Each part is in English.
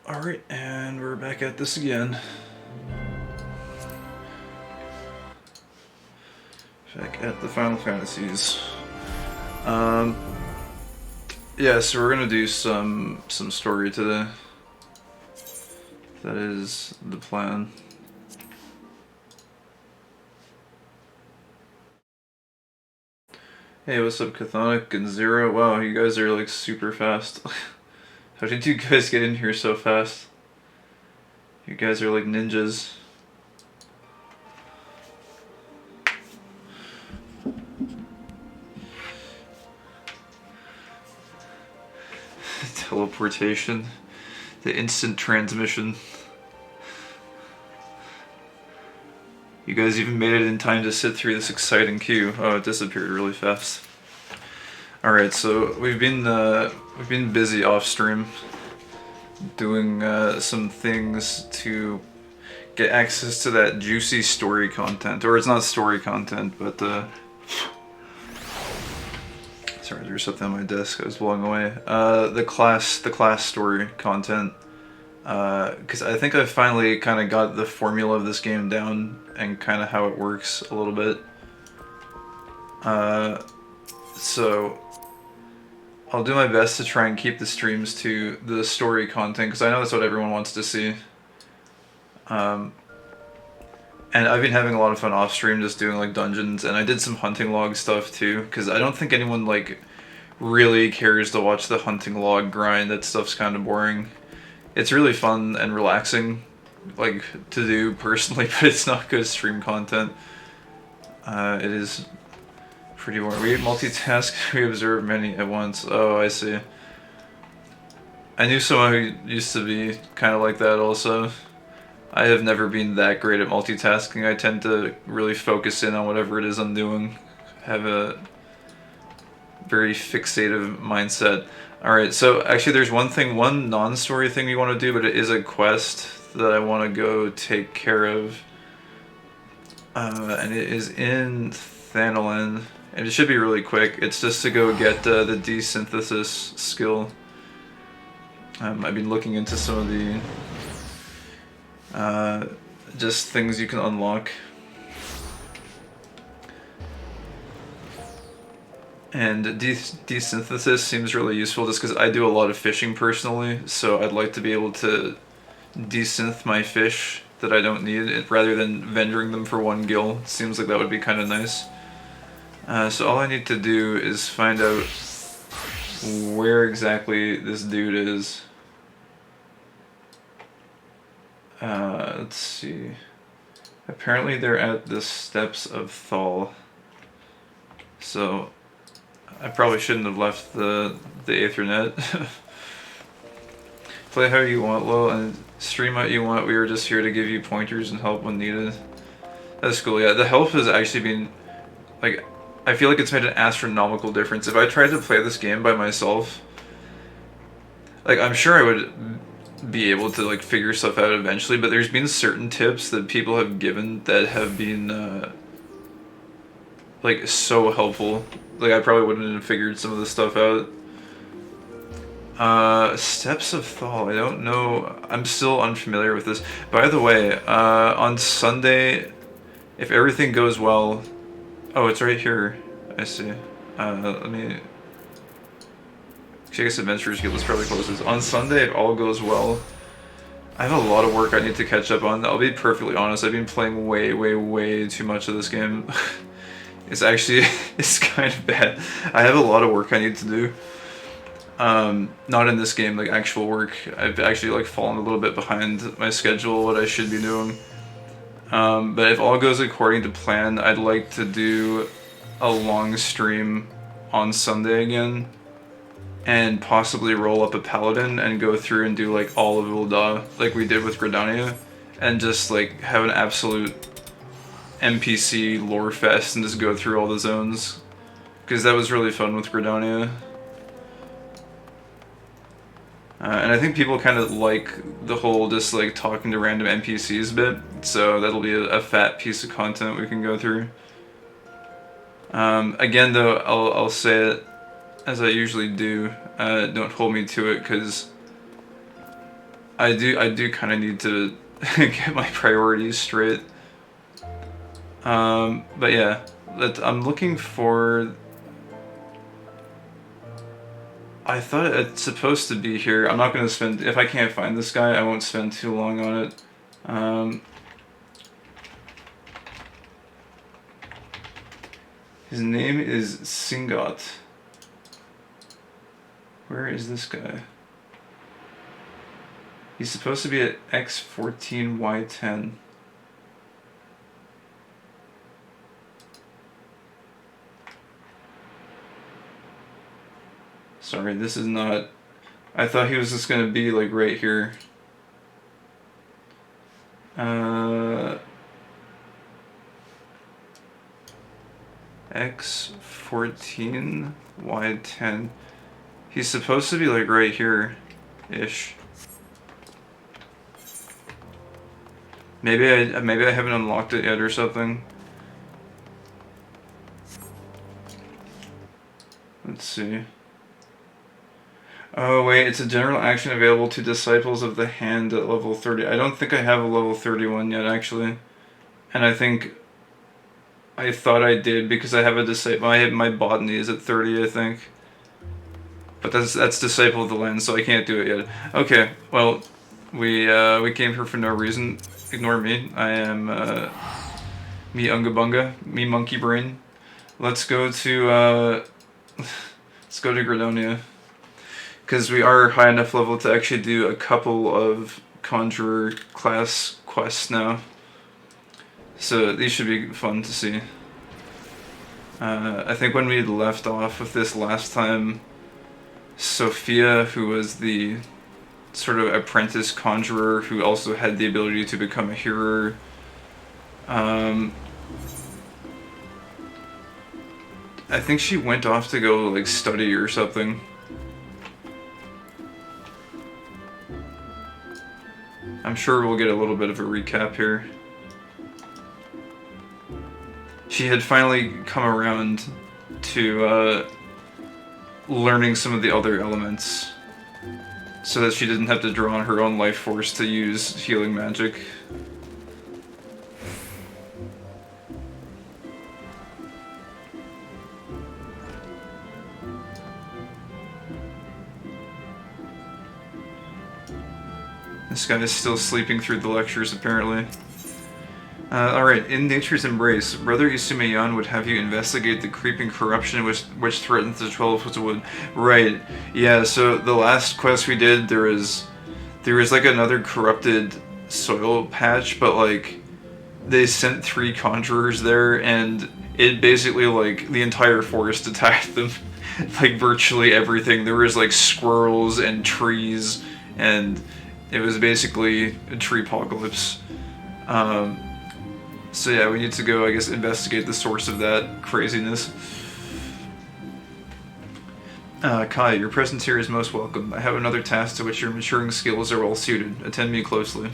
Alright, and we're back at this again. Back at the Final Fantasies. Yeah, so we're gonna do some story today. That is the plan. Hey, what's up, Chthonic and Zero? Wow, you guys are like super fast. How did you guys get in here so fast? You guys are like ninjas. Teleportation. The instant transmission. You guys even made it in time to sit through this exciting queue. Oh, it disappeared really fast. Alright, so we've been busy off stream doing some things to get access to that juicy story content. Or it's not story content, but sorry, there's something on my desk I was blowing away. The class story content. Because I think I finally kind of got the formula of this game down and kind of how it works a little bit. So I'll do my best to try and keep the streams to the story content because I know that's what everyone wants to see. And I've been having a lot of fun off stream just doing like dungeons, and I did some hunting log stuff too because I don't think anyone like really cares to watch the hunting log grind. That stuff's kind of boring. It's really fun and relaxing, like, to do personally, but it's not good stream content. It is pretty boring. We multitask, we observe many at once. Oh, I see. I knew someone who used to be kind of like that also. I have never been that great at multitasking. I tend to really focus in on whatever it is I'm doing. Have a very fixative mindset. Alright, so actually there's one non-story thing we want to do, but it is a quest that I want to go take care of. And it is in Thanalin, and it should be really quick. It's just to go get the desynthesis skill. I've been looking into some of the just things you can unlock. And desynthesis seems really useful just because I do a lot of fishing personally, so I'd like to be able to desynth my fish that I don't need rather than vendoring them for one gil. It seems like that would be kind of nice. So all I need to do is find out where exactly this dude is. Let's see. Apparently they're at the steps of Thal. So I probably shouldn't have left the Aethernet. Play how you want, lol, and stream what you want. We were just here to give you pointers and help when needed. That's cool, yeah. The help has actually been, like, I feel like it's made an astronomical difference. If I tried to play this game by myself, like, I'm sure I would be able to, like, figure stuff out eventually, but there's been certain tips that people have given that have been, like, so helpful. Like, I probably wouldn't have figured some of this stuff out. Steps of Thal, I don't know. I'm still unfamiliar with this. By the way, on Sunday, if everything goes well... Oh, it's right here. I see. Let me... I guess Adventurers Guild is probably closest. On Sunday, if all goes well, I have a lot of work I need to catch up on. I'll be perfectly honest, I've been playing way too much of this game. It's actually, it's kind of bad. I have a lot of work I need to do. Not in this game, like actual work. I've actually like fallen a little bit behind my schedule, what I should be doing. But if all goes according to plan, I'd like to do a long stream on Sunday again. And possibly roll up a paladin and go through and do like all of Ul'dah, like we did with Gridania. And just like have an absolute NPC lore fest and just go through all the zones. Because that was really fun with Gridania. And I think people kind of like the whole just like talking to random NPCs bit, so that'll be a fat piece of content we can go through. Again though, I'll say it as I usually do, don't hold me to it, because I do kind of need to get my priorities straight. But yeah, I'm looking for. I thought it's supposed to be here. I'm not gonna spend, if I can't find this guy, I won't spend too long on it. His name is Singot. Where is this guy? He's supposed to be at X14Y10. Sorry, this is not... I thought he was just gonna be like right here. X14Y10. He's supposed to be like right here-ish. Maybe I haven't unlocked it yet or something. Let's see. Oh wait, it's a general action available to Disciples of the Hand at level 30. I don't think I have a level 31 yet, actually. And I thought I did because I have a disciple. My botany is at 30, I think. But that's Disciple of the Land, so I can't do it yet. Okay, well, we came here for no reason. Ignore me. I am me Unga Bunga, me Monkey Brain. Let's go to Gradonia. Because we are high enough level to actually do a couple of Conjurer class quests now. So these should be fun to see. I think when we left off with this last time, Sophia, who was the sort of apprentice conjurer who also had the ability to become a healer, I think she went off to go like study or something. I'm sure we'll get a little bit of a recap here. She had finally come around to learning some of the other elements so that she didn't have to draw on her own life force to use healing magic. This guy is still sleeping through the lectures, apparently. Alright, in Nature's Embrace, Brother Isumayan would have you investigate the creeping corruption which threatens the 12 Woods of Wood. Right, yeah, so the last quest we did, there was like another corrupted soil patch, but like, they sent 3 conjurers there, and it basically, like, the entire forest attacked them. Like, virtually everything. There was, like, squirrels and trees, and it was basically a tree apocalypse. So yeah, we need to go, I guess, investigate the source of that craziness. Kai, your presence here is most welcome. I have another task to which your maturing skills are well suited. Attend me closely.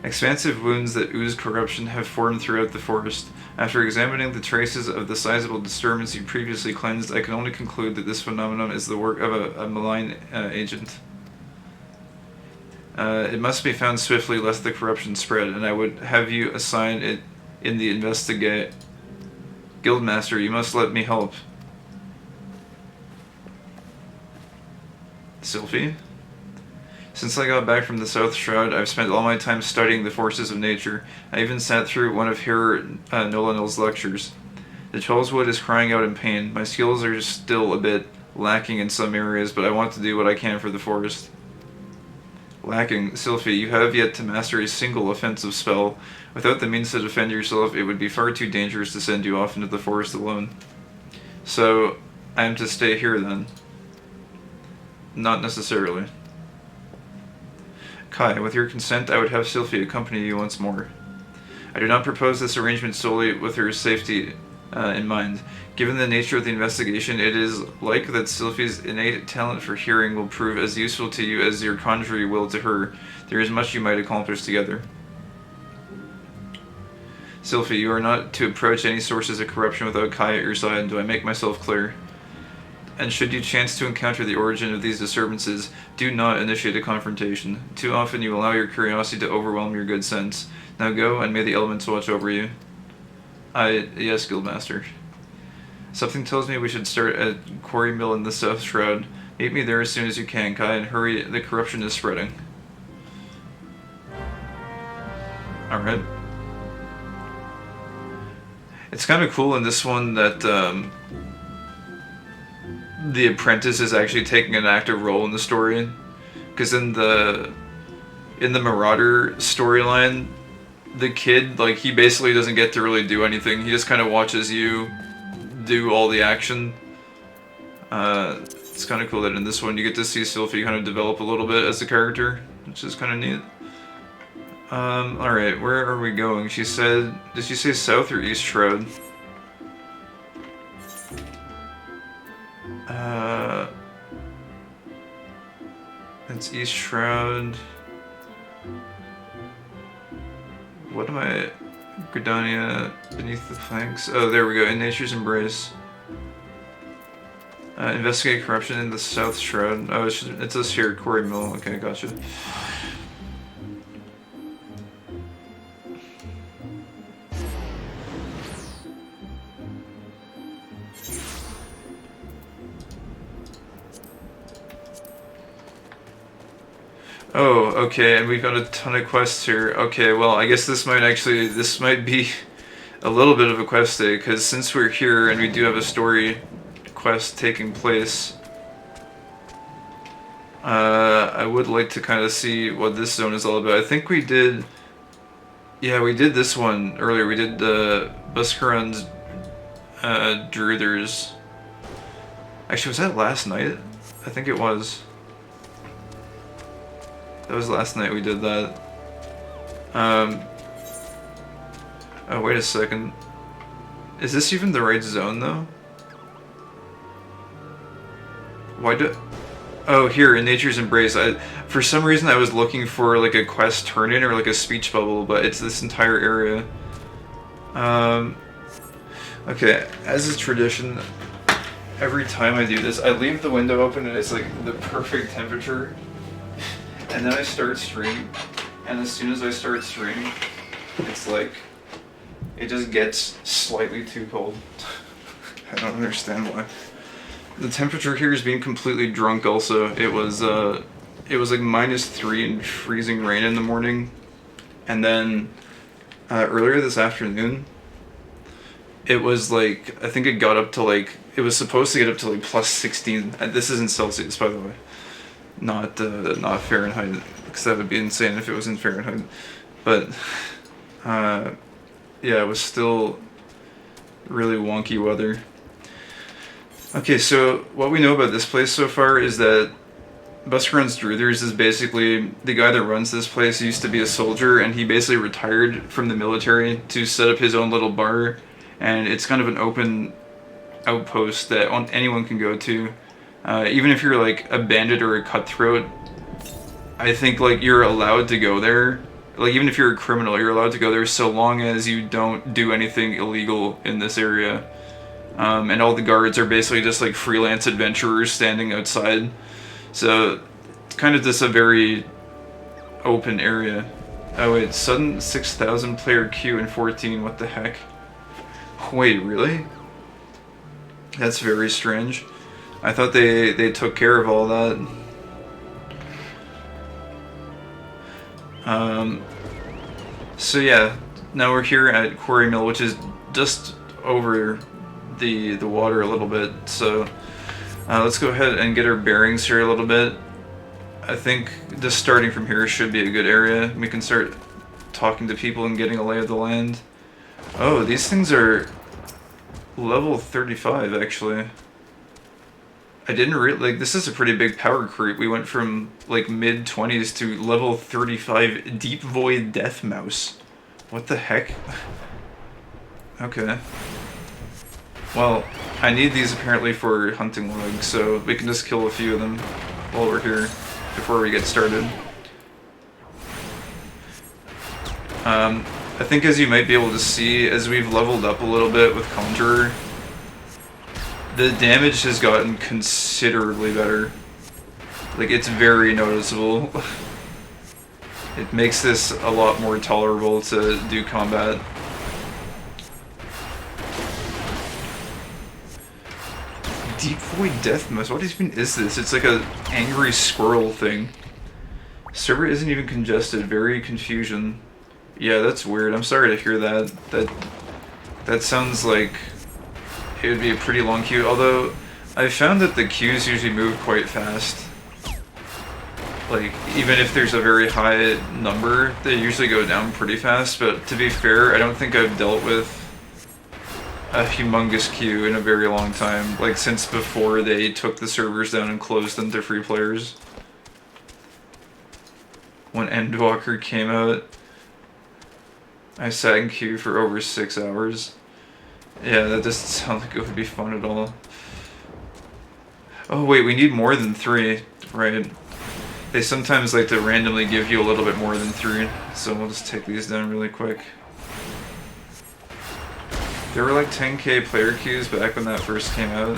Expansive wounds that ooze corruption have formed throughout the forest. After examining the traces of the sizable disturbance you previously cleansed, I can only conclude that this phenomenon is the work of a malign agent. It must be found swiftly lest the corruption spread, and I would have you assign it in the investigate. Guildmaster, you must let me help. Sylphie? Since I got back from the South Shroud, I've spent all my time studying the forces of nature. I even sat through one of Herr Nolanel's lectures. The Trollswood is crying out in pain. My skills are still a bit lacking in some areas, but I want to do what I can for the forest. Lacking. Sylphie, you have yet to master a single offensive spell. Without the means to defend yourself, it would be far too dangerous to send you off into the forest alone. So, I am to stay here then? Not necessarily. Kai, with your consent, I would have Sylphie accompany you once more. I do not propose this arrangement solely with her safety in mind. Given the nature of the investigation, it is like that Sylphie's innate talent for hearing will prove as useful to you as your conjuring will to her. There is much you might accomplish together. Sylphie, you are not to approach any sources of corruption without Kai at your side. Do I make myself clear? and should you chance to encounter the origin of these disturbances, do not initiate a confrontation. Too often you allow your curiosity to overwhelm your good sense. Now go, and may the elements watch over you. Yes, Guildmaster. Something tells me we should start at Quarry Mill in the South Shroud. Meet me there as soon as you can, Kai, and hurry, the corruption is spreading. Alright. It's kind of cool in this one that the apprentice is actually taking an active role in the story, because in the Marauder storyline, the kid, like, he basically doesn't get to really do anything. He just kind of watches you do all the action. It's kind of cool that in this one you get to see Sylphie kind of develop a little bit as a character, which is kind of neat. Alright, where are we going? She said, did she say South or East Shroud? It's East Shroud. What am I? Gridania, beneath the planks. Oh, there we go, in Nature's Embrace. Investigate corruption in the South Shroud. Oh, it says here, Quarry Mill. Okay, gotcha. Oh, okay, and we've got a ton of quests here. Okay, well, I guess this might be a little bit of a quest day, because since we're here and we do have a story quest taking place, I would like to kind of see what this zone is all about. I think we did, yeah, we did this one earlier. We did the Buscaron's Druiders. Actually, was that last night? I think it was. That was last night we did that. Oh, wait a second. Is this even the right zone, though? Why do... Oh, here, in Nature's Embrace. For some reason I was looking for, like, a quest turn-in or, like, a speech bubble, but it's this entire area. Okay, as is tradition, every time I do this, I leave the window open and it's, like, the perfect temperature. And then I start stream, and as soon as I start stream, it's like, it just gets slightly too cold. I don't understand why. The temperature here is being completely drunk also. It was like -3 and freezing rain in the morning. And then, earlier this afternoon, it was like, I think it got up to like, it was supposed to get up to like +16. And this is in Celsius, by the way. Not Fahrenheit, because that would be insane if it was in Fahrenheit. But yeah, it was still really wonky weather. Okay, so what we know about this place so far is that Buscaron's Druiders is basically the guy that runs this place. He used to be a soldier, and he basically retired from the military to set up his own little bar, and it's kind of an open outpost that anyone can go to. Even if you're like a bandit or a cutthroat, I think like you're allowed to go there. Like even if you're a criminal, you're allowed to go there so long as you don't do anything illegal in this area. And all the guards are basically just like freelance adventurers standing outside. So it's kind of just a very open area. Oh wait, sudden 6,000 player queue in 14, what the heck? Wait, really? That's very strange. I thought they took care of all that. So yeah, now we're here at Quarry Mill, which is just over the water a little bit. So let's go ahead and get our bearings here a little bit. I think just starting from here should be a good area. We can start talking to people and getting a lay of the land. Oh, these things are level 35 actually. I didn't really, like, this is a pretty big power creep. We went from, like, mid-20s to level 35 Deep Void Death Mouse. What the heck? Okay. Well, I need these apparently for hunting logs, so we can just kill a few of them while we're here before we get started. I think as you might be able to see, as we've leveled up a little bit with Conjurer, the damage has gotten considerably better. Like, it's very noticeable. It makes this a lot more tolerable to do combat. Deep Void Death Mouse, what even is this? It's like a angry squirrel thing. Server isn't even congested, very confusion. Yeah, that's weird. I'm sorry to hear that. That sounds like it would be a pretty long queue, although I've found that the queues usually move quite fast. Like, even if there's a very high number, they usually go down pretty fast, but to be fair, I don't think I've dealt with a humongous queue in a very long time, like since before they took the servers down and closed them to free players. When Endwalker came out, I sat in queue for over 6 hours. Yeah, that doesn't sound like it would be fun at all. Oh wait, we need more than 3, right? They sometimes like to randomly give you a little bit more than 3, so we'll just take these down really quick. There were like 10k player queues back when that first came out.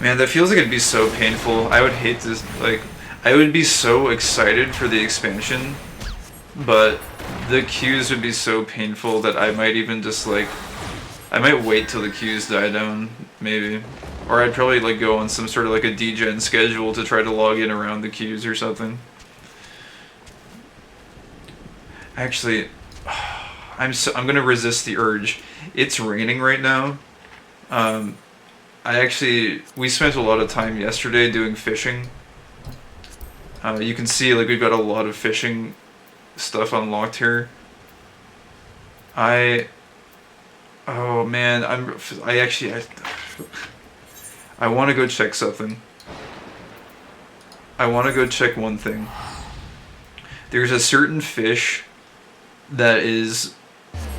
Man, that feels like it'd be so painful. I would hate this, like, I would be so excited for the expansion, but the queues would be so painful that I might even just like, I might wait till the queues die down, maybe. Or I'd probably like go on some sort of like a degen schedule to try to log in around the queues or something. Actually, I'm gonna resist the urge. It's raining right now. We spent a lot of time yesterday doing fishing. You can see like we've got a lot of fishing stuff unlocked here. Oh man, I want to go check something. I want to go check one thing. There's a certain fish that is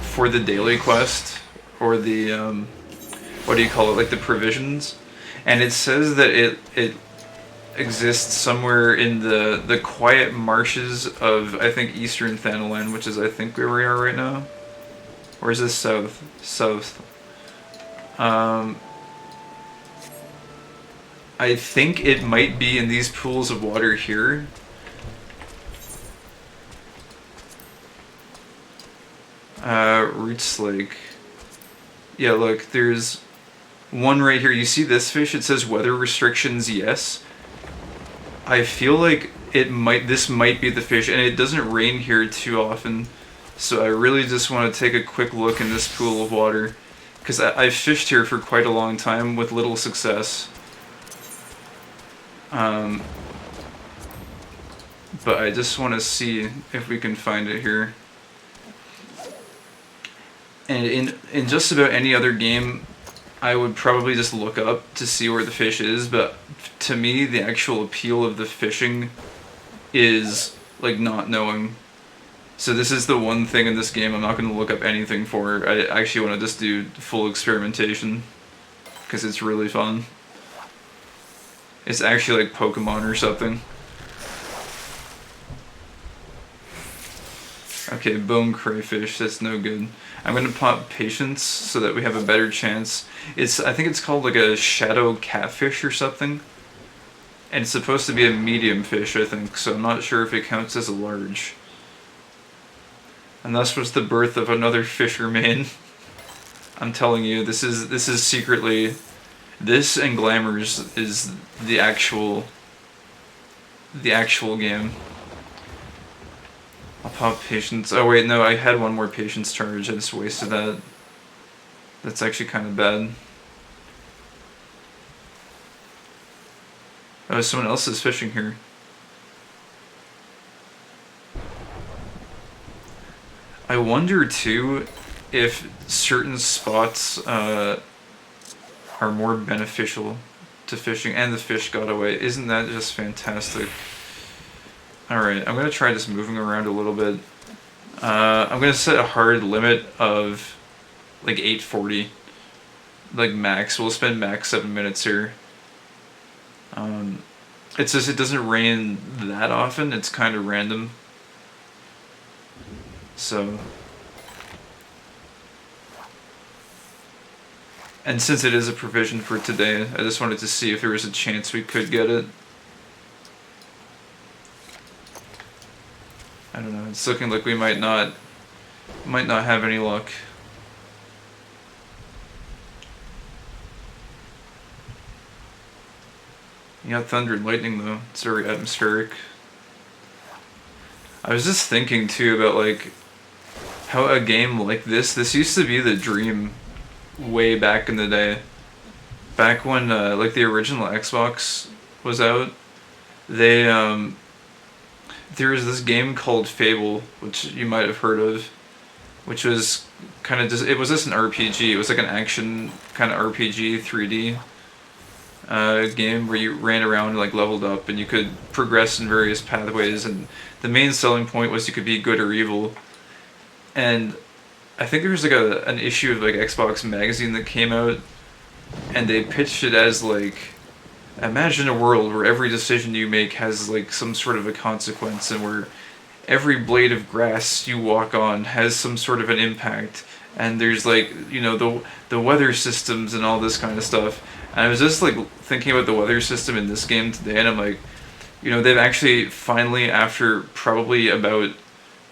for the daily quest, or the, what do you call it, like the provisions, and it says that it exists somewhere in the quiet marshes of, I think, Eastern Thanalan, which is, I think, where we are right now. Or is this south? South. I think it might be in these pools of water here. Roots Lake. Yeah, look, there's one right here. You see this fish? It says weather restrictions, yes. I feel like this might be the fish, and it doesn't rain here too often, so I really just want to take a quick look in this pool of water, because I've fished here for quite a long time with little success. But I just want to see if we can find it here. And in just about any other game, I would probably just look up to see where the fish is, but to me, the actual appeal of the fishing is, like, not knowing. So this is the one thing in this game I'm not going to look up anything for. I actually want to just do full experimentation, because it's really fun. It's actually like Pokemon or something. Okay, bone crayfish, that's no good. I'm gonna pop patience so that we have a better chance. I think it's called like a shadow catfish or something. And it's supposed to be a medium fish, I think, so I'm not sure if it counts as a large. And thus was the birth of another fisherman. I'm telling you, this is secretly, this and Glamours is the actual game. I'll pop patience. Oh wait, no, I had one more patience charge. I just wasted that. That's actually kind of bad. Oh, someone else is fishing here. I wonder too if certain spots are more beneficial to fishing, and the fish got away. Isn't that just fantastic? Alright, I'm going to try just moving around a little bit. I'm going to set a hard limit of like 840. Like max. We'll spend max 7 minutes here. It's just it doesn't rain that often. It's kind of random. So And since it is a provision for today, I just wanted to see if there was a chance we could get it. I don't know, it's looking like we might not have any luck. You got thunder and lightning though, it's very atmospheric. I was just thinking too about like how a game like this used to be the dream way back in the day. Back when like the original Xbox was out, they there was this game called Fable, which you might have heard of, which was kind of just, it was just an RPG. It was like an action kind of RPG 3D game where you ran around and like leveled up and you could progress in various pathways, and the main selling point was you could be good or evil. And I think there was like an issue of like Xbox Magazine that came out, and they pitched it as like, imagine a world where every decision you make has like some sort of a consequence, and where every blade of grass you walk on has some sort of an impact, and there's like, you know, the weather systems and all this kind of stuff. And I was just like thinking about the weather system in this game today, and I'm like, you know, they've actually finally, after probably about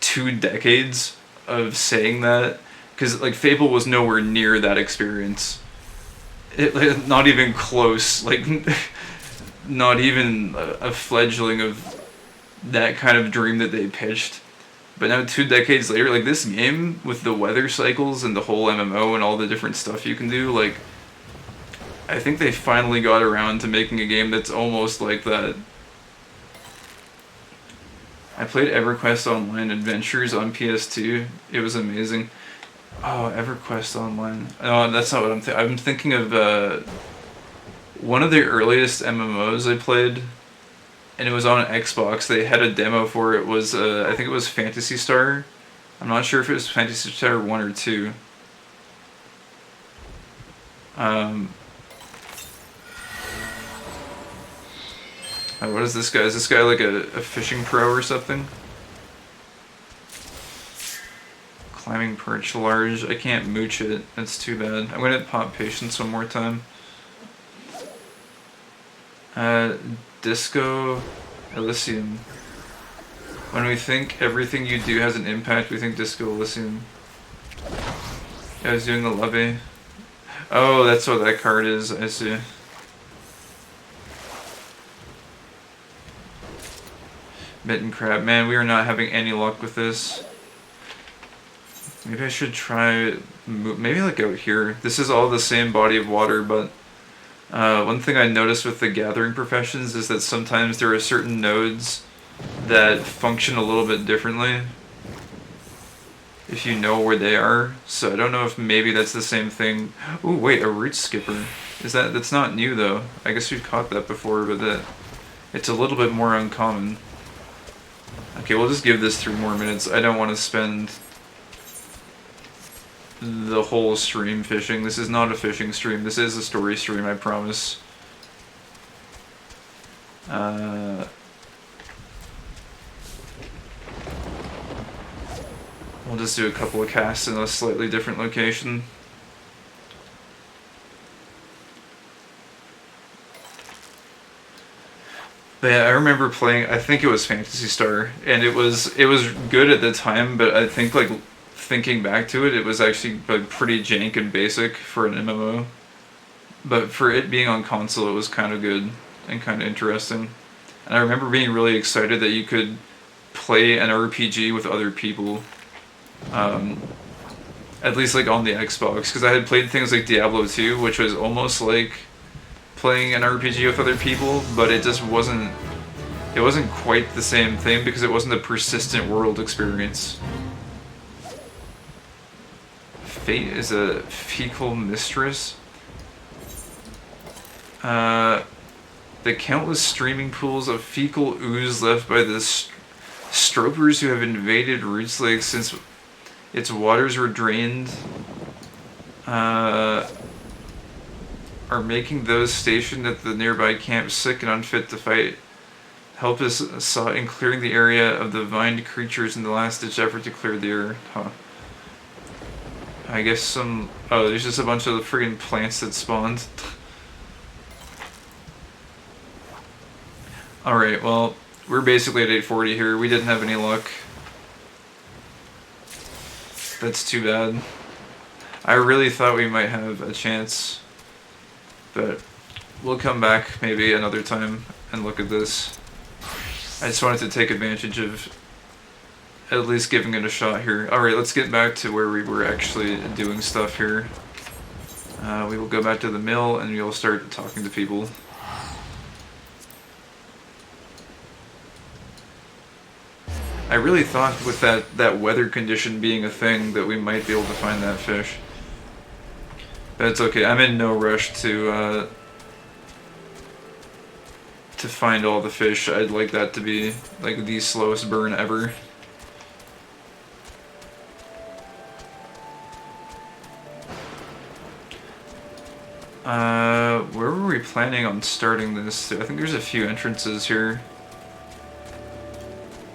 2 decades of saying that, because like Fable was nowhere near that experience. It, like, not even close, like not even a fledgling of that kind of dream that they pitched. But now 2 decades later, like this game with the weather cycles and the whole MMO and all the different stuff you can do, like I think they finally got around to making a game that's almost like that. I played EverQuest Online Adventures on PS2. It was amazing. Oh, EverQuest Online. No, that's not what I'm thinking. I'm thinking of one of the earliest MMOs I played, and it was on Xbox. They had a demo for it. Was I think it was Phantasy Star. I'm not sure if it was Phantasy Star 1 or 2. What is this guy? Is this guy like a fishing pro or something? Climbing perch large. I can't mooch it. That's too bad. I'm gonna pop patience one more time. Disco Elysium. When we think everything you do has an impact, we think Disco Elysium. Yeah, I was doing the lobby. Oh, that's what that card is. I see. Mitten crab. Man, we are not having any luck with this. Maybe I should try, maybe like out here. This is all the same body of water, but one thing I noticed with the gathering professions is that sometimes there are certain nodes that function a little bit differently if you know where they are. So I don't know if maybe that's the same thing. Ooh, wait, a root skipper. That's not new though. I guess we've caught that before, but it's a little bit more uncommon. Okay, we'll just give this 3 more minutes. I don't want to spend the whole stream fishing. This is not a fishing stream. This is a story stream, I promise. We'll just do a couple of casts in a slightly different location. But yeah, I remember playing, I think it was Phantasy Star, and it was good at the time, but I think like thinking back to it, it was actually like pretty jank and basic for an MMO. But for it being on console, it was kind of good and kind of interesting. And I remember being really excited that you could play an RPG with other people. At least like on the Xbox, because I had played things like Diablo 2, which was almost like playing an RPG with other people, but it just wasn't quite the same thing because it wasn't a persistent world experience. Fate is a fecal mistress. The countless streaming pools of fecal ooze left by the stropers who have invaded Roots Lake since its waters were drained are making those stationed at the nearby camp sick and unfit to fight. Help is sought in clearing the area of the vined creatures in the last-ditch effort to clear the air. Huh. I guess some... Oh, there's just a bunch of friggin' plants that spawned. Alright, well, we're basically at 840 here. We didn't have any luck. That's too bad. I really thought we might have a chance. But we'll come back maybe another time and look at this. I just wanted to take advantage of at least giving it a shot here. Alright, let's get back to where we were actually doing stuff here. We will go back to the mill and we'll start talking to people. I really thought with that weather condition being a thing that we might be able to find that fish. But it's okay, I'm in no rush to find all the fish. I'd like that to be like the slowest burn ever. Where were we planning on starting this? I think there's a few entrances here.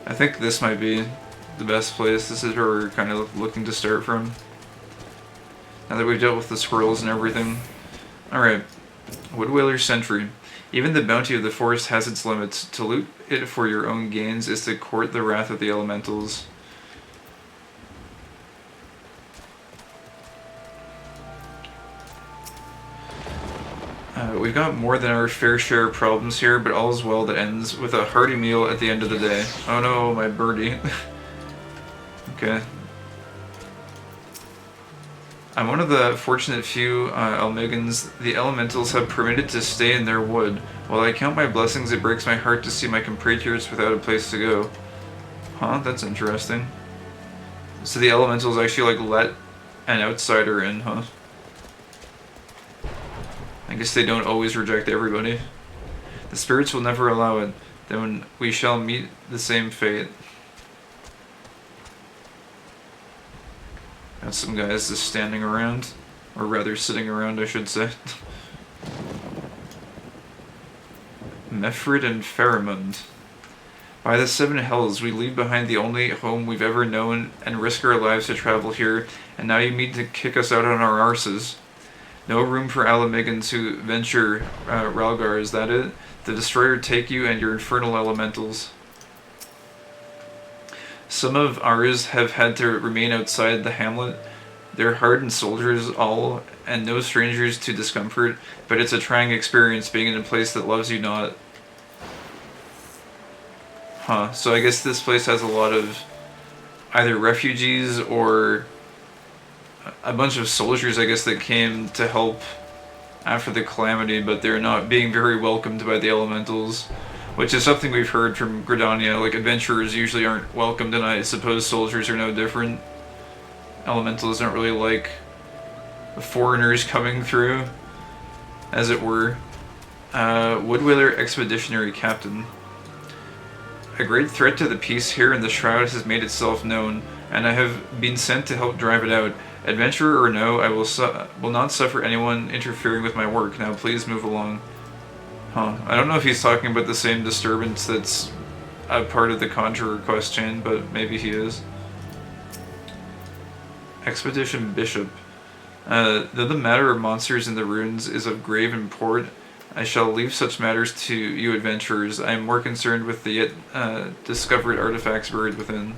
I think this might be the best place. This is where we're kind of looking to start from. Now that we've dealt with the squirrels and everything. Alright. Woodwhaler Sentry. Even the bounty of the forest has its limits. To loot it for your own gains is to court the wrath of the elementals. We've got more than our fair share of problems here, but all's well that ends with a hearty meal at the end of the day. Oh no, my birdie. Okay. I'm one of the fortunate few Almegans the elementals have permitted to stay in their wood. While I count my blessings, it breaks my heart to see my compatriots without a place to go. Huh, that's interesting. So the elementals actually like let an outsider in, huh? I guess they don't always reject everybody. The spirits will never allow it. Then we shall meet the same fate. Got some guys just standing around. Or rather sitting around, I should say. Mefrid and Pheromond. By the seven hells, we leave behind the only home we've ever known and risk our lives to travel here, and now you mean to kick us out on our arses. No room for Alamegans who venture, Ralgar, is that it? The Destroyer take you and your infernal elementals. Some of ours have had to remain outside the hamlet. They're hardened soldiers all, and no strangers to discomfort, but it's a trying experience being in a place that loves you not. Huh, so I guess this place has a lot of either refugees or a bunch of soldiers, I guess, that came to help after the calamity, but they're not being very welcomed by the elementals, which is something we've heard from Gridania. Like, adventurers usually aren't welcomed, and I suppose soldiers are no different. Elementals don't really like foreigners coming through, as it were. Woodwhaler Expeditionary Captain. A great threat to the peace here in the Shroud has made itself known, and I have been sent to help drive it out. Adventurer or no, I will not suffer anyone interfering with my work. Now please move along. Huh. I don't know if he's talking about the same disturbance that's a part of the Conjurer quest chain, but maybe he is. Expedition Bishop. Though the matter of monsters in the ruins is of grave import, I shall leave such matters to you adventurers. I am more concerned with the yet discovered artifacts buried within.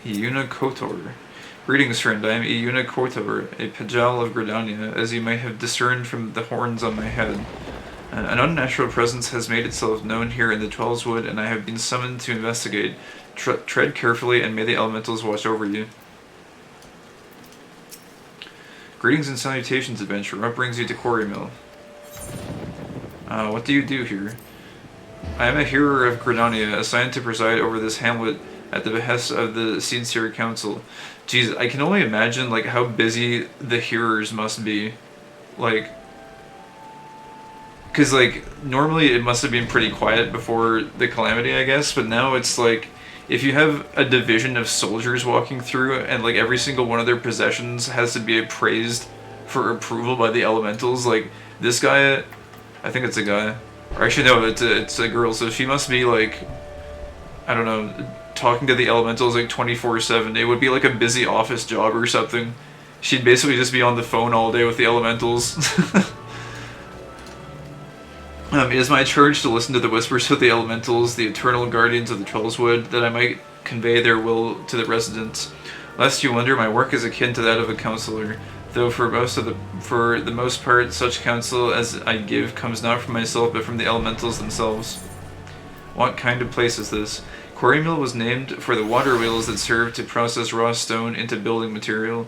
Iuna Kotor. Greetings, friend. I am Iuna Kotor, a Pajal of Gridania, as you may have discerned from the horns on my head. An unnatural presence has made itself known here in the Twelves Wood, and I have been summoned to investigate. Tread carefully, and may the elementals watch over you. Greetings and salutations, adventurer. What brings you to Quarry Mill? What do you do here? I am a hearer of Gridania, assigned to preside over this hamlet at the behest of the Sincere Council. Jeez, I can only imagine, like, how busy the hearers must be. Like, because, like, normally it must have been pretty quiet before the calamity, I guess, but now it's like, if you have a division of soldiers walking through and, like, every single one of their possessions has to be appraised for approval by the elementals, like, this guy, I think it's a guy, Or actually, no, it's a girl, so she must be like, I don't know, talking to the elementals like 24/7. It would be like a busy office job or something. She'd basically just be on the phone all day with the elementals. It is my charge to listen to the whispers of the elementals, the eternal guardians of the Trollswood, that I might convey their will to the residents. Lest you wonder, my work is akin to that of a counselor, though for the most part, such counsel as I give comes not from myself, but from the elementals themselves. What kind of place is this? Quarry Mill was named for the water wheels that serve to process raw stone into building material.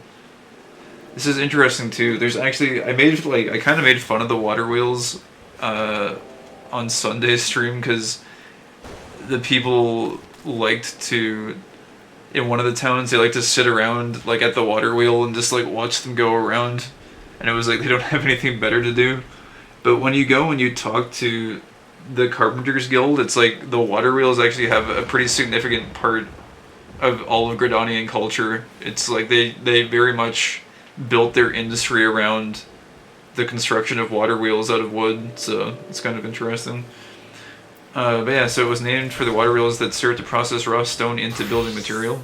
This is interesting too. There's actually I kind of made fun of the water wheels on Sunday's stream because the people liked to, in one of the towns, they like to sit around like at the water wheel and just like watch them go around, and it was like they don't have anything better to do. But when you go and you talk to the Carpenters Guild, it's like the water wheels actually have a pretty significant part of all of Gridanian culture. It's like they very much built their industry around the construction of water wheels out of wood, so it's kind of interesting. But yeah, so it was named for the water wheels that serve to process raw stone into building material.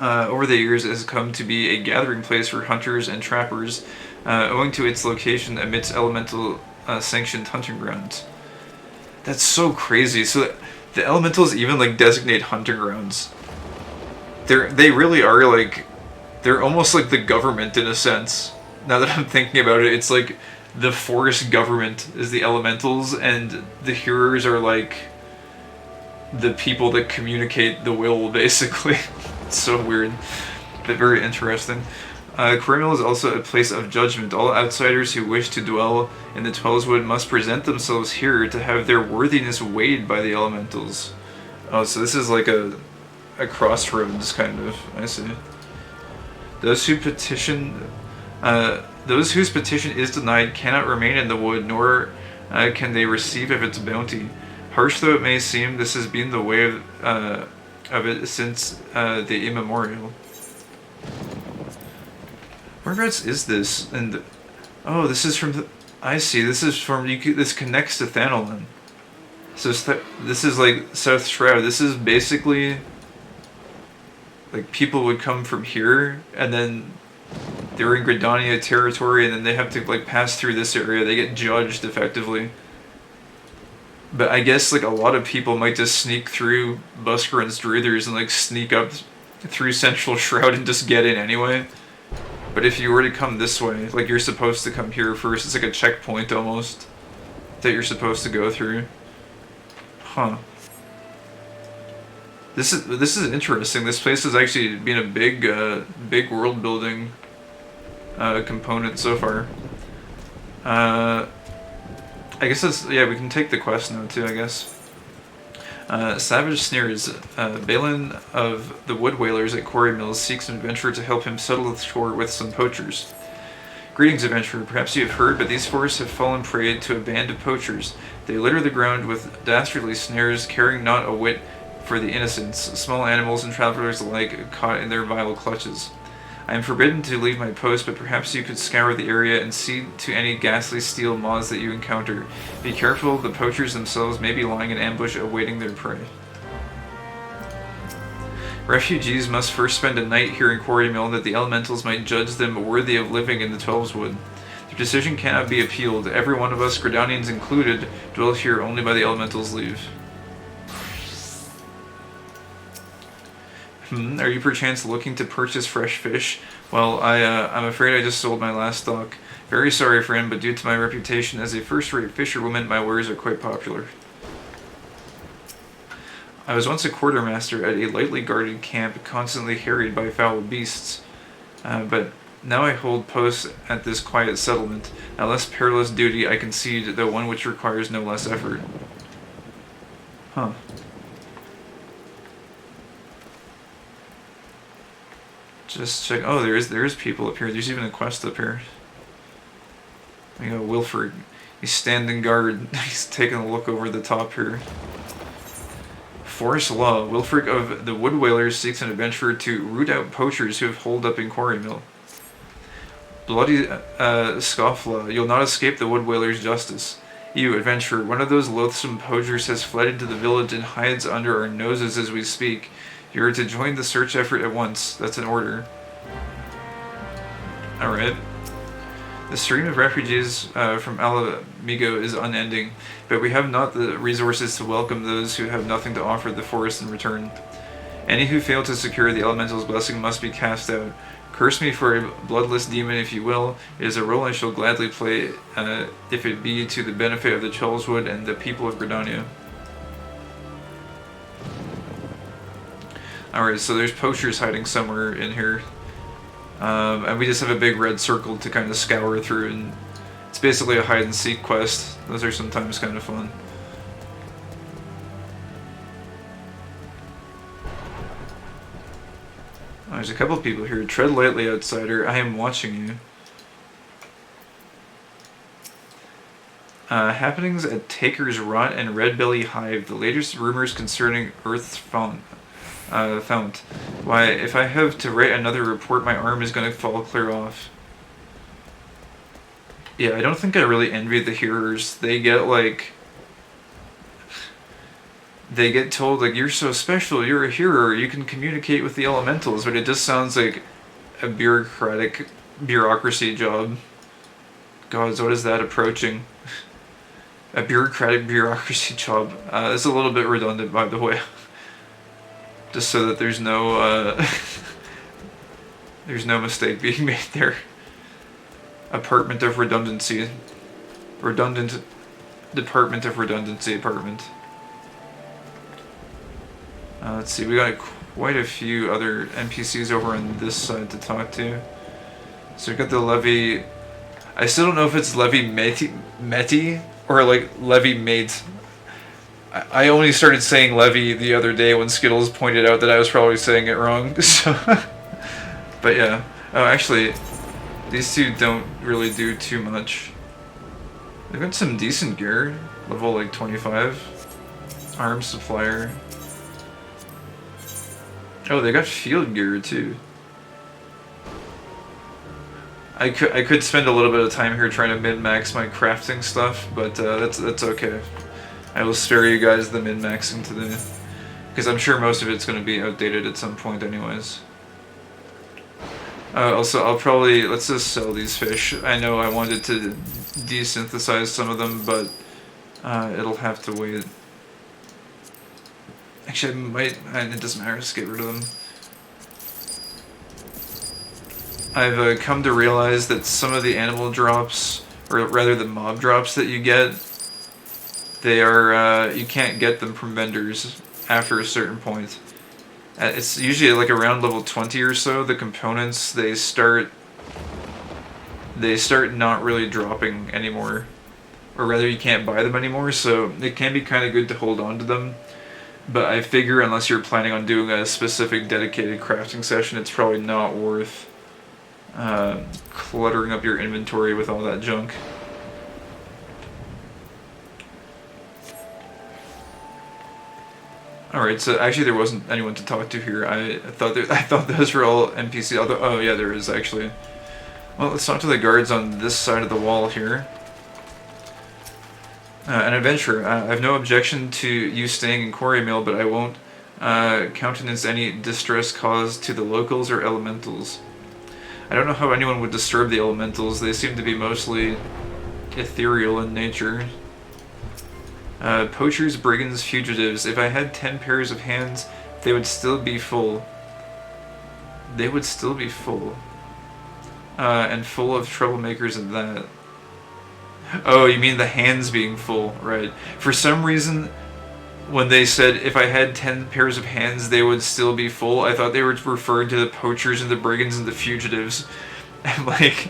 Over the years, it has come to be a gathering place for hunters and trappers, owing to its location amidst elemental sanctioned hunting grounds. That's so crazy. So the elementals even like designate hunting grounds. They really are like, they're almost like the government in a sense. Now that I'm thinking about it, it's like the forest government is the elementals, and the hearers are like the people that communicate the will, basically. It's so weird, but very interesting. Quarry Mill is also a place of judgment. All outsiders who wish to dwell in the Twellswood must present themselves here to have their worthiness weighed by the elementals. Oh, so this is like a crossroads, kind of. I see. Those whose petition is denied cannot remain in the wood, nor can they receive of its bounty. Harsh though it may seem, this has been the way of it since the immemorial. Whereabouts is this? And oh, this is from I see. This is from this connects to Thanolin. So this is like South Shroud. This is basically like people would come from here, and then they're in Gridania territory, and then they have to like pass through this area. They get judged effectively. But I guess like a lot of people might just sneak through Buscaran's Druiders and like sneak up through Central Shroud and just get in anyway. But if you were to come this way, like you're supposed to come here first. It's like a checkpoint almost that you're supposed to go through. Huh. This is interesting. This place has actually been a big world building component so far. I guess that's, yeah, we can take the quest now too, I guess. Savage Sneers, Balin of the Wood Whalers at Quarry Mill seeks an adventurer to help him settle the score with some poachers. Greetings, adventurer. Perhaps you have heard, but these forests have fallen prey to a band of poachers. They litter the ground with dastardly snares, caring not a whit for the innocents, small animals and travelers alike caught in their vile clutches. I am forbidden to leave my post, but perhaps you could scour the area and see to any ghastly steel maws that you encounter. Be careful, the poachers themselves may be lying in ambush awaiting their prey. Refugees must first spend a night here in Quarry Mill that the elementals might judge them worthy of living in the Twelveswood. Their decision cannot be appealed. Every one of us, Gridanians included, dwell here only by the elementals' leave. Are you perchance looking to purchase fresh fish? Well, I'm afraid I just sold my last stock. Very sorry, friend, but due to my reputation as a first-rate fisherwoman, my wares are quite popular. I was once a quartermaster at a lightly guarded camp, constantly harried by foul beasts. But now I hold post at this quiet settlement. A less perilous duty, I concede, though one which requires no less effort. Huh. Just check. Oh, there is people up here. There's even a quest up here. There you go, Wilfred. He's standing guard. He's taking a look over the top here. Forest Law. Wilfred of the Wood Whalers seeks an adventurer to root out poachers who have holed up in Quarry Mill. Bloody Scofflaw. You'll not escape the Wood Whalers' justice. You, adventurer, one of those loathsome poachers has fled into the village and hides under our noses as we speak. You are to join the search effort at once. That's an order. Alright. The stream of refugees from Alamigo is unending, but we have not the resources to welcome those who have nothing to offer the forest in return. Any who fail to secure the elemental's blessing must be cast out. Curse me for a bloodless demon if you will. It is a role I shall gladly play if it be to the benefit of the Charleswood and the people of Gridania. Alright, so there's poachers hiding somewhere in here. And we just have a big red circle to kind of scour through, and it's basically a hide and seek quest. Those are sometimes kind of fun. Oh, there's a couple of people here. Tread lightly, outsider. I am watching you. Happenings at Taker's Rot and Red Belly Hive. The latest rumors concerning Earth's Fount. Why, if I have to write another report, my arm is going to fall clear off. Yeah, I don't think I really envy the hearers. They get, like... They get told, like, you're so special, you're a hearer, you can communicate with the elementals, but it just sounds like a bureaucracy job. God, what is that approaching? A bureaucracy job. It's a little bit redundant, by the way. Just so that there's no mistake being made there. Apartment of redundancy. Redundant Department of Redundancy apartment. Let's see, we got quite a few other NPCs over on this side to talk to. So we got the Levy... I still don't know if it's Levy Meti or like Levy Mate. I only started saying Levy the other day when Skittles pointed out that I was probably saying it wrong. So, but yeah. Oh, actually, these two don't really do too much. They've got some decent gear. Level like 25. Arms supplier. Oh, they got field gear too. I could spend a little bit of time here trying to min-max my crafting stuff, but that's okay. I will spare you guys the min-maxing today, because I'm sure most of it's going to be outdated at some point anyways. Also, I'll probably... let's just sell these fish. I know I wanted to desynthesize some of them, but it'll have to wait. Actually, I might... it doesn't matter, just get rid of them. I've come to realize that some of the animal drops, or rather the mob drops that you get, they are, you can't get them from vendors after a certain point. It's usually like around level 20 or so, the components, they start not really dropping anymore. Or rather, you can't buy them anymore, so it can be kind of good to hold on to them. But I figure unless you're planning on doing a specific dedicated crafting session, it's probably not worth cluttering up your inventory with all that junk. Alright, so actually there wasn't anyone to talk to here. I thought those were all NPC, although, oh yeah, there is actually. Well, let's talk to the guards on this side of the wall here. An adventurer. I have no objection to you staying in Quarry Mill, but I won't countenance any distress caused to the locals or elementals. I don't know how anyone would disturb the elementals. They seem to be mostly ethereal in nature. Poachers, brigands, fugitives. If I had 10 pairs of hands, they would still be full. They would still be full. And full of troublemakers at that. Oh, you mean the hands being full, right. For some reason, when they said if I had 10 pairs of hands, they would still be full, I thought they were referring to the poachers and the brigands and the fugitives. And like,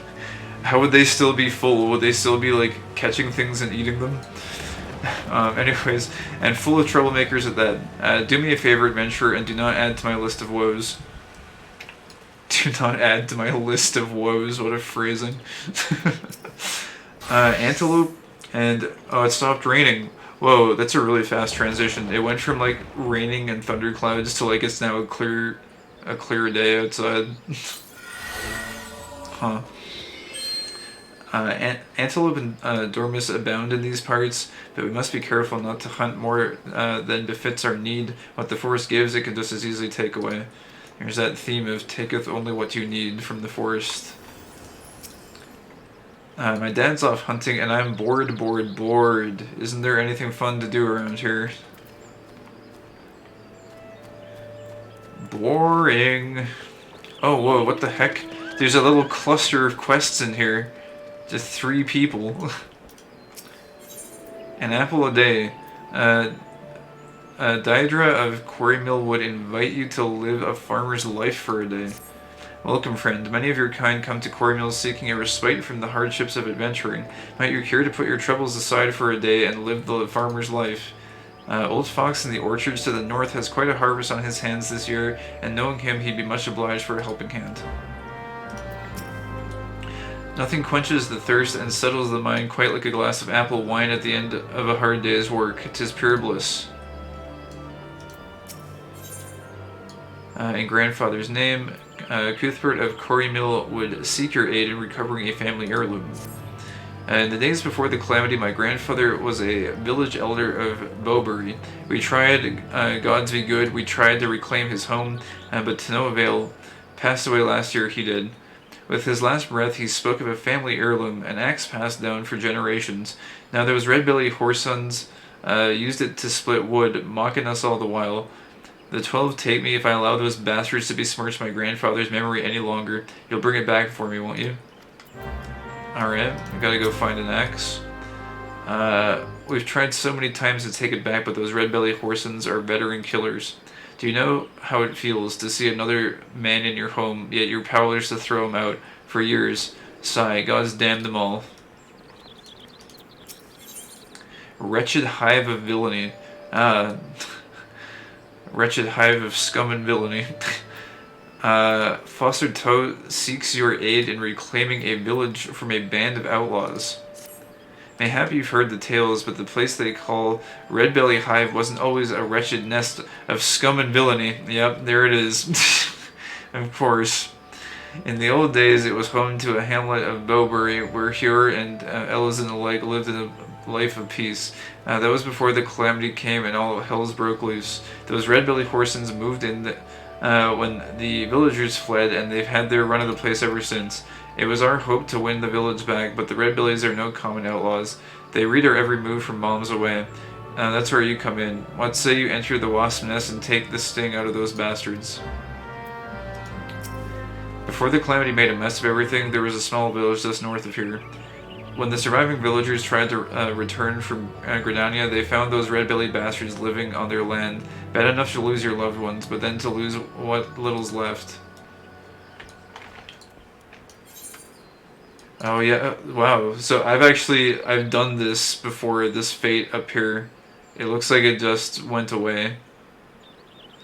how would they still be full? Would they still be like catching things and eating them? Anyways, and full of troublemakers at that. Do me a favor, adventurer, and do not add to my list of woes. Do not add to my list of woes. What a phrasing. Antelope, and oh, it stopped raining. Whoa, that's a really fast transition. It went from like raining and thunderclouds to like it's now a clear day outside. Huh. Antelope and dormice abound in these parts, but we must be careful not to hunt more than befits our need. What the forest gives, it can just as easily take away. There's that theme of taketh only what you need from the forest. My dad's off hunting and I'm bored. Isn't there anything fun to do around here? Boring. Oh, whoa, what the heck? There's a little cluster of quests in here. Just 3 people. An apple a day. Daedra of Quarry Mill would invite you to live a farmer's life for a day. Welcome, friend. Many of your kind come to Quarry Mill seeking a respite from the hardships of adventuring. Might you care to put your troubles aside for a day and live the farmer's life? Old Fox in the orchards to the north has quite a harvest on his hands this year, and knowing him, he'd be much obliged for a helping hand. Nothing quenches the thirst and settles the mind quite like a glass of apple wine at the end of a hard day's work. 'Tis pure bliss. In grandfather's name, Cuthbert of Quarry Mill would seek your aid in recovering a family heirloom. In the days before the calamity, my grandfather was a village elder of Bowbury. We tried, gods be good, we tried to reclaim his home, but to no avail. Passed away last year, he did. With his last breath, he spoke of a family heirloom, an axe passed down for generations. Now those red-belly horsesons used it to split wood, mocking us all the while. The 12 take me if I allow those bastards to besmirch my grandfather's memory any longer. You'll bring it back for me, won't you? Alright, we gotta go find an axe. We've tried so many times to take it back, but those red-belly horsesons are veteran killers. Do you know how it feels to see another man in your home, yet you're powerless to throw him out for years? Sigh, God's damned them all. Wretched hive of villainy. Wretched hive of scum and villainy. Foster Toe seeks your aid in reclaiming a village from a band of outlaws. Mayhap you've heard the tales, but the place they call Red Belly Hive wasn't always a wretched nest of scum and villainy. Yep, there it is. Of course. In the old days, it was home to a hamlet of Bowbury, where Hure and Elizin alike lived in a life of peace. That was before the calamity came and all hells broke loose. Those red-belly horsesons moved in when the villagers fled, and they've had their run of the place ever since. It was our hope to win the village back, but the red-bellies are no common outlaws. They read our every move from miles away. That's where you come in. What say you enter the wasp nest and take the sting out of those bastards? Before the calamity made a mess of everything, there was a small village just north of here. When the surviving villagers tried to return from Gridania, they found those red-bellied bastards living on their land. Bad enough to lose your loved ones, but then to lose what little's left. Oh yeah, wow. So I've done this before, this fate up here. It looks like it just went away.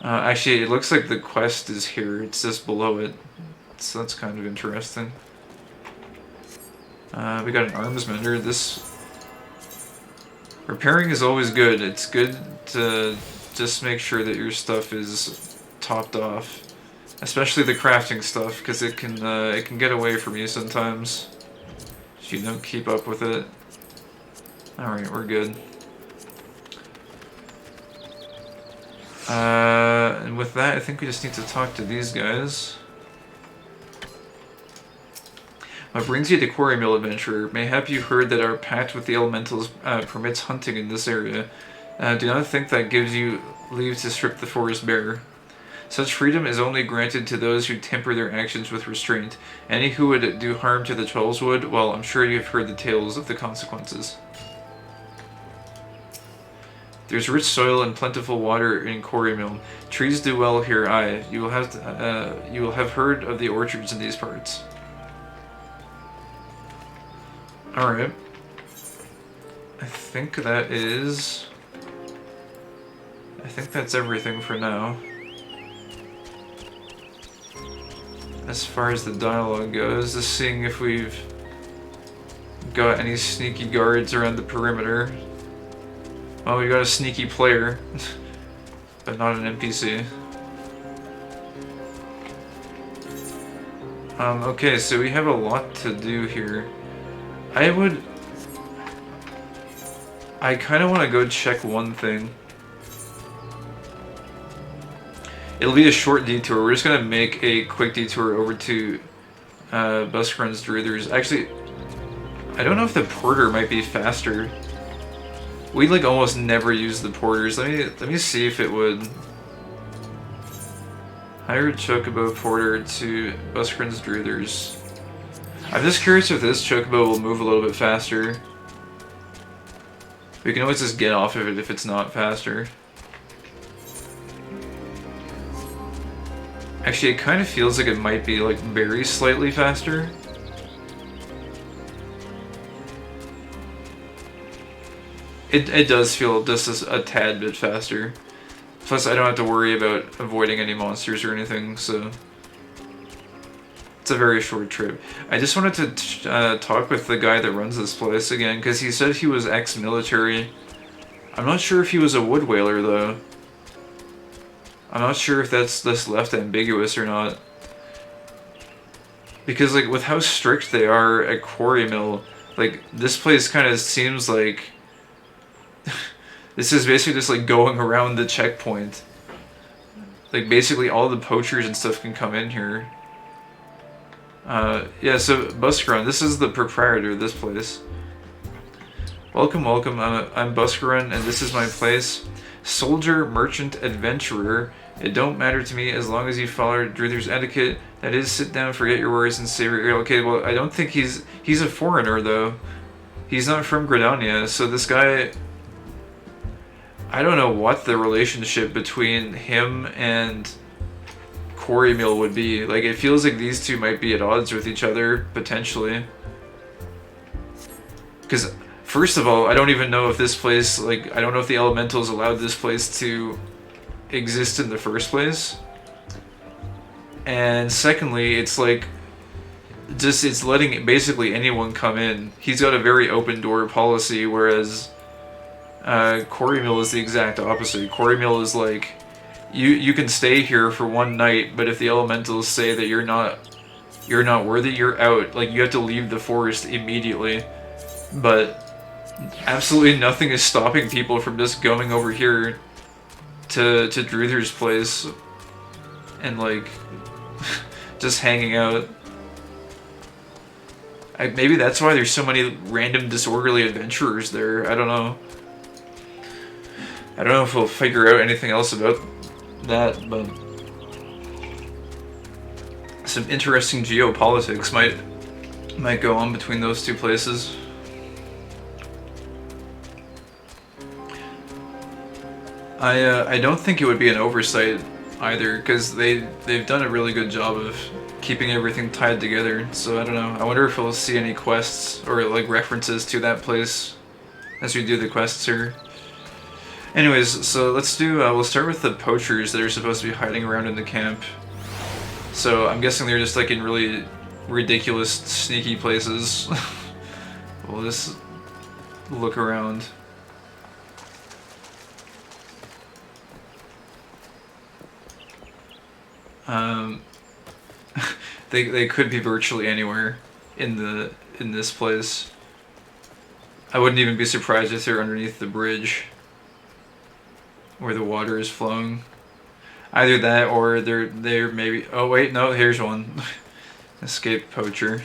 Actually, it looks like the quest is here. It's just below it. So that's kind of interesting. We got an arms mender. This repairing is always good. It's good to just make sure that your stuff is topped off, especially the crafting stuff, because it can get away from you sometimes if you don't keep up with it. All right, we're good. And with that, I think we just need to talk to these guys. What brings you to Quarry Mill, adventurer? Mayhap you heard that our pact with the elementals permits hunting in this area. Do not think that gives you leave to strip the forest bare. Such freedom is only granted to those who temper their actions with restraint. Any who would do harm to the trolls would, well, I'm sure you've heard the tales of the consequences. There's rich soil and plentiful water in Quarry Mill. Trees do well here, aye. You will have heard of the orchards in these parts. Alright. I think that's everything for now. As far as the dialogue goes, just seeing if we've got any sneaky guards around the perimeter. Well, we got a sneaky player, but not an NPC. Okay, so we have a lot to do here. I kind of want to go check one thing. It'll be a short detour. We're just gonna make a quick detour over to Buskrun's Druthers. Actually, I don't know if the porter might be faster. We like almost never use the porters. Let me see if it would. Hire Chocobo Porter to Buskrun's Druthers. I'm just curious if this Chocobo will move a little bit faster. We can always just get off of it if it's not faster. Actually, it kind of feels like it might be like very slightly faster. It does feel just a tad bit faster. Plus, I don't have to worry about avoiding any monsters or anything, so it's a very short trip. I just wanted to talk with the guy that runs this place again, because he said he was ex-military. I'm not sure if he was a wood whaler, though. I'm not sure if that's left ambiguous or not. Because, like, with how strict they are at Quarry Mill, like, this place kind of seems like this is basically just, like, going around the checkpoint. Like, basically all the poachers and stuff can come in here. Yeah, so Buskrun, this is the proprietor of this place. Welcome, welcome. I'm Buskrun, and this is my place. Soldier, merchant, adventurer. It don't matter to me as long as you follow Druther's etiquette. That is, sit down, forget your worries, and savor your ale. Okay, well, I don't think he's a foreigner, though. He's not from Gridania, so this guy... I don't know what the relationship between him and Quarry Mill would be. Like, it feels like these two might be at odds with each other, potentially. Because, first of all, I don't even know if this place, like, I don't know if the elementals allowed this place to exist in the first place. And secondly, it's like, just, it's letting basically anyone come in. He's got a very open door policy, whereas Quarry Mill is the exact opposite. Quarry Mill is like, you can stay here for one night, but if the elementals say that you're not worthy, you're out. Like, you have to leave the forest immediately. But absolutely nothing is stopping people from just going over here to Druther's place and, like, just hanging out. Maybe that's why there's so many random disorderly adventurers there. I don't know. I don't know if we'll figure out anything else about that, but some interesting geopolitics might go on between those two places. I don't think it would be an oversight either, because they've done a really good job of keeping everything tied together. So I don't know. I wonder if we'll see any quests or like references to that place as we do the quests here. Anyways, so let's do. We'll start with the poachers that are supposed to be hiding around in the camp. So I'm guessing they're just like in really ridiculous, sneaky places. We'll just look around. They could be virtually anywhere in this place. I wouldn't even be surprised if they're underneath the bridge where the water is flowing. Either that or they're maybe. Oh wait, no, here's one. Escape poacher.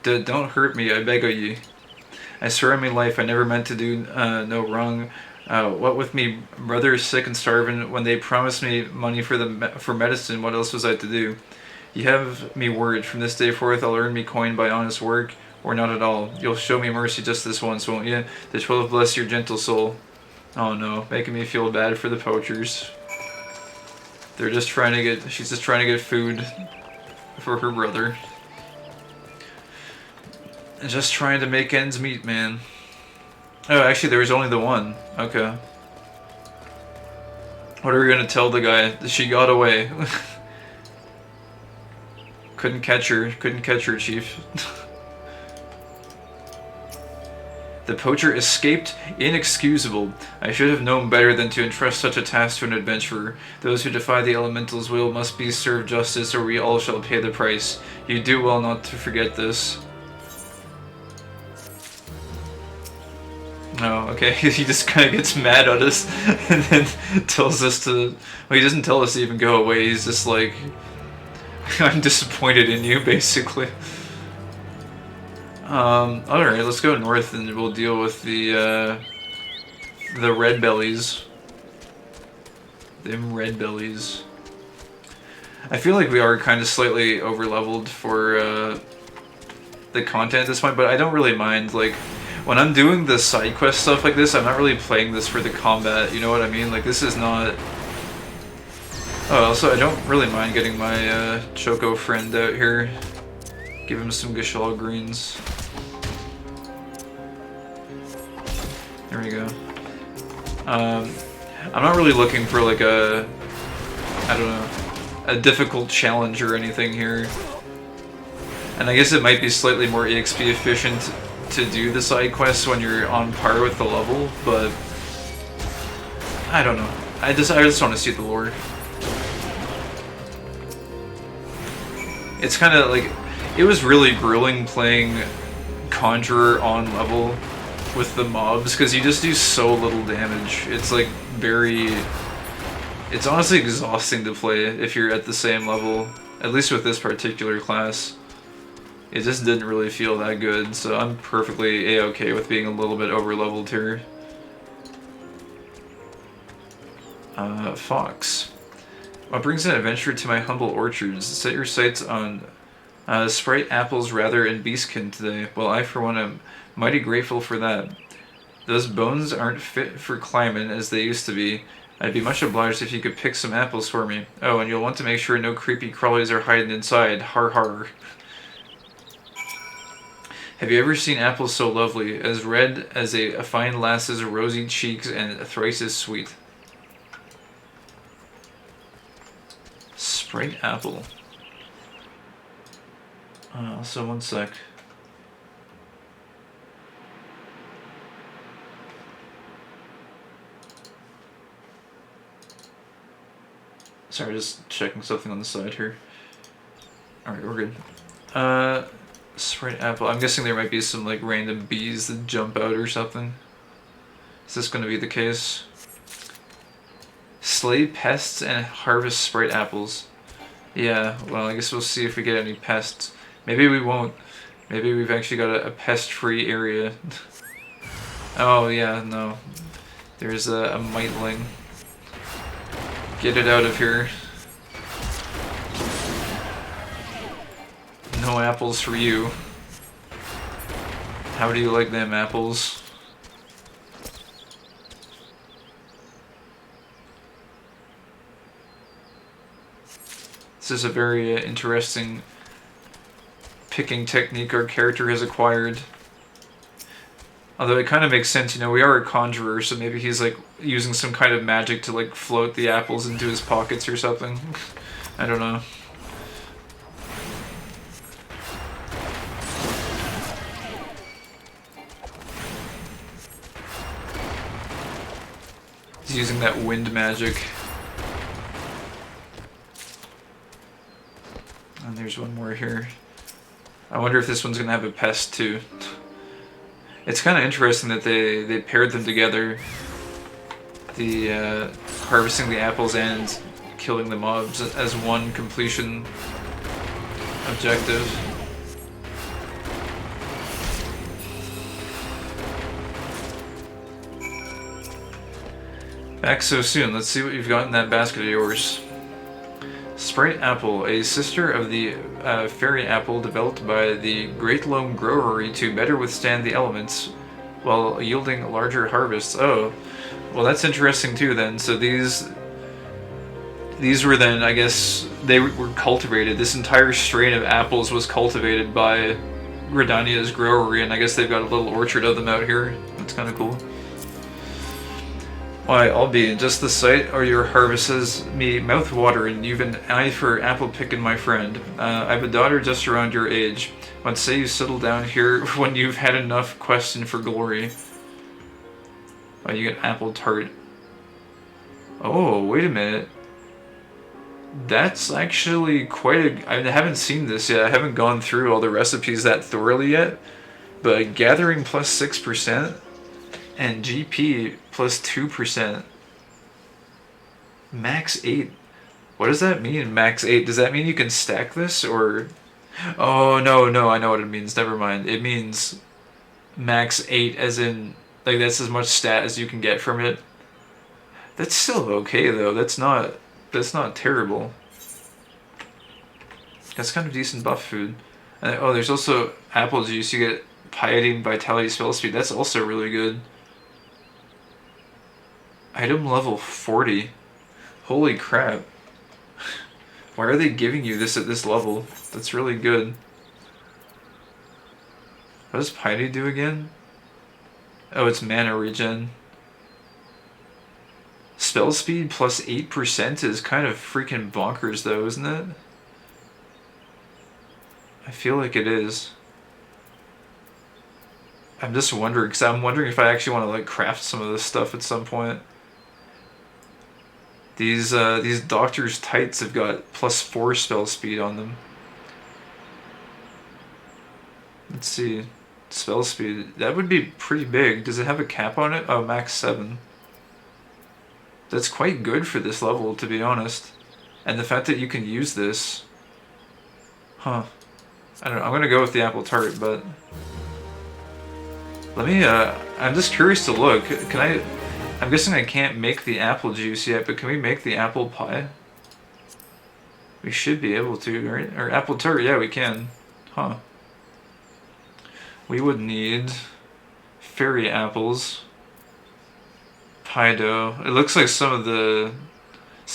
Don't hurt me, I beg of you. I swear on my life I never meant to do no wrong. What with me brother sick and starving, when they promised me money for medicine, what else was I to do? You have me word, from this day forth I'll earn me coin by honest work, or not at all. You'll show me mercy just this once, won't you? The 12 bless your gentle soul. Oh no, making me feel bad for the poachers. They're just trying to get, she's just trying to get food for her brother. And just trying to make ends meet, man. Oh, actually, there was only the one. Okay. What are we gonna tell the guy? She got away. Couldn't catch her, chief. The poacher escaped inexcusable. I should have known better than to entrust such a task to an adventurer. Those who defy the elemental's will must be served justice, or we all shall pay the price. You do well not to forget this. Oh, okay. He just kind of gets mad at us and then tells us to... Well, he doesn't tell us to even go away. He's just like... I'm disappointed in you, basically. Alright, let's go north and we'll deal with the red bellies. Them red bellies. I feel like we are kind of slightly over-leveled for the content at this point, but I don't really mind. Like, when I'm doing the side quest stuff like this, I'm not really playing this for the combat, you know what I mean? Like, this is not... Oh, also, I don't really mind getting my Choco friend out here. Give him some Gashal greens. There we go. I'm not really looking for like a... I don't know, a difficult challenge or anything here. And I guess it might be slightly more EXP efficient to do the side quests when you're on par with the level, but I don't know. I just want to see the lore. It's kind of like, it was really grueling playing Conjurer on level with the mobs because you just do so little damage. It's like very... It's honestly exhausting to play if you're at the same level, at least with this particular class. It just didn't really feel that good, so I'm perfectly A-okay with being a little bit over-leveled here. Fox. What brings an adventure to my humble orchards? Set your sights on Sprite apples rather and beastkin today. Well, I for one am mighty grateful for that. Those bones aren't fit for climbing as they used to be. I'd be much obliged if you could pick some apples for me. Oh, and you'll want to make sure no creepy crawlies are hiding inside. Har har. Have you ever seen apples so lovely, as red as a fine lass's rosy cheeks and thrice as sweet? Sprite apple. So one sec. Sorry, just checking something on the side here. Alright, we're good. Sprite apple. I'm guessing there might be some like random bees that jump out or something. Is this going to be the case? Slay pests and harvest sprite apples. Yeah, well, I guess we'll see if we get any pests. Maybe we won't. Maybe we've actually got a pest-free area. Oh, yeah, no. There's a miteling. Get it out of here. No apples for you. How do you like them apples? This is a very interesting picking technique our character has acquired. Although it kind of makes sense, you know, we are a conjurer, so maybe he's like using some kind of magic to like float the apples into his pockets or something. I don't know. He's using that wind magic. And there's one more here. I wonder if this one's gonna have a pest too. It's kind of interesting that they paired them together. The harvesting the apples and killing the mobs as one completion objective. Back so soon. Let's see what you've got in that basket of yours. Sprite apple, a sister of the fairy apple developed by the Great Loam Growery to better withstand the elements while yielding larger harvests. Oh, well that's interesting too then. So these were then, I guess, they were cultivated. This entire strain of apples was cultivated by Gridania's Growery, and I guess they've got a little orchard of them out here. That's kind of cool. Why, I'll be just the sight or your harvest has me mouth-watering. You've an eye for apple picking, my friend. I've a daughter just around your age. What say you settle down here when you've had enough question for glory? Oh, you get apple tart. Oh, wait a minute. That's actually quite a... I haven't seen this yet. I haven't gone through all the recipes that thoroughly yet. But gathering plus 6%? And GP plus 2%. Max 8. What does that mean, max 8? Does that mean you can stack this, or... Oh, no, I know what it means. Never mind. It means max 8 as in, like, that's as much stat as you can get from it. That's still okay, though. That's not terrible. That's kind of decent buff food. And, oh, there's also apple juice. You get piety, vitality, spell speed. That's also really good. Item level 40. Holy crap. Why are they giving you this at this level? That's really good. What does piety do again? Oh, it's mana regen. Spell speed plus 8% is kind of freaking bonkers though, isn't it? I feel like it is. I'm just wondering, because I'm wondering if I actually want to like craft some of this stuff at some point. These doctor's tights have got plus 4 spell speed on them. Let's see. Spell speed. That would be pretty big. Does it have a cap on it? Oh, max 7. That's quite good for this level, to be honest. And the fact that you can use this... Huh. I don't know. I'm gonna go with the apple tart, but... Let me, I'm just curious to look. Can I... I'm guessing I can't make the apple juice yet, but can we make the apple pie? We should be able to, right? Or apple tart, yeah, we can. Huh. We would need fairy apples, pie dough. It looks like some of the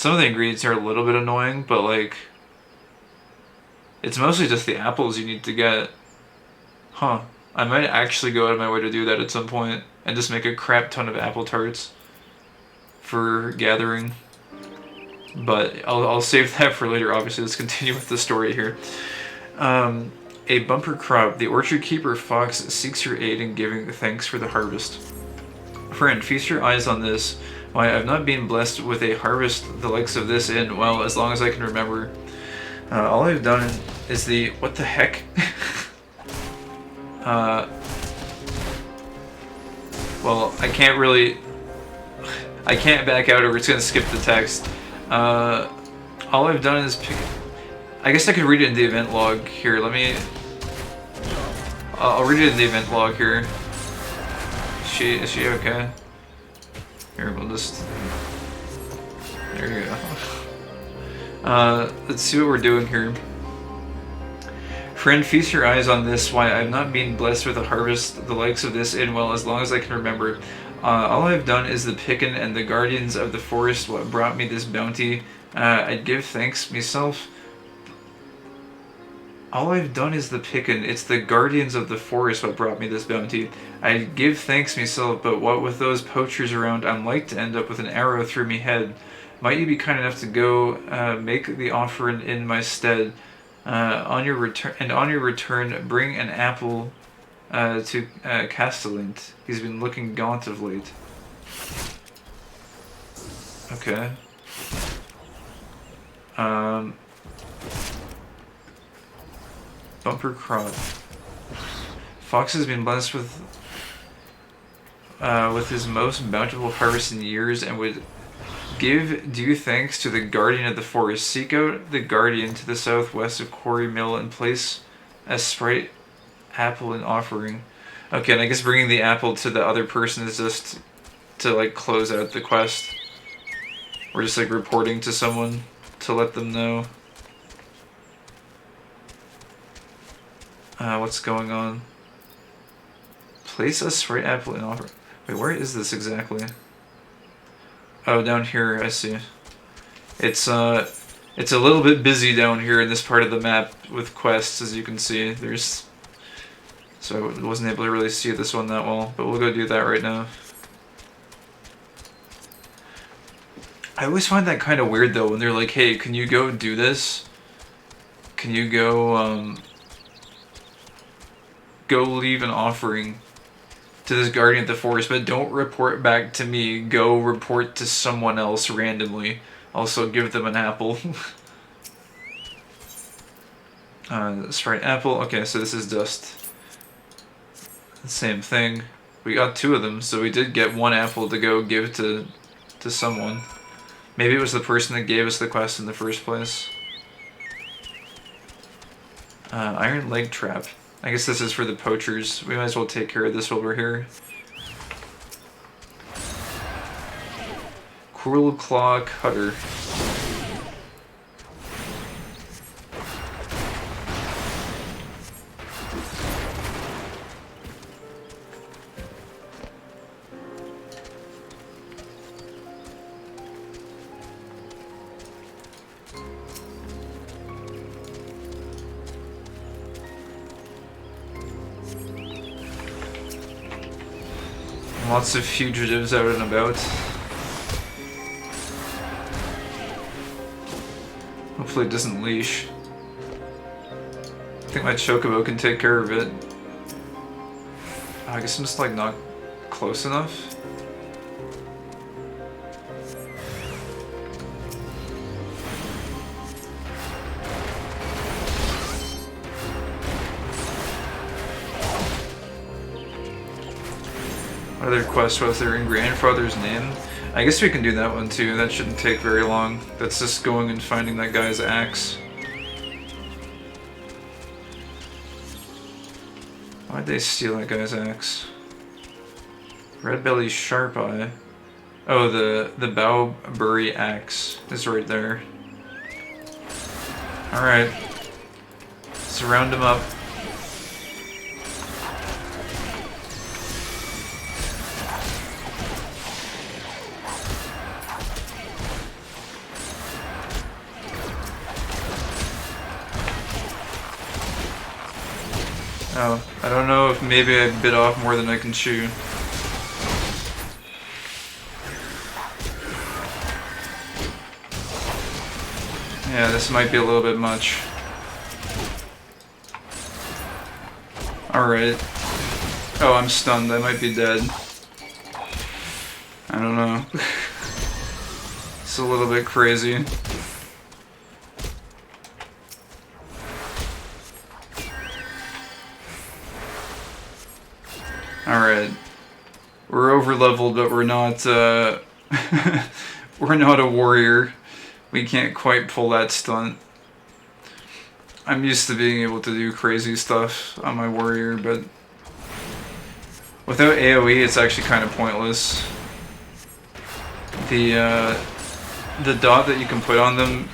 ingredients are a little bit annoying, but like it's mostly just the apples you need to get. Huh. I might actually go out of my way to do that at some point and just make a crap ton of apple tarts for gathering. But I'll save that for later, obviously. Let's continue with the story here. A bumper crop. The orchard keeper fox seeks your aid in giving thanks for the harvest. Friend, feast your eyes on this. Why, I've not been blessed with a harvest the likes of this in, well, as long as I can remember. All I've done is the... What the heck? Well, I can't really... I can't back out or it's gonna skip the text. All I've done is pick... I guess I could read it in the event log here. Let me... I'll read it in the event log here. Is she okay? Here, we'll just... There you go. Let's see what we're doing here. Friend, feast your eyes on this. Why, I've not been blessed with a harvest the likes of this in, well, as long as I can remember. All I've done is the pickin' and the guardians of the forest what brought me this bounty. I'd give thanks myself. All I've done is the pickin'. It's the guardians of the forest what brought me this bounty. I'd give thanks myself, but what with those poachers around, I'm like to end up with an arrow through me head. Might you be kind enough to go make the offering in my stead? On your return, bring an apple to Castellant. He's been looking gaunt of late. Okay. Bumper crop. Fox has been blessed with his most bountiful harvest in years, and would give due thanks to the guardian of the forest. Seek out the guardian to the southwest of Quarry Mill and place a sprite apple in offering. Okay, and I guess bringing the apple to the other person is just to like close out the quest. We're just like reporting to someone to let them know what's going on. Place a sprite apple in offering. Wait, where is this exactly? Oh, down here, I see. It's a little bit busy down here in this part of the map with quests, as you can see. So I wasn't able to really see this one that well, but we'll go do that right now. I always find that kind of weird though, when they're like, hey, can you go do this? Can you go, go leave an offering to this guardian of the forest, but don't report back to me. Go report to someone else randomly. Also give them an apple. Sprite apple. Okay, so this is just the same thing. We got 2 of them, so we did get 1 apple to go give to someone. Maybe it was the person that gave us the quest in the first place. Iron leg trap. I guess this is for the poachers. We might as well take care of this while we're here. Cruel claw cutter. Lots of fugitives out and about. Hopefully it doesn't leash. I think my chocobo can take care of it. Oh, I guess I'm just like not close enough. What other quest was there in Grandfather's Name? I guess we can do that one too. That shouldn't take very long. That's just going and finding that guy's axe. Why'd they steal that guy's axe? Red Belly's Sharp Eye. Oh, the Bowbury axe is right there. Alright. Surround him up. Oh, I don't know if maybe I bit off more than I can chew. Yeah, this might be a little bit much. Alright. Oh, I'm stunned. I might be dead. I don't know. It's a little bit crazy. Alright. We're over leveled, but we're not we're not a warrior. We can't quite pull that stunt. I'm used to being able to do crazy stuff on my warrior, but without AoE it's actually kind of pointless. The dot that you can put on them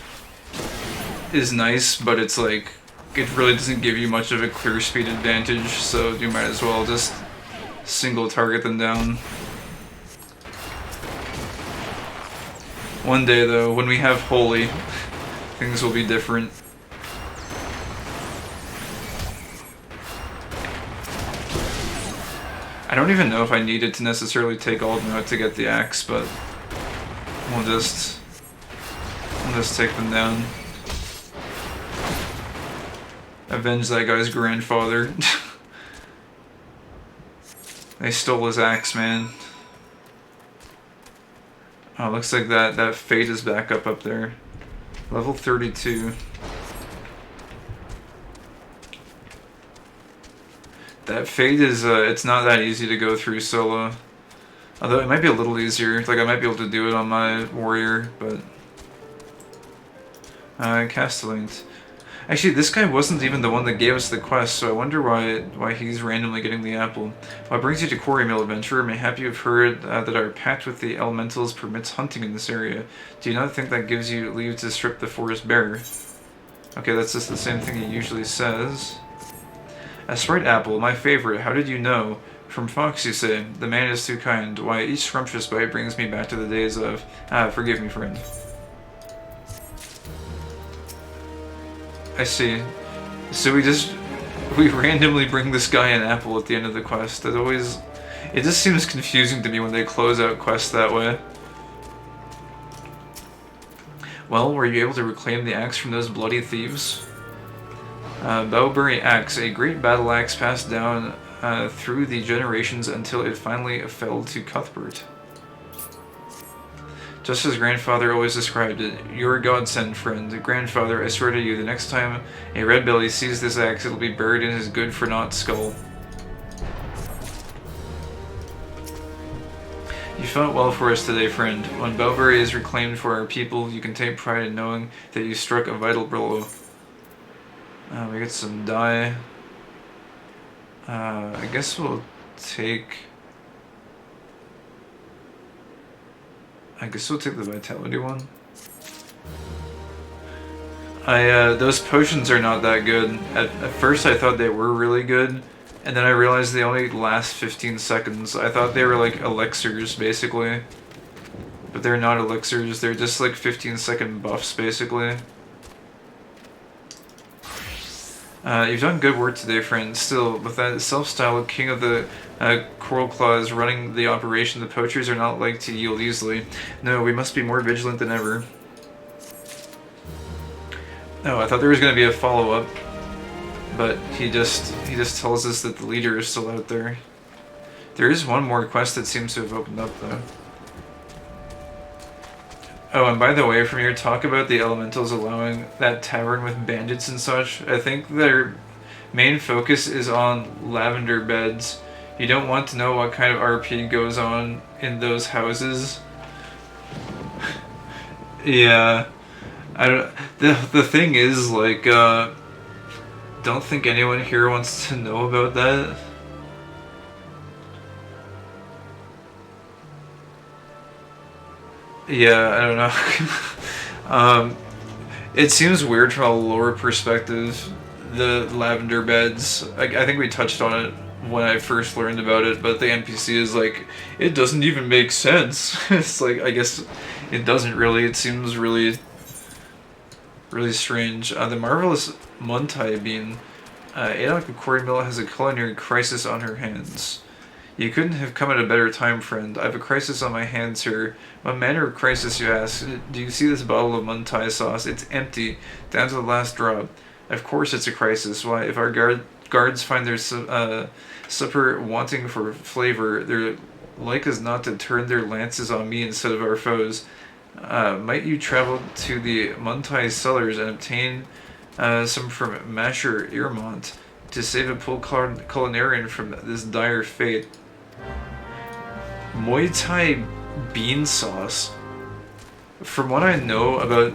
is nice, but it's like it really doesn't give you much of a clear speed advantage, so you might as well just single target them down. One day though, when we have Holy, things will be different. I don't even know if I needed to necessarily take all of them out to get the axe, but we'll just take them down. Avenge that guy's grandfather. They stole his axe, man. Oh, looks like that Fate is back up there. Level 32. That Fate is, it's not that easy to go through solo. Although it might be a little easier. Like, I might be able to do it on my warrior, but... Castellant. Actually, this guy wasn't even the one that gave us the quest, so I wonder why he's randomly getting the apple. What brings you to Quarry Mill, adventurer? Mayhap you have heard that our pact with the elementals permits hunting in this area. Do you not think that gives you leave to strip the forest bare? Okay, that's just the same thing he usually says. A sprite apple, my favorite. How did you know? From Fox, you say. The man is too kind. Why, each scrumptious bite brings me back to the days of... forgive me, friend. I see. So we randomly bring this guy an apple at the end of the quest. It just seems confusing to me when they close out quests that way. Well, were you able to reclaim the axe from those bloody thieves? Bowbury axe, a great battle axe passed down through the generations until it finally fell to Cuthbert. Just as grandfather always described it, you're a godsend, friend. Grandfather, I swear to you, the next time a red belly sees this axe, it'll be buried in his good-for-naught skull. You fought well for us today, friend. When Belbury is reclaimed for our people, you can take pride in knowing that you struck a vital blow. We get some dye. I guess we'll take... the vitality one. Those potions are not that good. At first I thought they were really good, and then I realized they only last 15 seconds. I thought they were like elixirs, basically. But they're not elixirs, they're just like 15-second buffs, basically. You've done good work today, friend. Still, with that self-styled king of the Coral Claws running the operation, the poachers are not like to yield easily. No, we must be more vigilant than ever. Oh, I thought there was going to be a follow-up, but he just tells us that the leader is still out there. There is one more quest that seems to have opened up, though. Oh, and by the way, from your talk about the elementals allowing that tavern with bandits and such, I think their main focus is on lavender beds. You don't want to know what kind of RP goes on in those houses. Yeah. I don't... The thing is, like, don't think anyone here wants to know about that. Yeah, I don't know. It seems weird from a lore perspective, the lavender beds. I think we touched on it when I first learned about it, but the NPC is like, it doesn't even make sense. It's like, I guess it doesn't really. It seems really strange. The marvelous Muntai bean. Adok of Quarry Mill has a culinary crisis on her hands. You couldn't have come at a better time, friend. I have a crisis on my hands here. What manner of crisis, you ask? Do you see this bottle of Muntai sauce? It's empty, down to the last drop. Of course it's a crisis. Why, if our guards find their supper wanting for flavor, they're like as not to turn their lances on me instead of our foes. Might you travel to the Muntai Sellers and obtain some from Masher Earmont to save a poor culinarian from this dire fate? Muay Thai bean sauce. From what I know about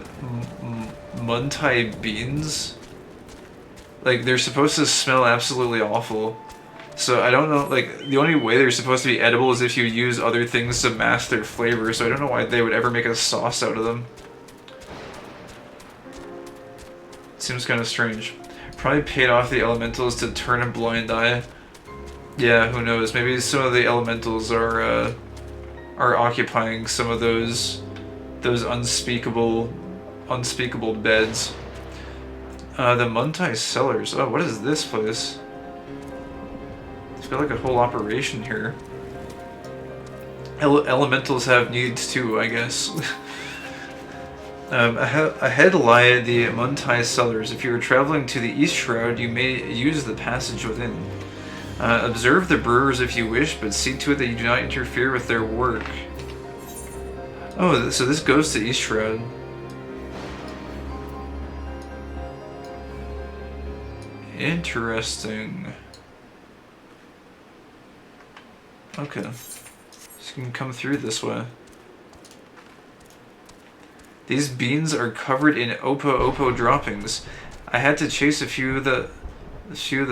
Muntai beans, like, they're supposed to smell absolutely awful. So I don't know, like, the only way they're supposed to be edible is if you use other things to mask their flavor, so I don't know why they would ever make a sauce out of them. Seems kind of strange. Probably paid off the elementals to turn a blind eye. Yeah, who knows? Maybe some of the elementals are occupying some of those unspeakable beds. The Muntai Sellers. Oh, what is this place? It's got like a whole operation here. Elementals have needs too, I guess. Ahead lie the Muntai Sellers. If you are traveling to the East Shroud, you may use the passage within. Observe the brewers if you wish, but see to it that you do not interfere with their work. Oh, so this goes to East Shroud. Interesting. Okay. So you can come through this way. These beans are covered in Oppo droppings. I had to chase a few of the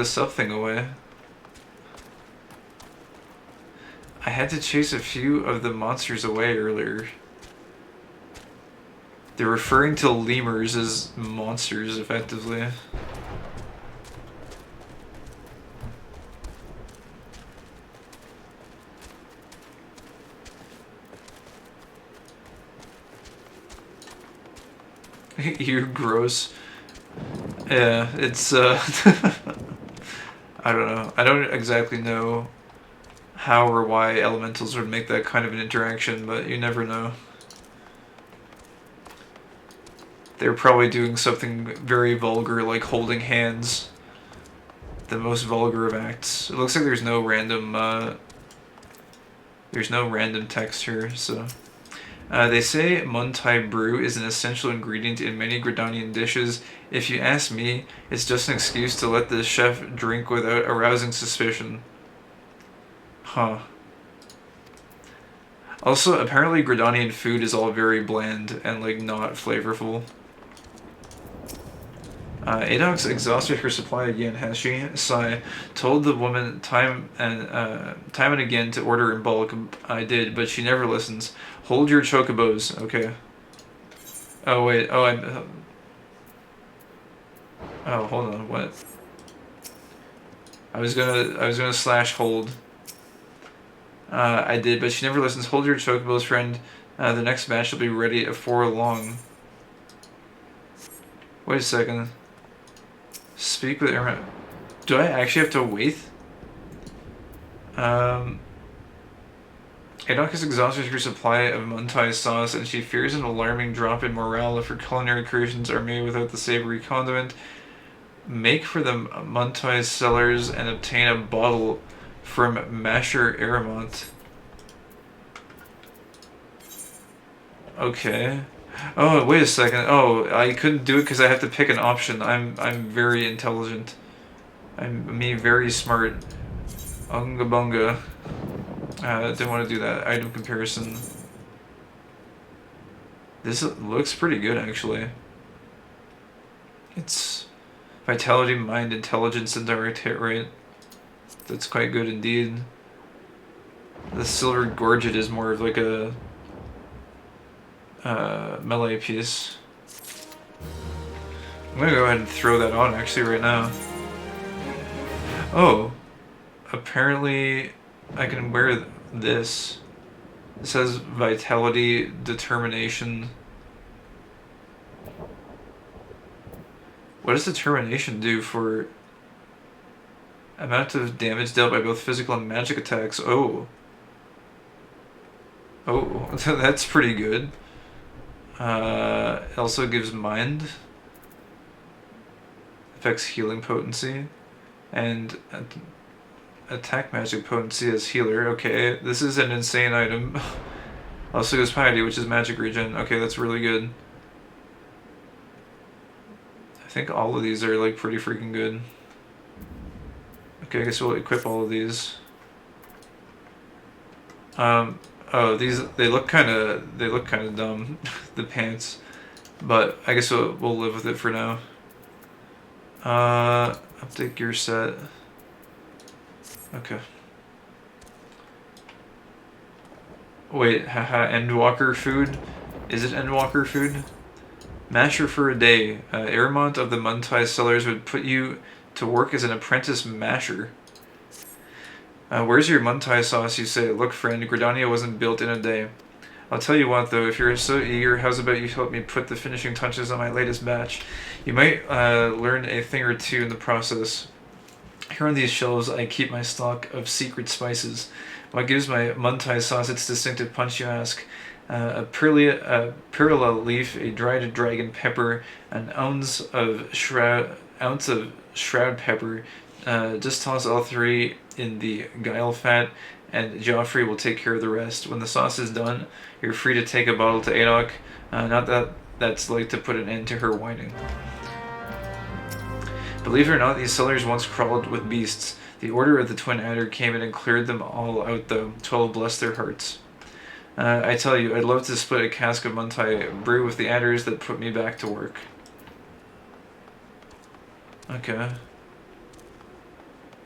something away. I had to chase a few of the monsters away earlier. They're referring to lemurs as monsters, effectively. You're gross. Yeah, it's I don't know. I don't exactly know how or why elementals would make that kind of an interaction, but you never know. They're probably doing something very vulgar, like holding hands. The most vulgar of acts. It looks like there's no random text here, so. They say Muntai brew is an essential ingredient in many Gridanian dishes. If you ask me, it's just an excuse to let the chef drink without arousing suspicion. Huh. Also, apparently Gridanian food is all very bland and, like, not flavorful. Adok's exhausted her supply again, has she? Sai told the woman time and again to order in bulk. I did, but she never listens. Hold your chocobos, okay. Oh, wait, oh, oh, hold on, what? I was gonna slash hold. I did, but she never listens. Hold your chocobos, friend. The next match will be ready before long. Wait a second. Speak with Aaron. Do I actually have to wait? Adok has exhausted her supply of Muntai sauce, and she fears an alarming drop in morale if her culinary creations are made without the savory condiment. Make for the Muntai Sellers and obtain a bottle from Masher Aramont. Okay. Oh, wait a second. Oh, I couldn't do it because I have to pick an option. I'm very intelligent. I'm very smart. Unga bunga. Didn't want to do that. Item comparison. This looks pretty good, actually. It's vitality, mind, intelligence, and direct hit rate. That's quite good indeed. The silver gorget is more of like a melee piece. I'm gonna go ahead and throw that on actually right now. Oh, apparently I can wear this. It says vitality, determination. What does determination do for amount of damage dealt by both physical and magic attacks? Oh. Oh, that's pretty good. It also gives mind. Affects healing potency. And attack magic potency as healer. Okay, this is an insane item. Also gives piety, which is magic regen. Okay, that's really good. I think all of these are like pretty freaking good. Okay, I guess we'll equip all of these. Oh, they look kind of dumb, the pants, but I guess we'll live with it for now. Update gear set. Okay. Wait, haha, Endwalker food? Is it Endwalker food? Masher for a day. Aramont of the Muntai Sellers would put you to work as an apprentice masher. Where's your Muntai sauce, you say? Look, friend, Gridania wasn't built in a day. I'll tell you what, though, if you're so eager, how's about you help me put the finishing touches on my latest batch? You might learn a thing or two in the process. Here on these shelves, I keep my stock of secret spices. What gives my Muntai sauce its distinctive punch, you ask? A perilla leaf, a dried dragon pepper, an ounce of shroud pepper. Just toss all three in the guile fat, and Joffrey will take care of the rest. When the sauce is done, you're free to take a bottle to Adok. Not that that's like to put an end to her whining. Believe it or not, these cellars once crawled with beasts. The Order of the Twin Adder came in and cleared them all out, though. 12 bless their hearts. I tell you, I'd love to split a cask of Muntai brew with the adders that put me back to work. Okay.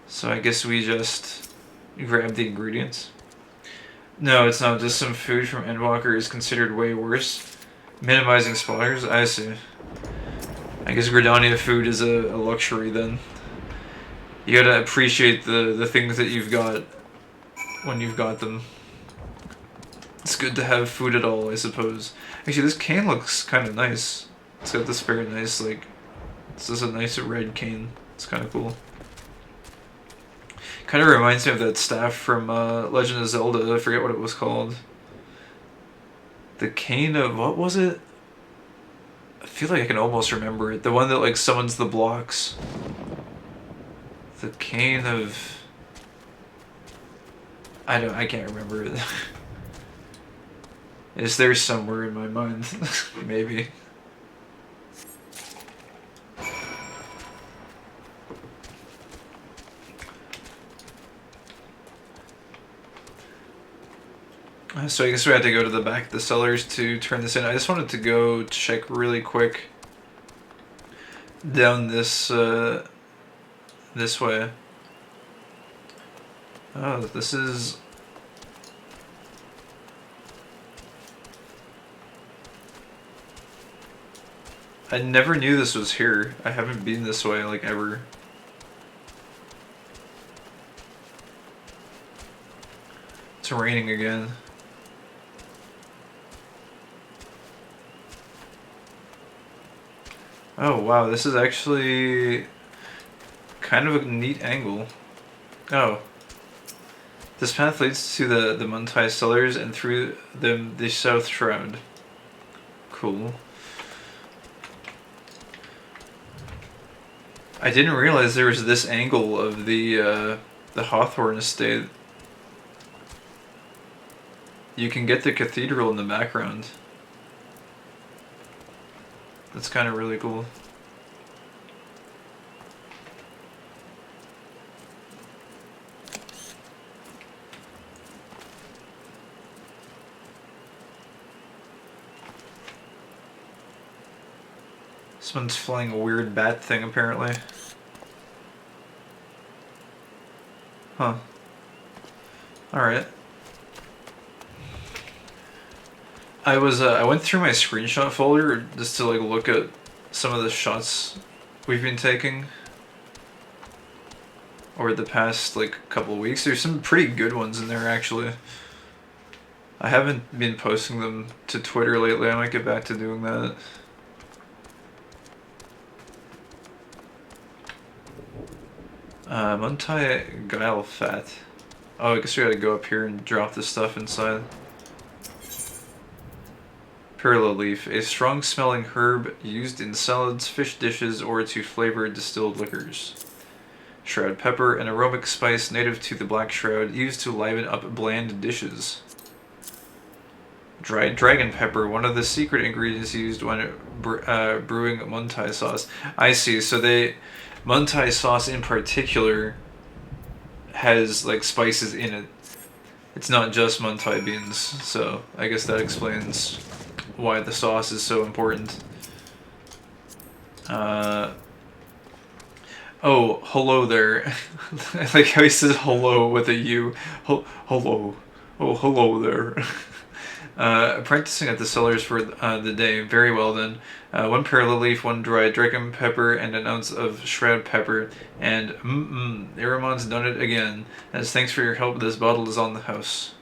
So I guess we just grab the ingredients. No, it's not. Just some food from Endwalker is considered way worse. Minimizing spoilers? I see. I guess Gridania food is a luxury then. You gotta appreciate the things that you've got when you've got them. It's good to have food at all, I suppose. Actually, this cane looks kind of nice. It's got this very nice, like, this is a nice red cane. It's kind of cool. Kind of reminds me of that staff from Legend of Zelda. I forget what it was called. The cane of, what was it? I feel like I can almost remember it. The one that, like, summons the blocks. The cane of... I can't remember it. It's there somewhere in my mind. Maybe. So I guess we had to go to the back of the cellars to turn this in. I just wanted to go check really quick down this this way. Oh, this is... I never knew this was here. I haven't been this way, like, ever. It's raining again. Oh, wow, this is actually kind of a neat angle. Oh. This path leads to the Muntai Sellers and through the South Shroud. Cool. I didn't realize there was this angle of the Hawthorne estate. You can get the cathedral in the background. That's kind of really cool. Someone's flying a weird bat thing, apparently. Huh. Alright. I went through my screenshot folder just to like look at some of the shots we've been taking over the past like couple of weeks. There's some pretty good ones in there actually. I haven't been posting them to Twitter lately. I might get back to doing that. Muntai Guile Fat. Oh, I guess we gotta go up here and drop this stuff inside. Perla leaf, a strong smelling herb used in salads, fish dishes, or to flavor distilled liquors. Shroud pepper, an aromatic spice native to the Black Shroud, used to liven up bland dishes. Dried dragon pepper, one of the secret ingredients used when brewing Muntai sauce. I see, so Muntai sauce in particular has like spices in it. It's not just Muntai beans, so I guess that explains why the sauce is so important. Oh, hello there. I like how he says hello with a U. Hello. Oh, hello there. Practicing at the cellars for the day. Very well then. 1 perla leaf, 1 dried dragon pepper, and an ounce of shroud pepper. And Aramon's done it again. As thanks for your help, this bottle is on the house.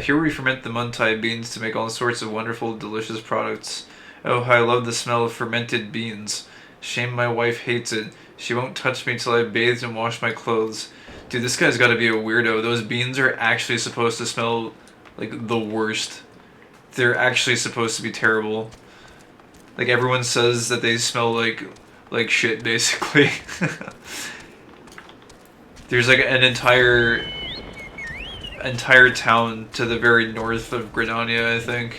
Here we ferment the Muntai beans to make all sorts of wonderful, delicious products. Oh, how I love the smell of fermented beans. Shame my wife hates it. She won't touch me till I've bathed and washed my clothes. Dude, this guy's gotta be a weirdo. Those beans are actually supposed to smell like the worst. They're actually supposed to be terrible. Like everyone says that they smell like shit, basically. There's like an entire town to the very north of Gridania, I think.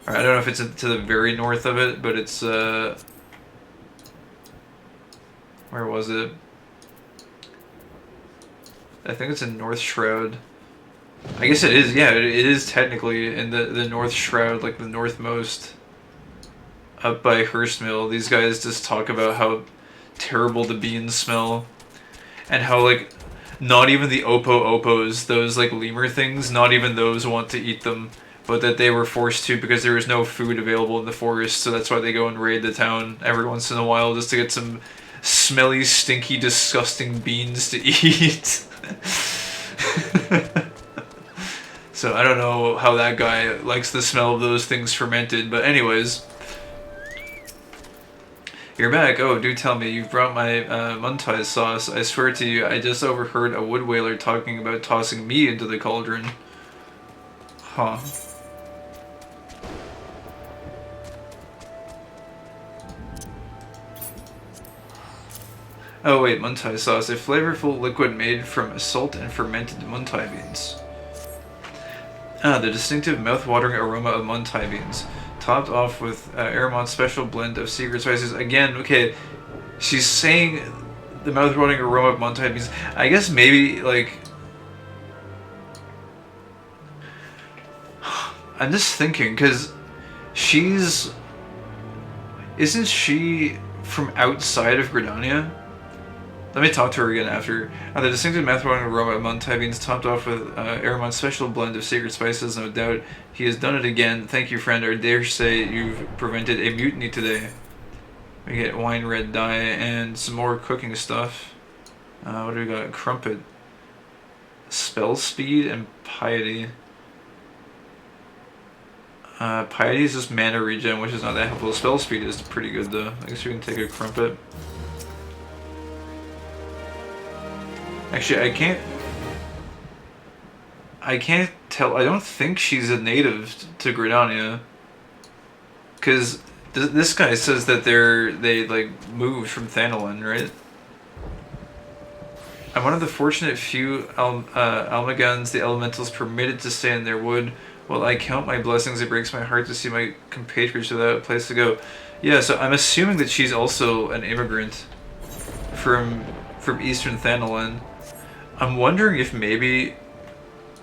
Or I don't know if it's to the very north of it, but it's where was it? I think it's in North Shroud. I guess it is, yeah, it is technically in the North Shroud, like the northmost, up by Hearst Mill. These guys just talk about how terrible the beans smell, and how like not even the Opos, those like lemur things, not even those want to eat them, but that they were forced to because there was no food available in the forest, so that's why they go and raid the town every once in a while just to get some smelly, stinky, disgusting beans to eat. So I don't know how that guy likes the smell of those things fermented, but anyways. You're back. Oh, do tell me. You've brought my Muntai sauce. I swear to you, I just overheard a wood whaler talking about tossing me into the cauldron. Huh. Oh wait, Muntai sauce. A flavorful liquid made from salt and fermented Muntai beans. Ah, the distinctive mouth-watering aroma of Muntai beans. Topped off with Aramon's special blend of secret spices. Again, okay, she's saying The mouth-watering aroma of Muntai beans. I guess maybe, like... I'm just thinking, because she's... Isn't she from outside of Gridania? Let me talk to her again after. The distinctive mouth-watering aroma of Muntai beans topped off with Aramon's special blend of sacred spices. No doubt he has done it again. Thank you, friend. I dare say you've prevented a mutiny today. We get wine red dye and some more cooking stuff. What do we got? Crumpet. Spell speed and piety. Piety is just mana regen, which is not that helpful. Spell speed is pretty good though. I guess we can take a crumpet. Actually, I can't tell. I don't think she's a native to Gridania. Because this guy says that they like moved from Thanalan, right? I'm one of the fortunate few Almagans the elementals permitted to stay in their wood. While I count my blessings, it breaks my heart to see my compatriots without a place to go. Yeah, so I'm assuming that she's also an immigrant from Eastern Thanalan. I'm wondering if maybe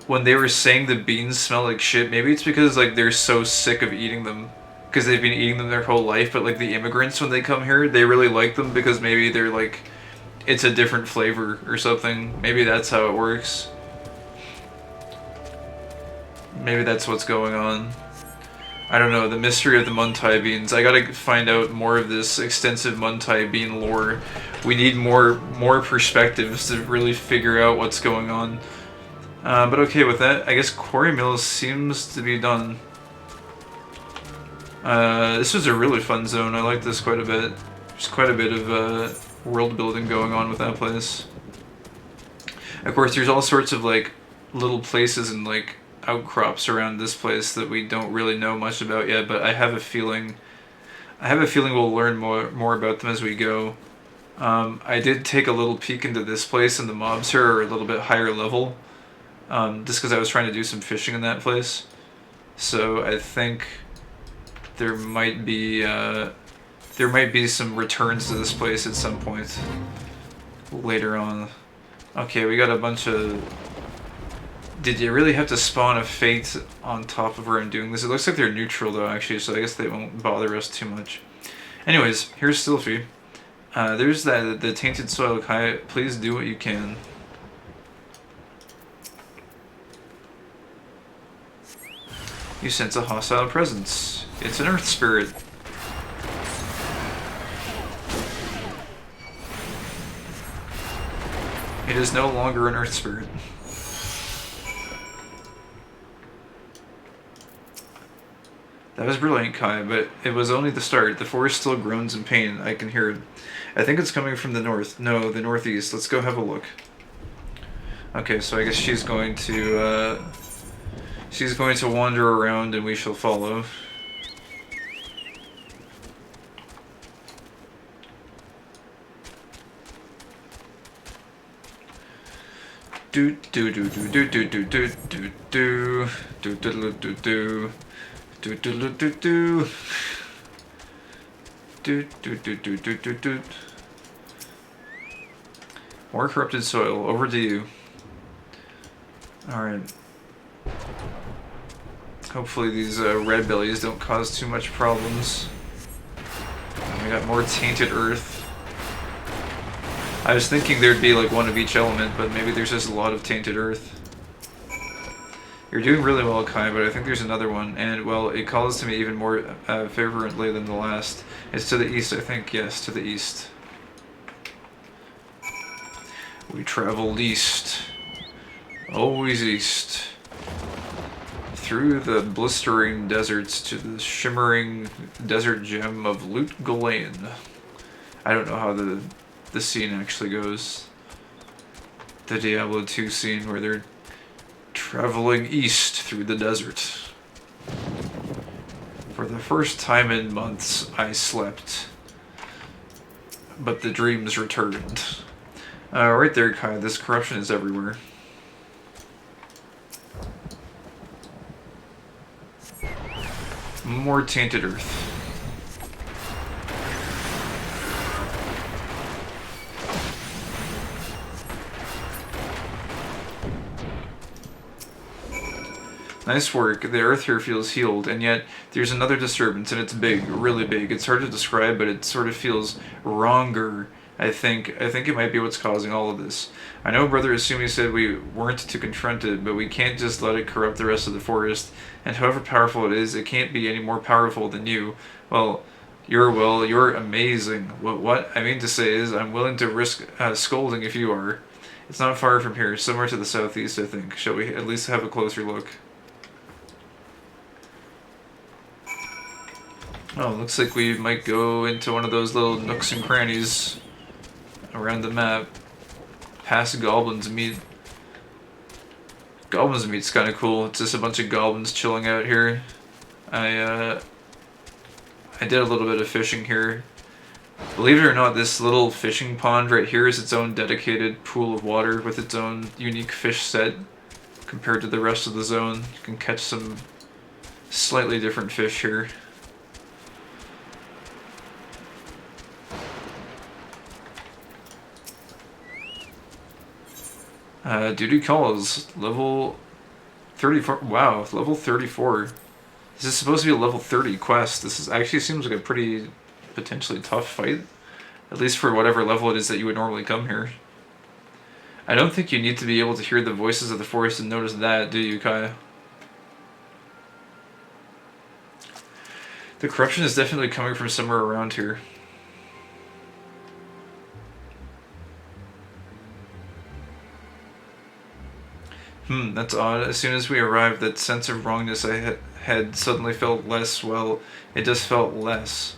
when they were saying the beans smell like shit, maybe it's because like they're so sick of eating them. Because they've been eating them their whole life, but like the immigrants when they come here, they really like them because maybe they're like, it's a different flavor or something. Maybe that's how it works. Maybe that's what's going on. I don't know, the mystery of the Muntai beans. I gotta find out more of this extensive Muntai bean lore. We need more perspectives to really figure out what's going on. But okay, with that, I guess Quarry Mill seems to be done. This was a really fun zone. I like this quite a bit. There's quite a bit of world building going on with that place. Of course, there's all sorts of like little places and like outcrops around this place that we don't really know much about yet, but I have a feeling we'll learn more about them as we go. I did take a little peek into this place, and the mobs here are a little bit higher level, just because I was trying to do some fishing in that place. So I think there might be some returns to this place at some point later on. Okay, we got a bunch of... Did you really have to spawn a fate on top of where I'm doing this? It looks like they're neutral though, actually, so I guess they won't bother us too much. Anyways, here's Sylphie. There's the tainted soil, Kai. Please do what you can. You sense a hostile presence. It's an earth spirit. It is no longer an earth spirit. That was brilliant, Kai, but it was only the start. The forest still groans in pain. I can hear it. I think it's coming from the north. No, the northeast. Let's go have a look. Okay, so I guess she's going to wander around and we shall follow. Do do do do do do do do do do do do do do. Do do do do do do do do do do do do. More corrupted soil. Over to you. All right. Hopefully these red bellies don't cause too much problems. We got more tainted earth. I was thinking there'd be like one of each element, but maybe there's just a lot of tainted earth. You're doing really well, Kai, but I think there's another one, and, well, it calls to me even more fervently than the last. It's to the east, I think. Yes, to the east. We traveled east. Always east. Through the blistering deserts to the shimmering desert gem of Lut Gulain. I don't know how the scene actually goes. The Diablo 2 scene where they're traveling east through the desert. For the first time in months, I slept. But the dreams returned. Right there, Kai, this corruption is everywhere. More tainted earth. Nice work. The earth here feels healed, and yet there's another disturbance, and it's big, really big. It's hard to describe, but it sort of feels wronger. I think it might be what's causing all of this. I know Brother Asumi said we weren't to confront it, but we can't just let it corrupt the rest of the forest. And however powerful it is, it can't be any more powerful than you. Well, you're amazing. What I mean to say is, I'm willing to risk scolding if you are. It's not far from here, somewhere to the southeast, I think. Shall we at least have a closer look? Oh, looks like we might go into one of those little nooks and crannies around the map. Past Goblin's Meat. Goblin's Meat's kind of cool. It's just a bunch of goblins chilling out here. I did a little bit of fishing here. Believe it or not, this little fishing pond right here is its own dedicated pool of water with its own unique fish set compared to the rest of the zone. You can catch some slightly different fish here. Duty calls, level 34, wow, level 34. This is supposed to be a level 30 quest. This is actually seems like a pretty potentially tough fight. At least for whatever level it is that you would normally come here. I don't think you need to be able to hear the voices of the forest and notice that, do you, Kaya? The corruption is definitely coming from somewhere around here. That's odd. As soon as we arrived, that sense of wrongness I had suddenly felt less, well, it just felt less.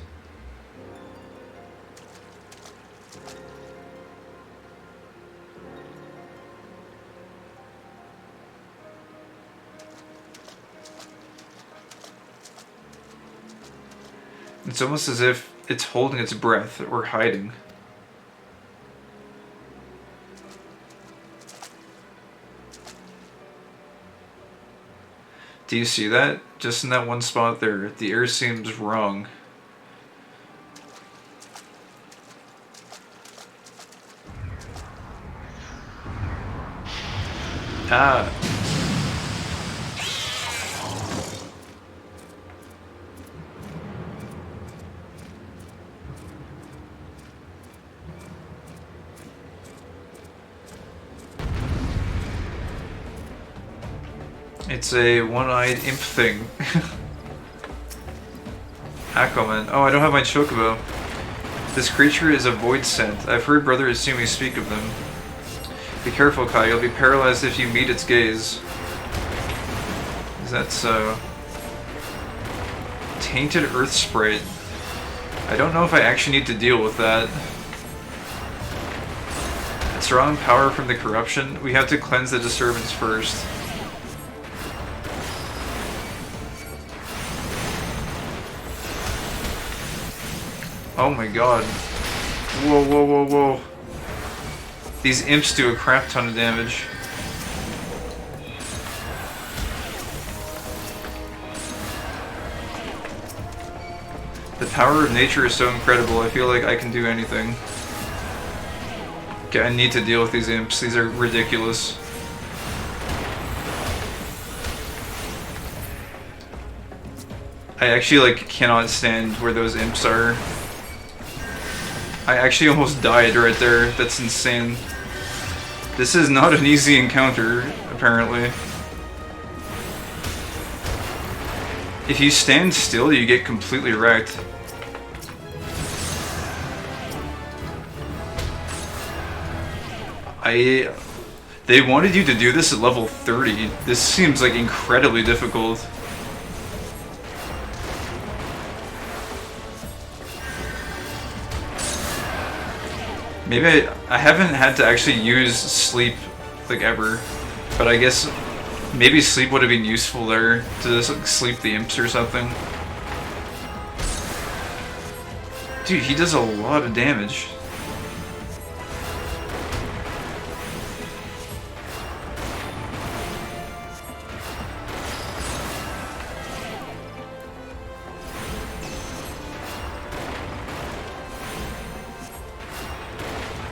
It's almost as if it's holding its breath or hiding. Do you see that? Just in that one spot there, the air seems wrong. Ah. It's a one-eyed imp thing. Aquaman. Oh, I don't have my chocobo. This creature is a void scent. I've heard Brother Asumi speak of them. Be careful, Kai. You'll be paralyzed if you meet its gaze. Is that so? Tainted Earth Sprite. I don't know if I actually need to deal with that. It's drawing power from the corruption. We have to cleanse the disturbance first. Oh my god. Whoa, whoa, whoa, whoa. These imps do a crap ton of damage. The power of nature is so incredible, I feel like I can do anything. Okay, I need to deal with these imps. These are ridiculous. I actually, like, cannot stand where those imps are. I actually almost died right there. That's insane. This is not an easy encounter, apparently. If you stand still, you get completely wrecked. They wanted you to do this at level 30. This seems like incredibly difficult. Maybe I haven't had to actually use sleep, like, ever. But I guess maybe sleep would have been useful there to just, like, sleep the imps or something. Dude, he does a lot of damage.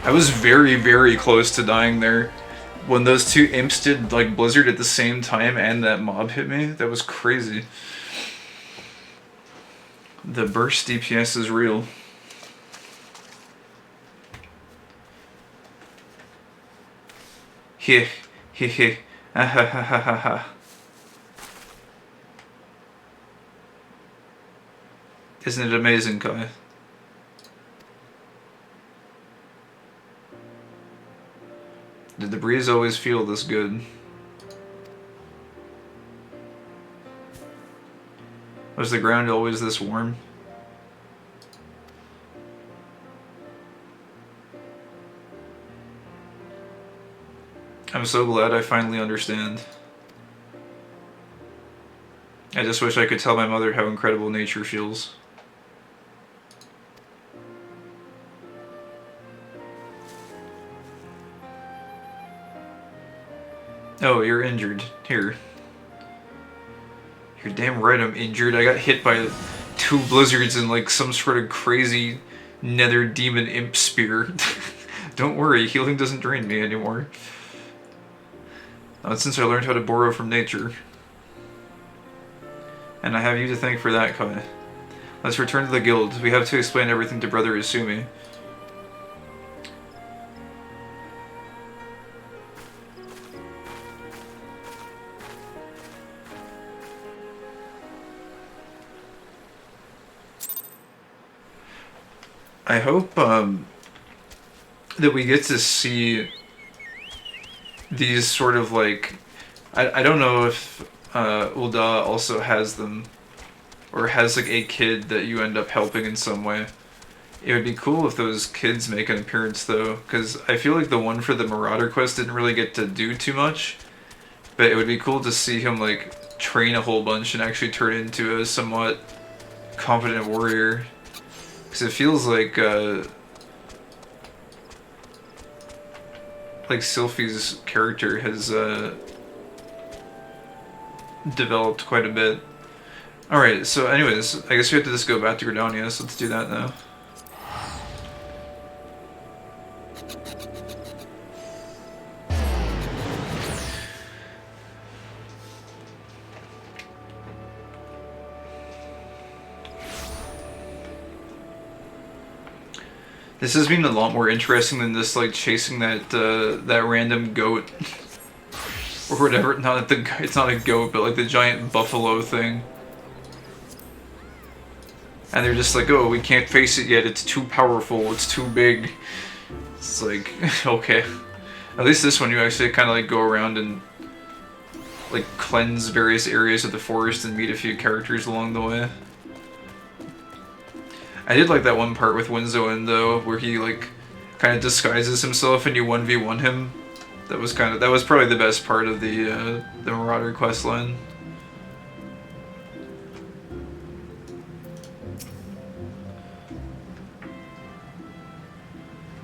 I was very, very close to dying there. When those two imps did like Blizzard at the same time and that mob hit me, that was crazy. The burst DPS is real. Heh, heh, heh, ah ha ha ha ha ha. Isn't it amazing, Kai? Did the breeze always feel this good? Was the ground always this warm? I'm so glad I finally understand. I just wish I could tell my mother how incredible nature feels. Oh, you're injured. Here. You're damn right I'm injured. I got hit by 2 blizzards and like some sort of crazy nether demon imp spear. Don't worry, healing doesn't drain me anymore. Not since I learned how to borrow from nature. And I have you to thank for that, Kai. Let's return to the guild. We have to explain everything to Brother Isumi. I hope that we get to see these sort of like... I don't know if Ulda also has them, or has like a kid that you end up helping in some way. It would be cool if those kids make an appearance though, because I feel like the one for the Marauder quest didn't really get to do too much, but it would be cool to see him like train a whole bunch and actually turn into a somewhat competent warrior. Because it feels like Sylphie's character has developed quite a bit. Alright, so anyways, I guess we have to just go back to Gridania, so let's do that now. This has been a lot more interesting than just like chasing that that random goat or whatever. It's not a goat, but like the giant buffalo thing. And they're just like, oh, we can't face it yet. It's too powerful. It's too big. It's like, okay. At least this one, you actually kind of like go around and like cleanse various areas of the forest and meet a few characters along the way. I did like that one part with Winzoin though, where he like kind of disguises himself and you 1v1 him. That was probably the best part of the Marauder questline.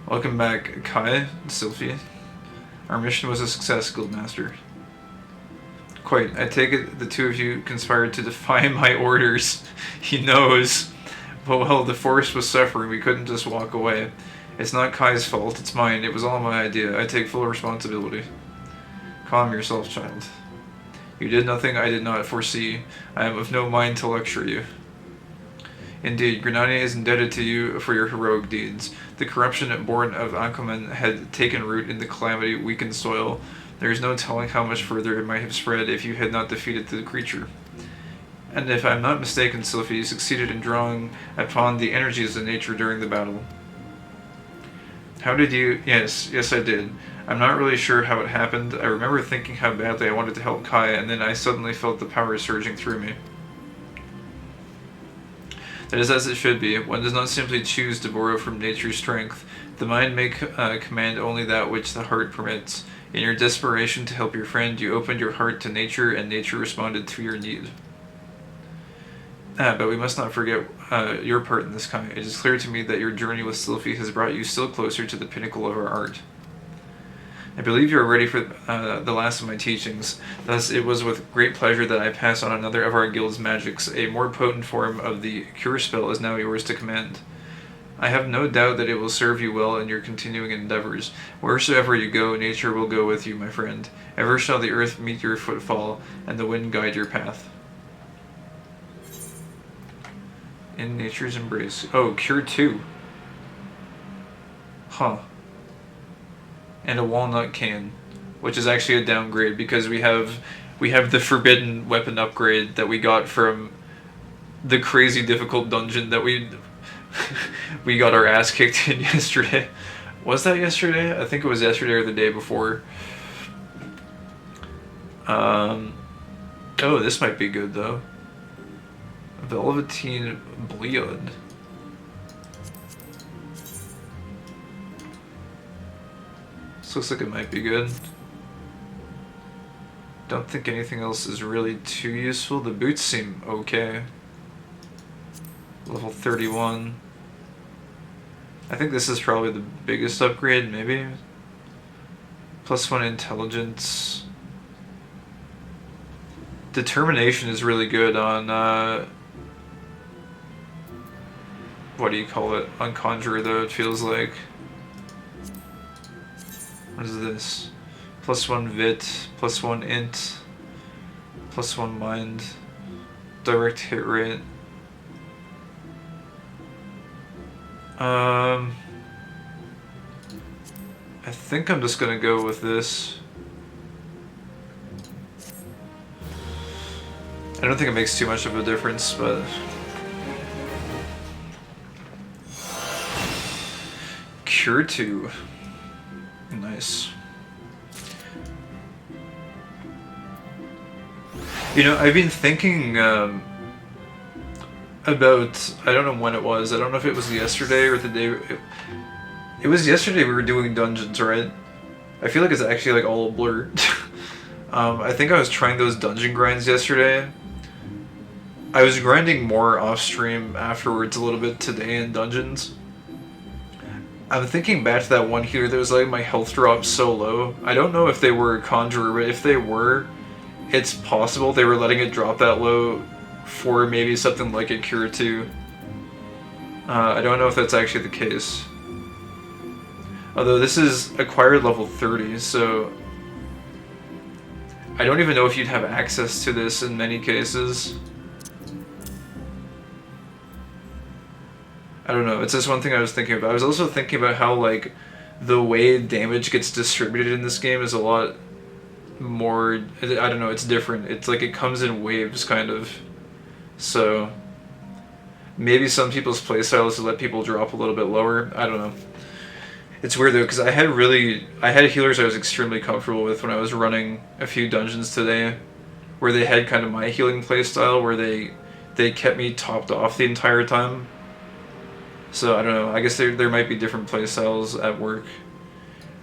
Welcome back, Kai, Sylphie. Our mission was a success, Guildmaster. Quite. I take it the two of you conspired to defy my orders. He knows. But well, the forest was suffering. We couldn't just walk away. It's not Kai's fault. It's mine. It was all my idea. I take full responsibility. Calm yourself, child. You did nothing I did not foresee. I am of no mind to lecture you. Indeed, Grenadier is indebted to you for your heroic deeds. The corruption born of Aquaman had taken root in the calamity weakened soil. There is no telling how much further it might have spread if you had not defeated the creature. And if I am not mistaken, Sylphie, you succeeded in drawing upon the energies of nature during the battle. How did you... Yes, I did. I'm not really sure how it happened. I remember thinking how badly I wanted to help Kai, and then I suddenly felt the power surging through me. That is as it should be. One does not simply choose to borrow from nature's strength. The mind may command only that which the heart permits. In your desperation to help your friend, you opened your heart to nature, and nature responded to your need. But we must not forget your part in this, Kai. It is clear to me that your journey with Sylphie has brought you still closer to the pinnacle of our art. I believe you are ready for the last of my teachings. Thus, it was with great pleasure that I pass on another of our guild's magics. A more potent form of the cure spell is now yours to command. I have no doubt that it will serve you well in your continuing endeavors. Wheresoever you go, nature will go with you, my friend. Ever shall the earth meet your footfall, and the wind guide your path. In nature's embrace. Oh, Cure 2. Huh. And a walnut cane, which is actually a downgrade because we have the forbidden weapon upgrade that we got from the crazy difficult dungeon that we got our ass kicked in yesterday. Was that yesterday? I think it was yesterday or the day before. Oh, this might be good though. Velveteen Bleod. This looks like it might be good. Don't think anything else is really too useful. The boots seem okay. Level 31. I think this is probably the biggest upgrade, maybe. +1 intelligence. Determination is really good on, what do you call it? On Conjurer, though, it feels like. What is this? +1 Vit, +1 Int, +1 Mind, direct hit rate. I think I'm just gonna go with this. I don't think it makes too much of a difference, but... Cure 2. Nice. You know, I've been thinking about, I don't know when it was, I don't know if it was yesterday or the day, it was yesterday we were doing dungeons, right? I feel like it's actually like all a blur. I think I was trying those dungeon grinds yesterday. I was grinding more off stream afterwards a little bit today in dungeons. I'm thinking back to that one healer that was like my health drop so low. I don't know if they were a conjurer, but if they were, it's possible they were letting it drop that low for maybe something like a Cure 2. I don't know if that's actually the case. Although this is acquired level 30, so I don't even know if you'd have access to this in many cases. I don't know, it's just one thing I was thinking about. I was also thinking about how, like, the way damage gets distributed in this game is a lot more, I don't know, it's different. It's like it comes in waves, kind of. So, maybe some people's playstyle is to let people drop a little bit lower. I don't know. It's weird though, because I had healers I was extremely comfortable with when I was running a few dungeons today, where they had kind of my healing playstyle, where they kept me topped off the entire time. So I don't know, I guess there might be different playstyles at work.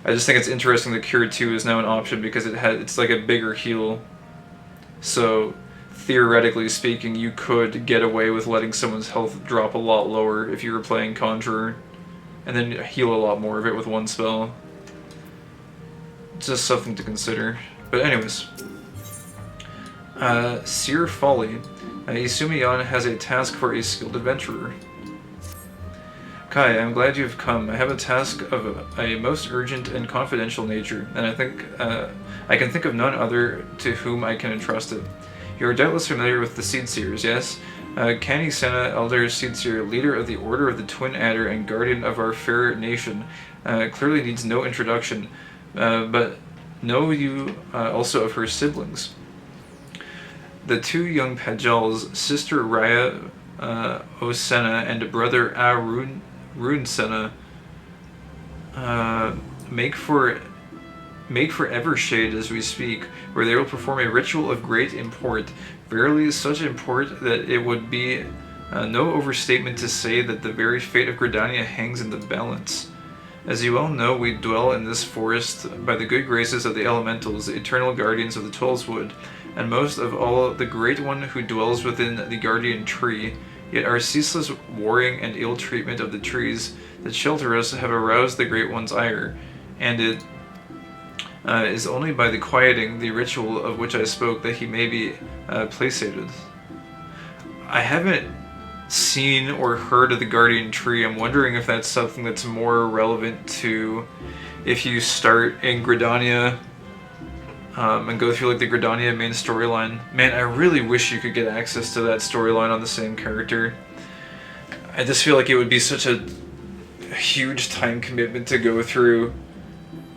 I just think it's interesting that Cure 2 is now an option because it's like a bigger heal. So theoretically speaking, you could get away with letting someone's health drop a lot lower if you were playing Conjurer, and then heal a lot more of it with one spell. Just something to consider. But anyways. Seer Folly. Isumiyan has a task for a skilled adventurer. Kai, I'm glad you've come. I have a task of a most urgent and confidential nature, and I think I can think of none other to whom I can entrust it. You are doubtless familiar with the Seed Seers, yes? Kani Sena, Elder Seed Seer, leader of the Order of the Twin Adder and guardian of our fair nation, clearly needs no introduction, but know you also of her siblings. The two young Pajals, sister Raya Osena and brother Rune Senna, make for Evershade as we speak, where they will perform a ritual of great import, verily such import that it would be no overstatement to say that the very fate of Gridania hangs in the balance. As you all know, we dwell in this forest by the good graces of the elementals, the eternal guardians of the Tollswood, and most of all the Great One who dwells within the guardian tree. Yet our ceaseless warring and ill treatment of the trees that shelter us have aroused the Great One's ire, and it is only by the quieting the ritual of which I spoke that he may be placated. I haven't seen or heard of the Guardian Tree. I'm wondering if that's something that's more relevant to if you start in Gridania and go through like the Gridania main storyline. Man, I really wish you could get access to that storyline on the same character. I just feel like it would be such a huge time commitment to go through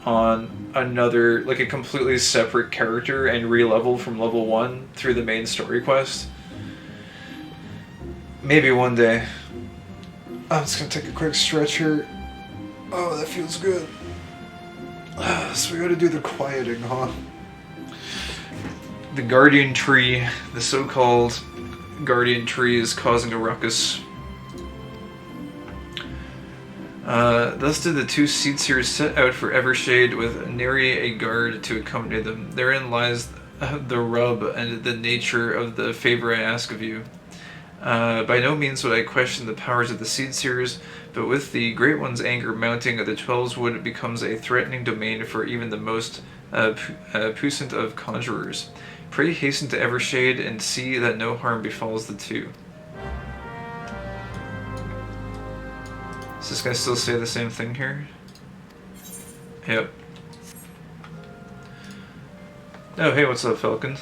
on another, like a completely separate character and re-level from level 1 through the main story quest. Maybe one day. I'm just gonna take a quick stretch here. Oh, that feels good. So we gotta do the quieting, huh? The Guardian Tree, the so-called Guardian Tree, is causing a ruckus. Thus did the two seed seers set out for Evershade with nary a guard to accompany them. Therein lies the rub and the nature of the favor I ask of you. By no means would I question the powers of the seed seers, but with the Great One's anger mounting, the 12's becomes a threatening domain for even the most puissant of conjurers. Pray hasten to Evershade and see that no harm befalls the two. Is this guy still say the same thing here? Yep. Oh, hey, what's up, Falcon?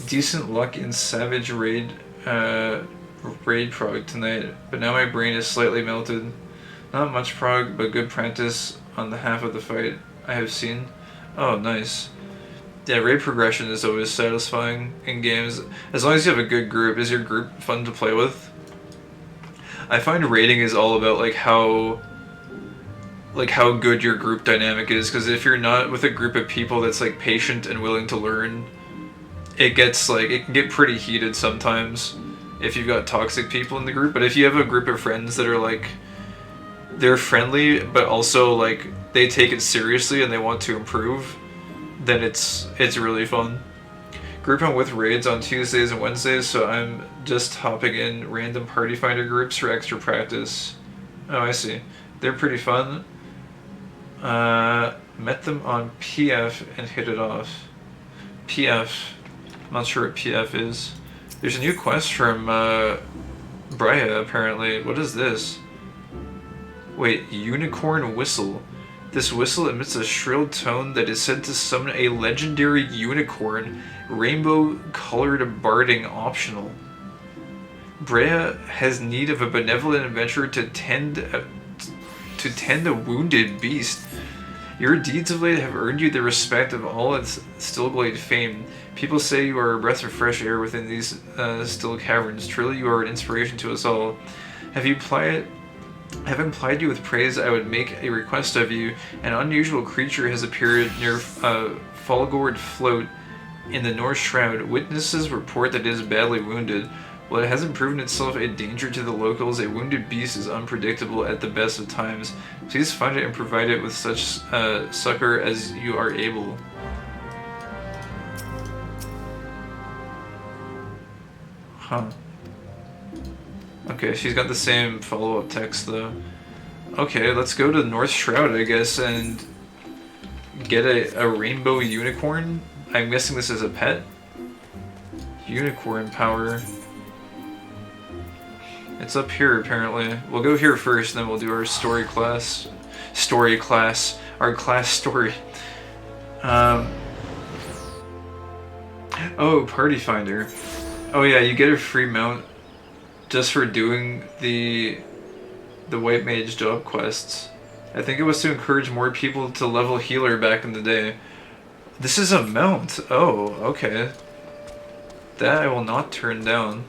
Decent luck in Savage Raid prog tonight, but now my brain is slightly melted. Not much prog, but good practice on the half of the fight I have seen. Oh, nice. Yeah, raid progression is always satisfying in games, as long as you have a good group. Is your group fun to play with? I find raiding is all about like how good your group dynamic is, because if you're not with a group of people that's like patient and willing to learn, it can get pretty heated sometimes if you've got toxic people in the group. But if you have a group of friends that are like, they're friendly but also like they take it seriously and they want to improve, then it's really fun. Grouping with raids on Tuesdays and Wednesdays, so I'm just hopping in random party finder groups for extra practice. Oh, I see. They're pretty fun. Met them on PF and hit it off. PF. I'm not sure what PF is. There's a new quest from Braya, apparently. What is this? Wait, Unicorn Whistle. This whistle emits a shrill tone that is said to summon a legendary unicorn, rainbow-colored barding optional. Brea has need of a benevolent adventurer to tend a wounded beast. Your deeds of late have earned you the respect of all at Stillglade fame. People say you are a breath of fresh air within these still caverns. Truly, you are an inspiration to us all. Having plied you with praise, I would make a request of you. An unusual creature has appeared near Falgord Float in the North Shroud. Witnesses report that it is badly wounded. While it hasn't proven itself a danger to the locals, a wounded beast is unpredictable at the best of times. Please find it and provide it with such succor as you are able. Huh. Okay, she's got the same follow-up text though. Okay, let's go to North Shroud, I guess, and get a rainbow unicorn. I'm guessing this is a pet. Unicorn power. It's up here, apparently. We'll go here first, then we'll do our story class. Our class story. Oh, Party Finder. Oh yeah, you get a free mount just for doing the White Mage job quests. I think it was to encourage more people to level healer back in the day. This is a mount. Oh, okay. That I will not turn down.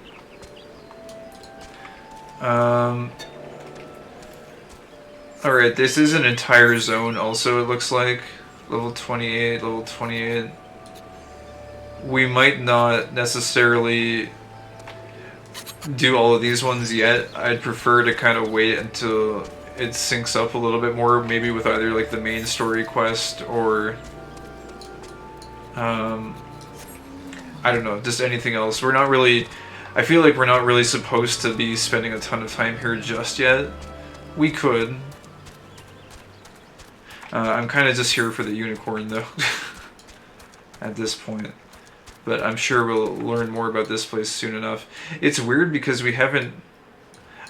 Alright, this is an entire zone also, it looks like. Level 28, level 28. We might not necessarily do all of these ones yet. I'd prefer to kind of wait until it syncs up a little bit more, maybe with either like the main story quest or I don't know, just anything else. We're not really, I feel like we're not really supposed to be spending a ton of time here just yet. We could. I'm kind of just here for the unicorn though at this point. But I'm sure we'll learn more about this place soon enough. It's weird because we haven't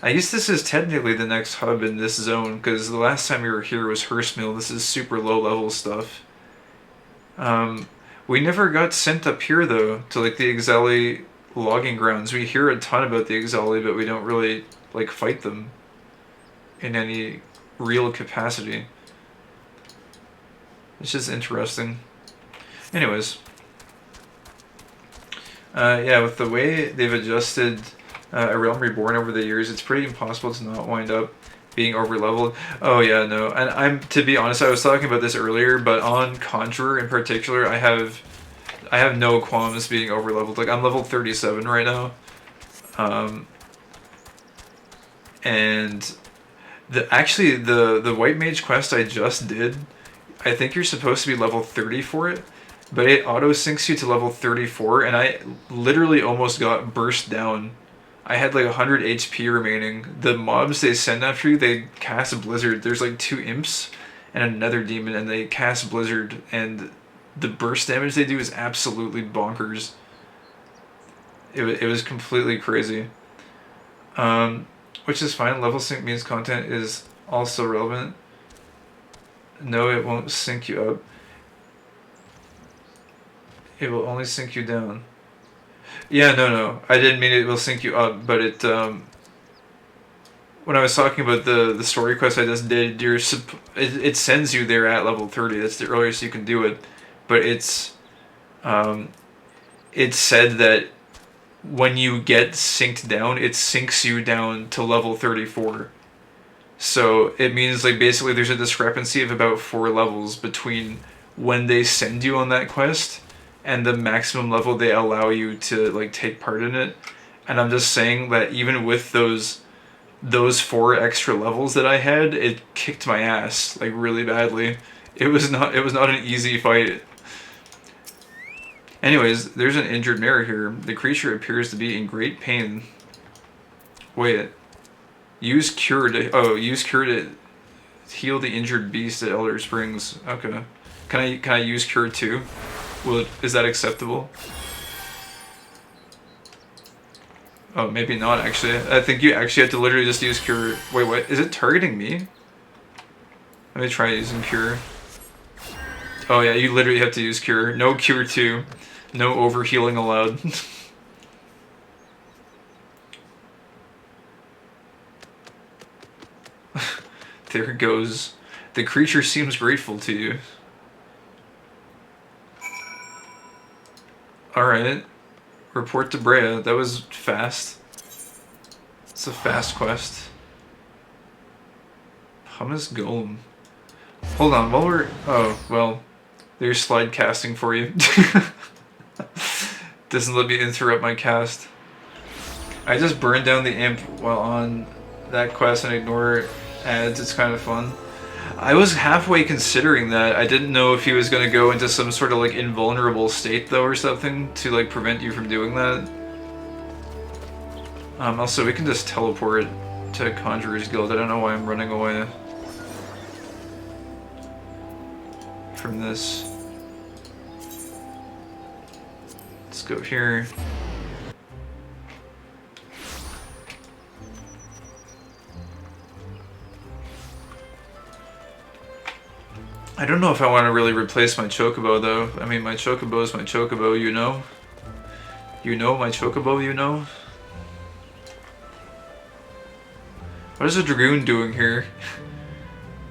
I guess this is technically the next hub in this zone, because the last time we were here was Hearst Mill. This is super low level stuff. We never got sent up here though, to like the Exali logging grounds. We hear a ton about the Exali, but we don't really like fight them in any real capacity. It's just interesting. Anyways. Yeah, with the way they've adjusted A Realm Reborn over the years, it's pretty impossible to not wind up being over-leveled. Oh yeah, no. And to be honest, I was talking about this earlier, but on Conjurer in particular, I have no qualms being over-leveled. Like, I'm level 37 right now. And the White Mage quest I just did, I think you're supposed to be level 30 for it, but it auto-syncs you to level 34, and I literally almost got burst down. I had like 100 HP remaining. The mobs they send after you, they cast Blizzard. There's like 2 imps and another demon, and they cast Blizzard, and the burst damage they do is absolutely bonkers. It was completely crazy. Which is fine. Level sync means content is also relevant. No, it won't sync you up. It will only sync you down. Yeah, no. I didn't mean it will sync you up, but it, when I was talking about the story quest I just did, it sends you there at level 30. That's the earliest you can do it. But it said that when you get synced down, it syncs you down to level 34. So it means like basically there's a discrepancy of about 4 levels between when they send you on that quest and the maximum level they allow you to like take part in it. And I'm just saying that even with those 4 extra levels that I had, it kicked my ass like really badly. It was not an easy fight. Anyways, there's an injured mare here. The creature appears to be in great pain. Wait. Use cure to heal the injured beast at Elder Springs. Okay. Can I use cure too? Is that acceptable? Oh, maybe not actually. I think you actually have to literally just use cure. Wait, what? Is it targeting me? Let me try using cure. Oh yeah, you literally have to use cure. No cure 2. No overhealing allowed. There it goes. The creature seems grateful to you. Alright. Report to Brea. That was fast. It's a fast quest. Hummus Golem. Hold on, while we're... Oh, well. There's slide casting for you. Doesn't let me interrupt my cast. I just burned down the imp while on that quest and ignore ads. It's kind of fun. I was halfway considering that. I didn't know if he was going to go into some sort of like invulnerable state though or something to like prevent you from doing that. Also, we can just teleport to Conjurer's Guild. I don't know why I'm running away from this. Let's go here. I don't know if I want to really replace my Chocobo though. I mean, my Chocobo is my Chocobo, you know? You know my Chocobo, you know? What is a Dragoon doing here?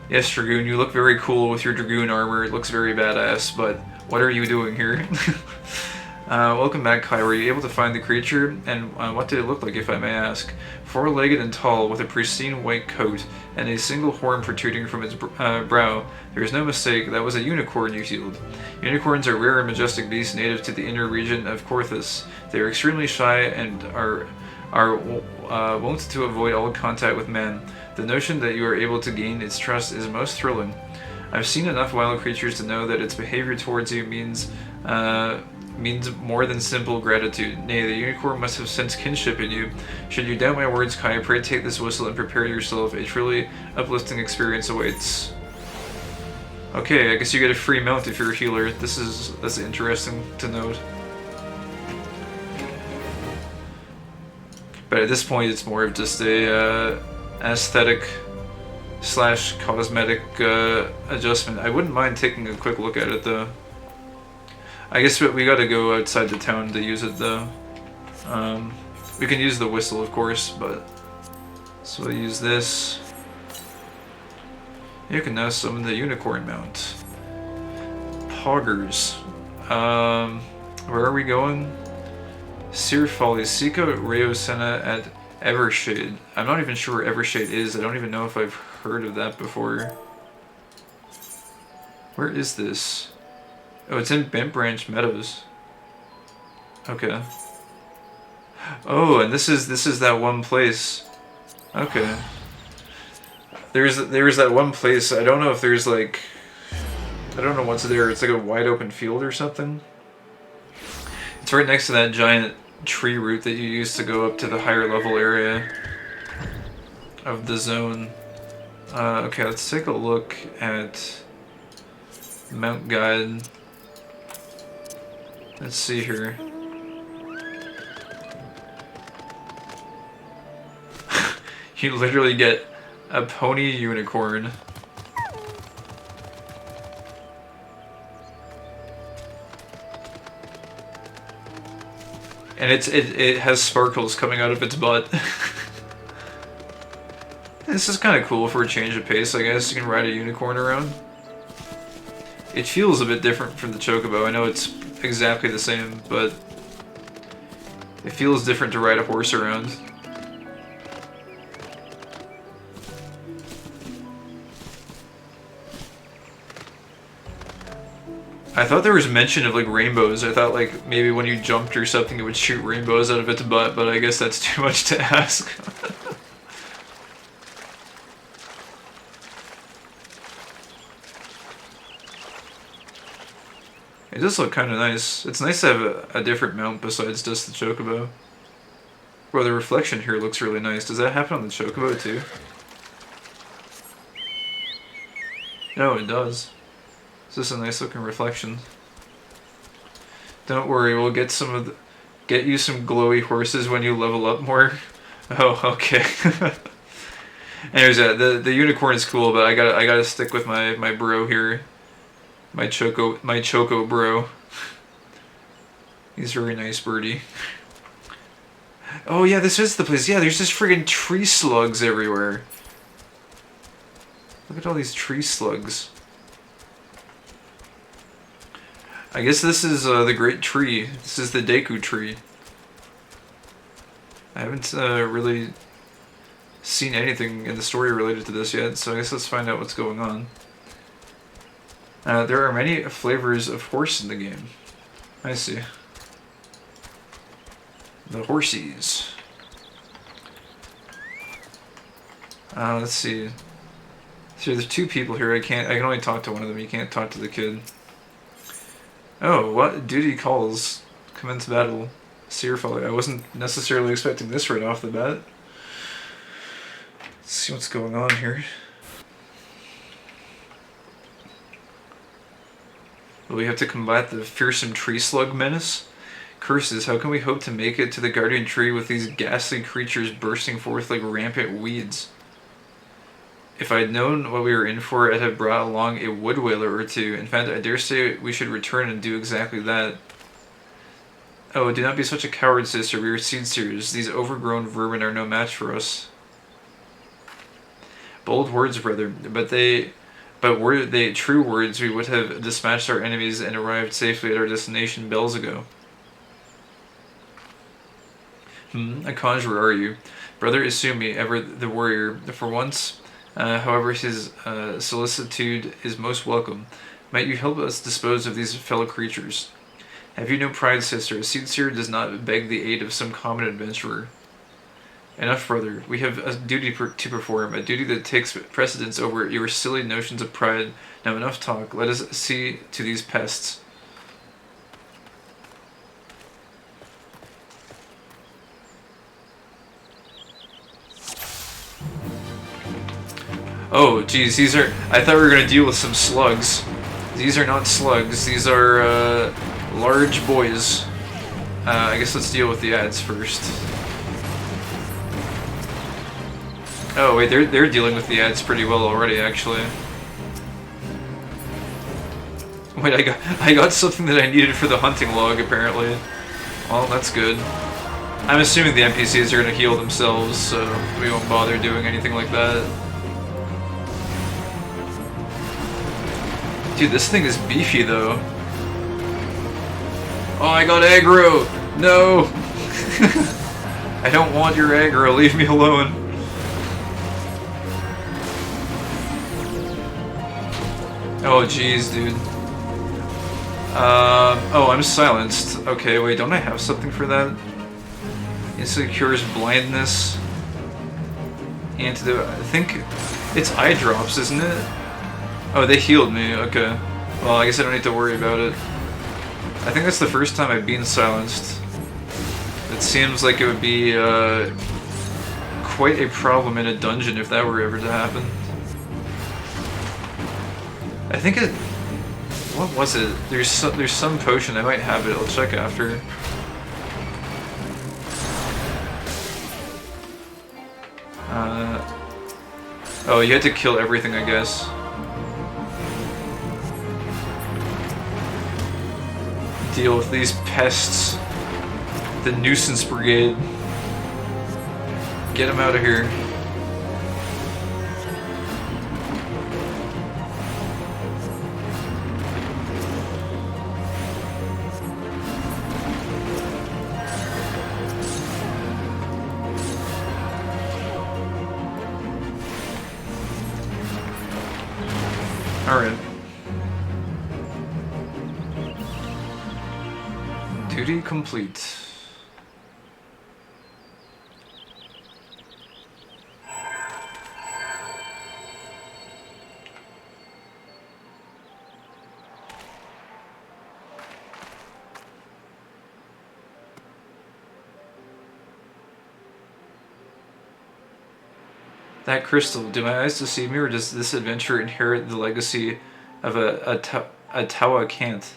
Yes, Dragoon, you look very cool with your Dragoon armor. It looks very badass, but what are you doing here? Welcome back, Kai. Were you able to find the creature? And what did it look like, if I may ask? 4-legged and tall, with a pristine white coat, and a single horn protruding from its brow. There is no mistake, that was a unicorn you healed. Unicorns are rare and majestic beasts native to the inner region of Korthus. They are extremely shy and are wont to avoid all contact with man. The notion that you are able to gain its trust is most thrilling. I've seen enough wild creatures to know that its behavior towards you means more than simple gratitude. Nay, the unicorn must have sensed kinship in you. Should you doubt my words, Kai, pray take this whistle and prepare yourself. A truly uplifting experience awaits. Okay, I guess you get a free mount if you're a healer. That's interesting to note. But at this point, it's more of just a aesthetic / cosmetic adjustment. I wouldn't mind taking a quick look at it though. I guess we gotta go outside the town to use it though. We can use the whistle, of course, but so we'll use this. You can now summon the unicorn mount. Poggers. Where are we going? Seer Folly. Seek out Reo Senna at Evershade. I'm not even sure where Evershade is. I don't even know if I've heard of that before. Where is this? Oh, it's in Bent Branch Meadows. Okay. Oh, and this is that one place. Okay. There's that one place. I don't know if there's like, I don't know what's there. It's like a wide open field or something. It's right next to that giant tree root that you use to go up to the higher level area of the zone. Okay, let's take a look at Mount Guide. Let's see here. You literally get a pony unicorn. And it has sparkles coming out of its butt. This is kind of cool for a change of pace, I guess. You can ride a unicorn around. It feels a bit different from the chocobo. I know it's exactly the same, but it feels different to ride a horse around. I thought there was mention of like rainbows. I thought like maybe when you jumped or something it would shoot rainbows out of its butt, but I guess that's too much to ask. It does look kind of nice. It's nice to have a different mount besides just the chocobo. Well, the reflection here looks really nice. Does that happen on the chocobo too? No, it does. This is a nice looking reflection. Don't worry, we'll get get you some glowy horses when you level up more. Oh, okay. Anyways, yeah, the unicorn is cool, but I gotta stick with my bro here, my choco bro. He's a very nice birdie. Oh yeah, this is the place. Yeah, there's just friggin' tree slugs everywhere. Look at all these tree slugs. I guess this is the great tree. This is the Deku tree. I haven't really seen anything in the story related to this yet, so I guess let's find out what's going on. There are many flavors of horse in the game. I see. The horsies. Let's see. So there's two people here. I can only talk to one of them. You can't talk to the kid. Oh, what? Duty calls. Commence battle. Seer Folly. I wasn't necessarily expecting this right off the bat. Let's see what's going on here. Will we have to combat the fearsome tree slug menace? Curses, how can we hope to make it to the guardian tree with these ghastly creatures bursting forth like rampant weeds? If I'd known what we were in for, I'd have brought along a wood whaler or two. In fact, I dare say we should return and do exactly that. Oh, do not be such a coward, sister. We are seed seers. These overgrown vermin are no match for us. Bold words, brother, but were they true words, we would have dispatched our enemies and arrived safely at our destination bells ago. A conjurer are you? Brother Isumi, ever the warrior. For once, however, his solicitude is most welcome. Might you help us dispose of these fellow creatures? Have you no pride, sister? A seed seer does not beg the aid of some common adventurer. Enough, brother. We have a duty to perform, a duty that takes precedence over your silly notions of pride. Now enough talk. Let us see to these pests. Oh, geez, these are... I thought we were going to deal with some slugs. These are not slugs. These are, large boys. I guess let's deal with the ads first. Oh wait, they're dealing with the ads pretty well already, actually. Wait, I got something that I needed for the hunting log, apparently. Well, that's good. I'm assuming the NPCs are gonna heal themselves, so we won't bother doing anything like that. Dude, this thing is beefy, though. Oh, I got aggro! No! I don't want your aggro, leave me alone. Oh, jeez, dude. Oh, I'm silenced. Okay, wait, don't I have something for that? Instantly cures blindness. Antidote. I think it's eye drops, isn't it? Oh, they healed me. Okay. Well, I guess I don't need to worry about it. I think that's the first time I've been silenced. It seems like it would be quite a problem in a dungeon if that were ever to happen. I think it... What was it? There's some potion. I might have it. I'll check after. Oh, you had to kill everything, I guess. Deal with these pests. The nuisance brigade. Get them out of here. Alright. Duty complete. That crystal, do my eyes deceive me, or does this adventure inherit the legacy of a Tawa Kant?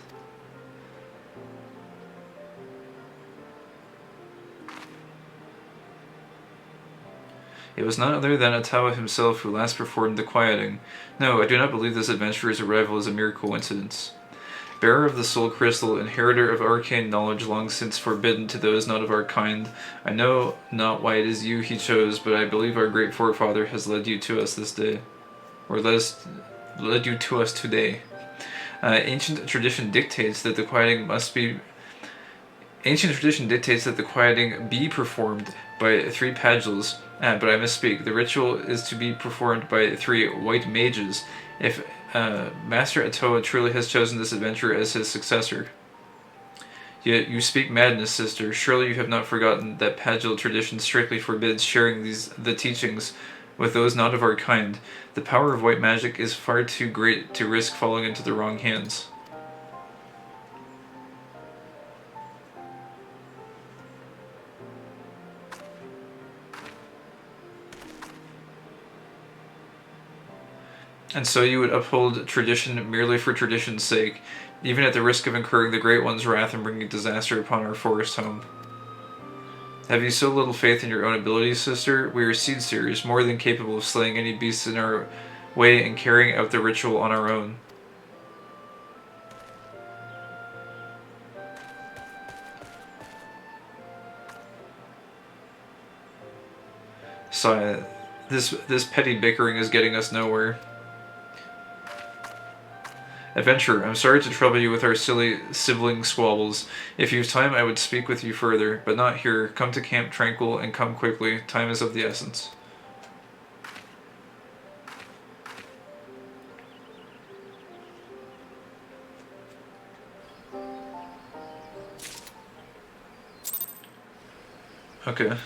It was none other than Atawa himself who last performed the quieting. No, I do not believe this adventurer's arrival is a mere coincidence. Bearer of the soul crystal, inheritor of arcane knowledge long since forbidden to those not of our kind, I know not why it is you he chose, but I believe our great forefather has led you to us this day. Or led you to us today. Ancient tradition dictates that the quieting be performed by 3 pagels, but I misspeak. The ritual is to be performed by 3 white mages. If Master Atoa truly has chosen this adventurer as his successor. Yet you speak madness, sister. Surely you have not forgotten that Pagel tradition strictly forbids sharing the teachings with those not of our kind. The power of white magic is far too great to risk falling into the wrong hands. And so you would uphold tradition merely for tradition's sake, even at the risk of incurring the Great One's wrath and bringing disaster upon our forest home. Have you so little faith in your own abilities, sister? We are seed seers, more than capable of slaying any beasts in our way and carrying out the ritual on our own. So, this petty bickering is getting us nowhere. Adventurer, I'm sorry to trouble you with our silly sibling squabbles. If you have time, I would speak with you further, but not here. Come to Camp Tranquil and come quickly. Time is of the essence. Okay.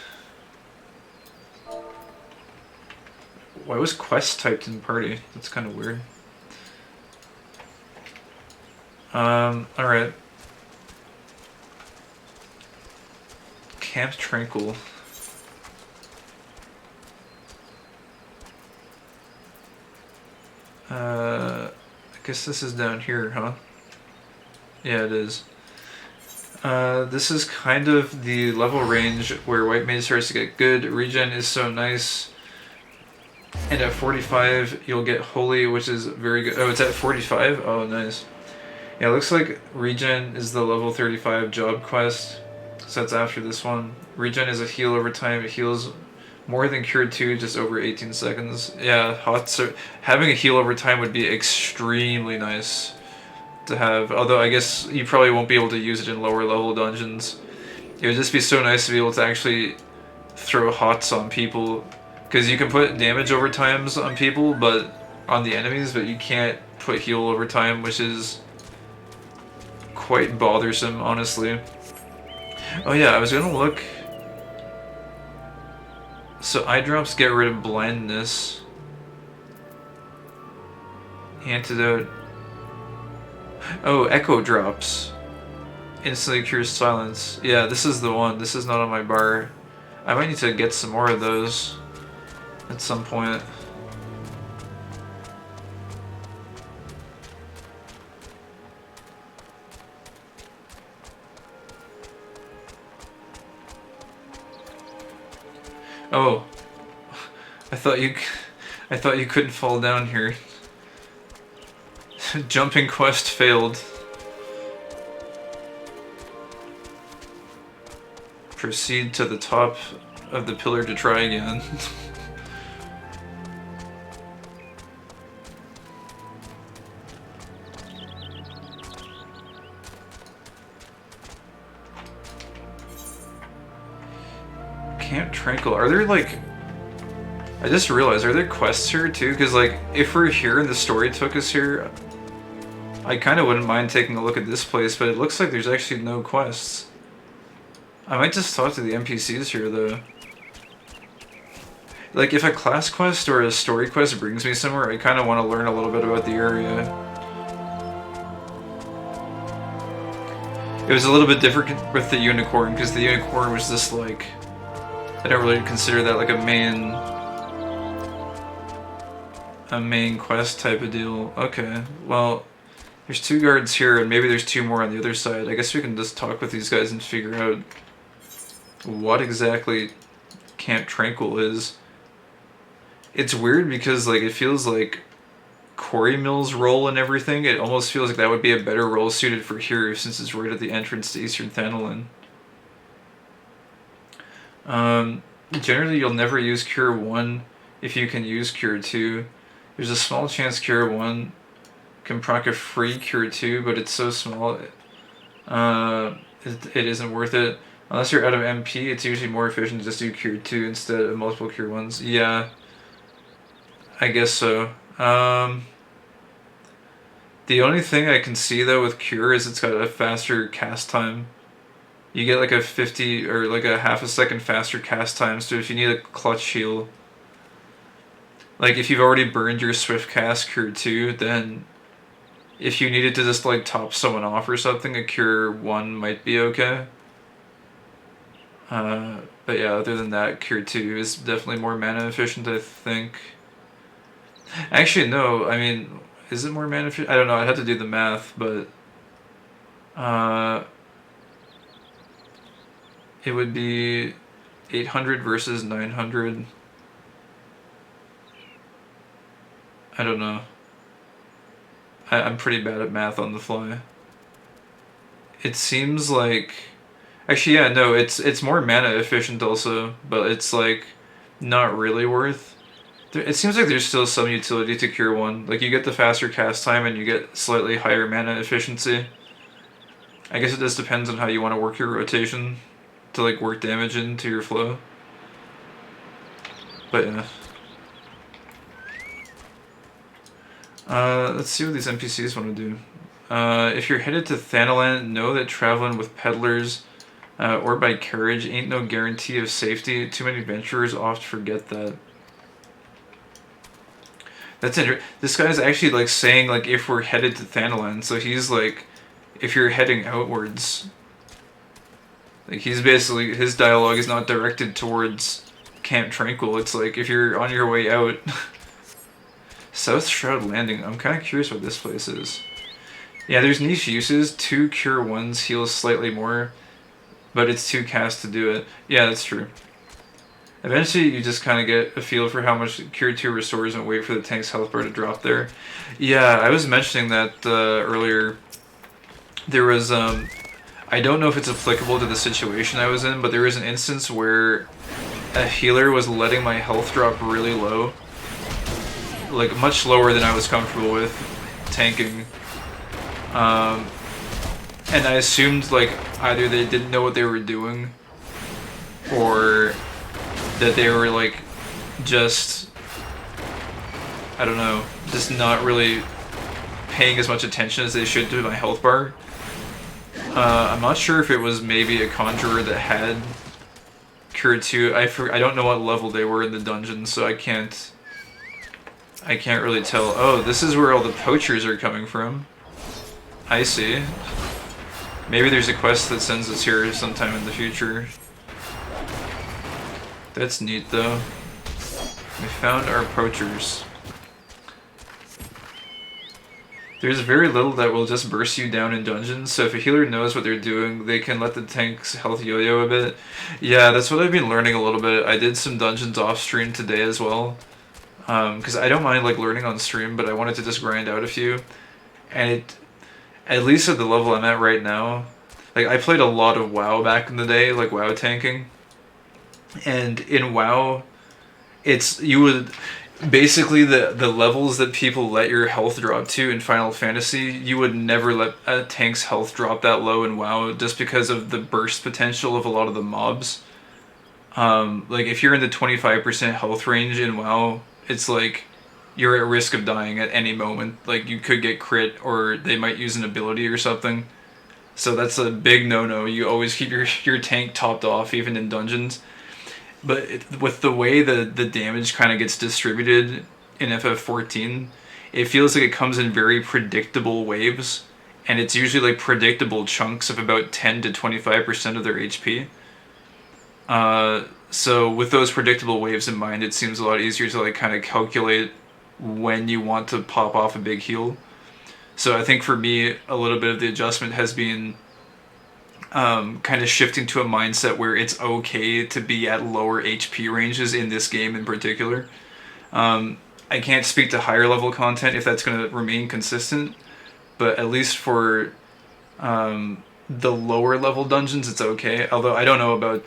Why was quest typed in party? That's kind of weird. Alright. Camp Tranquil. I guess this is down here, huh? Yeah, it is. This is kind of the level range where White Mage starts to get good. Regen is so nice. And at 45, you'll get Holy, which is very good. Oh, it's at 45? Oh, nice. Yeah, it looks like Regen is the level 35 job quest. So that's after this one. Regen is a heal over time. It heals more than Cure 2, just over 18 seconds. Yeah, having a heal over time would be extremely nice to have. Although I guess you probably won't be able to use it in lower level dungeons. It would just be so nice to be able to actually throw hots on people. Because you can put damage over times on people, but on the enemies, but you can't put heal over time, which is quite bothersome, honestly. Oh yeah, I was gonna look. So eye drops get rid of blindness. Antidote. Oh, echo drops. Instantly cures silence. Yeah, this is the one. This is not on my bar. I might need to get some more of those at some point. Oh, I thought you couldn't fall down here. Jumping quest failed. Proceed to the top of the pillar to try again. Camp Tranquil. Are there like... I just realized, are there quests here too? Because like, if we're here and the story took us here, I kind of wouldn't mind taking a look at this place, but it looks like there's actually no quests. I might just talk to the NPCs here though. Like, if a class quest or a story quest brings me somewhere, I kind of want to learn a little bit about the area. It was a little bit different with the unicorn, because the unicorn was just like... I don't really consider that like a main quest type of deal. Okay, well, there's 2 guards here, and maybe there's 2 more on the other side. I guess we can just talk with these guys and figure out what exactly Camp Tranquil is. It's weird because like it feels like Quarry Mill's role and everything, it almost feels like that would be a better role suited for here since it's right at the entrance to Eastern Thanalan. Generally you'll never use Cure 1 if you can use Cure 2. There's a small chance Cure 1 can proc a free Cure 2, but it's so small it isn't worth it. Unless you're out of MP, it's usually more efficient to just do Cure 2 instead of multiple Cure 1s. Yeah, I guess so. The only thing I can see though with Cure is it's got a faster cast time. You get like a 50 or like a half a second faster cast time, so if you need a clutch heal, like if you've already burned your swift cast Cure 2, then if you needed to just like top someone off or something, a Cure 1 might be okay. But yeah, other than that, Cure 2 is definitely more mana efficient, I think. Actually, no, I mean, is it more mana efficient? I don't know, I'd have to do the math, but... it would be 800 versus 900. I don't know. I'm pretty bad at math on the fly. It seems like... Actually, yeah, no, it's more mana efficient also, but it's like not really worth. It seems like there's still some utility to Cure 1. Like you get the faster cast time and you get slightly higher mana efficiency. I guess it just depends on how you want to work your rotation to like work damage into your flow. But yeah. Let's see what these NPCs want to do. If you're headed to Thanalan, know that traveling with peddlers or by carriage ain't no guarantee of safety. Too many adventurers oft forget that. That's interesting. This guy's actually like saying like if we're headed to Thanalan, so he's like, if you're heading outwards. Like he's basically, his dialogue is not directed towards Camp Tranquil. It's like if you're on your way out. South Shroud Landing. I'm kind of curious what this place is. Yeah, there's niche uses. 2 Cure 1s heals slightly more, but it's 2 casts to do it. Yeah, that's true. Eventually, you just kind of get a feel for how much Cure 2 restores and wait for the tank's health bar to drop there. Yeah, I was mentioning that earlier. There was, I don't know if it's applicable to the situation I was in, but there was an instance where a healer was letting my health drop really low. Like, much lower than I was comfortable with tanking. And I assumed, like, either they didn't know what they were doing, or that they were, like, just, I don't know, just not really paying as much attention as they should to my health bar. I'm not sure if it was maybe a conjurer that had Cure 2. I don't know what level they were in the dungeon, so I can't really tell. Oh, this is where all the poachers are coming from. I see. Maybe there's a quest that sends us here sometime in the future. That's neat, though. We found our poachers. There's very little that will just burst you down in dungeons, so if a healer knows what they're doing, they can let the tank's health yo-yo a bit. Yeah, that's what I've been learning a little bit. I did some dungeons off stream today as well. Because I don't mind like learning on stream, but I wanted to just grind out a few. And it, at least at the level I'm at right now, like I played a lot of WoW back in the day, like WoW tanking. And in WoW, you would basically the levels that people let your health drop to in Final Fantasy, you would never let a tank's health drop that low in WoW just because of the burst potential of a lot of the mobs. Like if you're in the 25% health range in WoW, it's like you're at risk of dying at any moment. Like you could get crit or they might use an ability or something. So that's a big no-no. You always keep your tank topped off even in dungeons. But with the way the damage kind of gets distributed in FF14, it feels like it comes in very predictable waves, and it's usually like predictable chunks of about 10 to 25% of their HP. So with those predictable waves in mind, it seems a lot easier to like kind of calculate when you want to pop off a big heal. So I think for me, a little bit of the adjustment has been kind of shifting to a mindset where it's okay to be at lower HP ranges in this game in particular. I can't speak to higher level content if that's going to remain consistent, but at least for the lower level dungeons, it's okay. Although I don't know about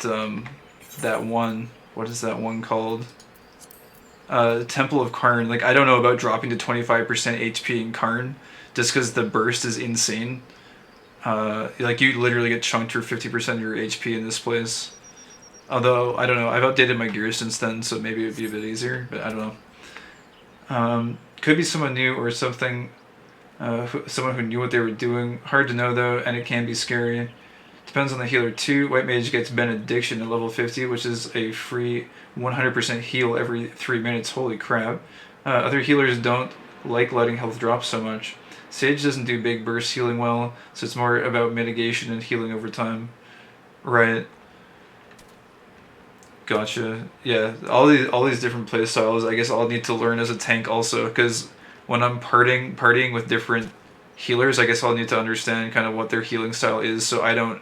that one. What is that one called? Temple of Carn. Like I don't know about dropping to 25% HP in Carn just because the burst is insane. Like you literally get chunked for 50% of your HP in this place. Although, I don't know, I've updated my gear since then, so maybe it would be a bit easier, but I don't know. Could be someone new or something, someone who knew what they were doing. Hard to know though, and it can be scary. Depends on the healer too. White Mage gets Benediction at level 50, which is a free 100% heal every 3 minutes. Holy crap. Other healers don't like letting health drop so much. Sage doesn't do big burst healing well, so it's more about mitigation and healing over time. Right. Gotcha. Yeah, all these different play styles, I guess I'll need to learn as a tank also, because when I'm partying with different healers, I guess I'll need to understand kind of what their healing style is so I don't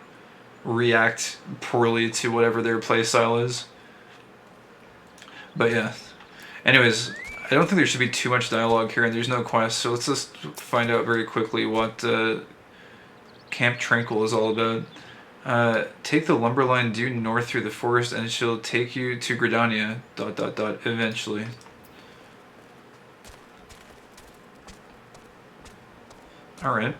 react poorly to whatever their play style is. But yeah. Anyways, I don't think there should be too much dialogue here, and there's no quest, so let's just find out very quickly what Camp Tranquil is all about. Take the lumber line due north through the forest, and she'll take you to Gridania, ... eventually. Alright.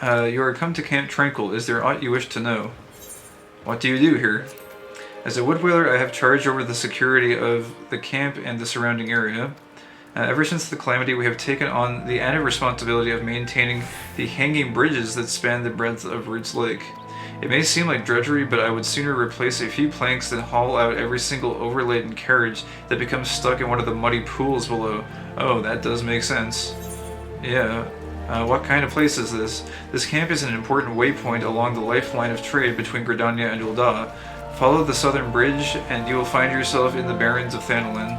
You are come to Camp Tranquil. Is there aught you wish to know? What do you do here? As a woodwheeler, I have charge over the security of the camp and the surrounding area. Ever since the calamity, we have taken on the added responsibility of maintaining the hanging bridges that span the breadth of Roots Lake. It may seem like drudgery, but I would sooner replace a few planks than haul out every single overladen carriage that becomes stuck in one of the muddy pools below. Oh, that does make sense. Yeah. What kind of place is this? This camp is an important waypoint along the lifeline of trade between Gridania and Ul'dah. Follow the southern bridge, and you will find yourself in the Barrens of Thanalin.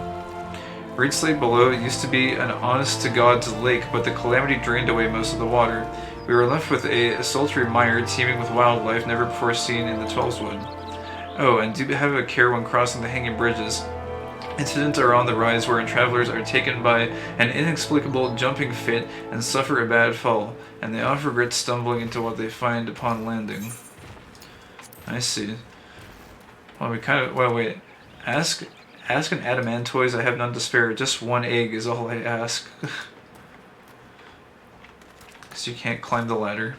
Reed's Lake below used to be an honest-to-God's lake, but the calamity drained away most of the water. We were left with a sultry mire teeming with wildlife never before seen in the Twelveswood. Oh, and do have a care when crossing the hanging bridges. Incidents are on the rise wherein travelers are taken by an inexplicable jumping fit and suffer a bad fall, and they often regret stumbling into what they find upon landing. I see. Well, wait. Ask an adamantoise I have none to spare. Just one egg is all I ask. Because you can't climb the ladder.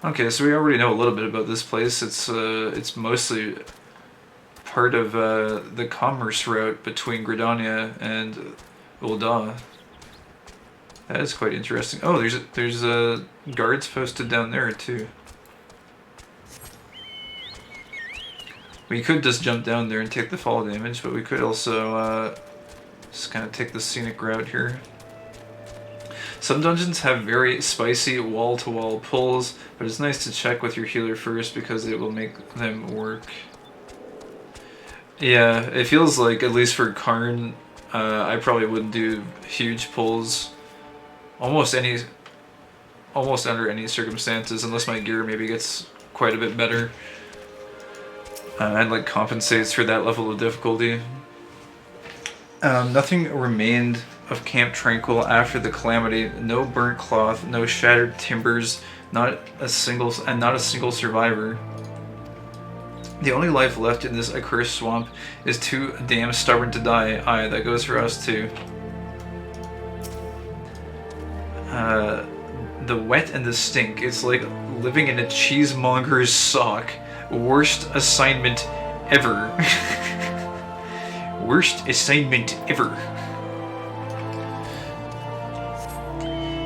Okay, so we already know a little bit about this place. It's mostly part of the commerce route between Gridania and Ul'dah. That is quite interesting. Oh, there's guards posted down there too. We could just jump down there and take the fall damage, but we could also just kind of take the scenic route here. Some dungeons have very spicy wall-to-wall pulls, but it's nice to check with your healer first because it will make them work. Yeah, it feels like, at least for Carn, I probably wouldn't do huge pulls almost under any circumstances, unless my gear maybe gets quite a bit better. And like compensates for that level of difficulty. Nothing remained of Camp Tranquil after the calamity. No burnt cloth, no shattered timbers, not a single survivor. The only life left in this accursed swamp is too damn stubborn to die. Aye, that goes for us too. The wet and the stink. It's like living in a cheesemonger's sock. Worst assignment ever. Worst assignment ever.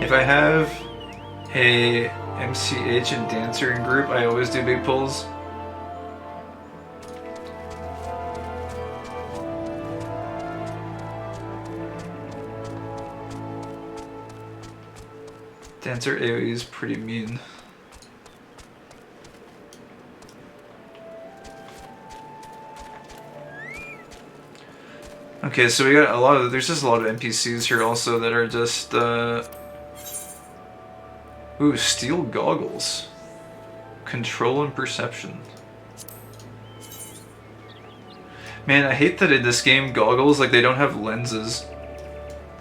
If I have a MCH and dancer in group, I always do big pulls. Dancer AoE is pretty mean. Okay, so we got there's just a lot of NPCs here also that are just, ooh, steel goggles. Control and perception. Man, I hate that in this game, goggles, like, they don't have lenses.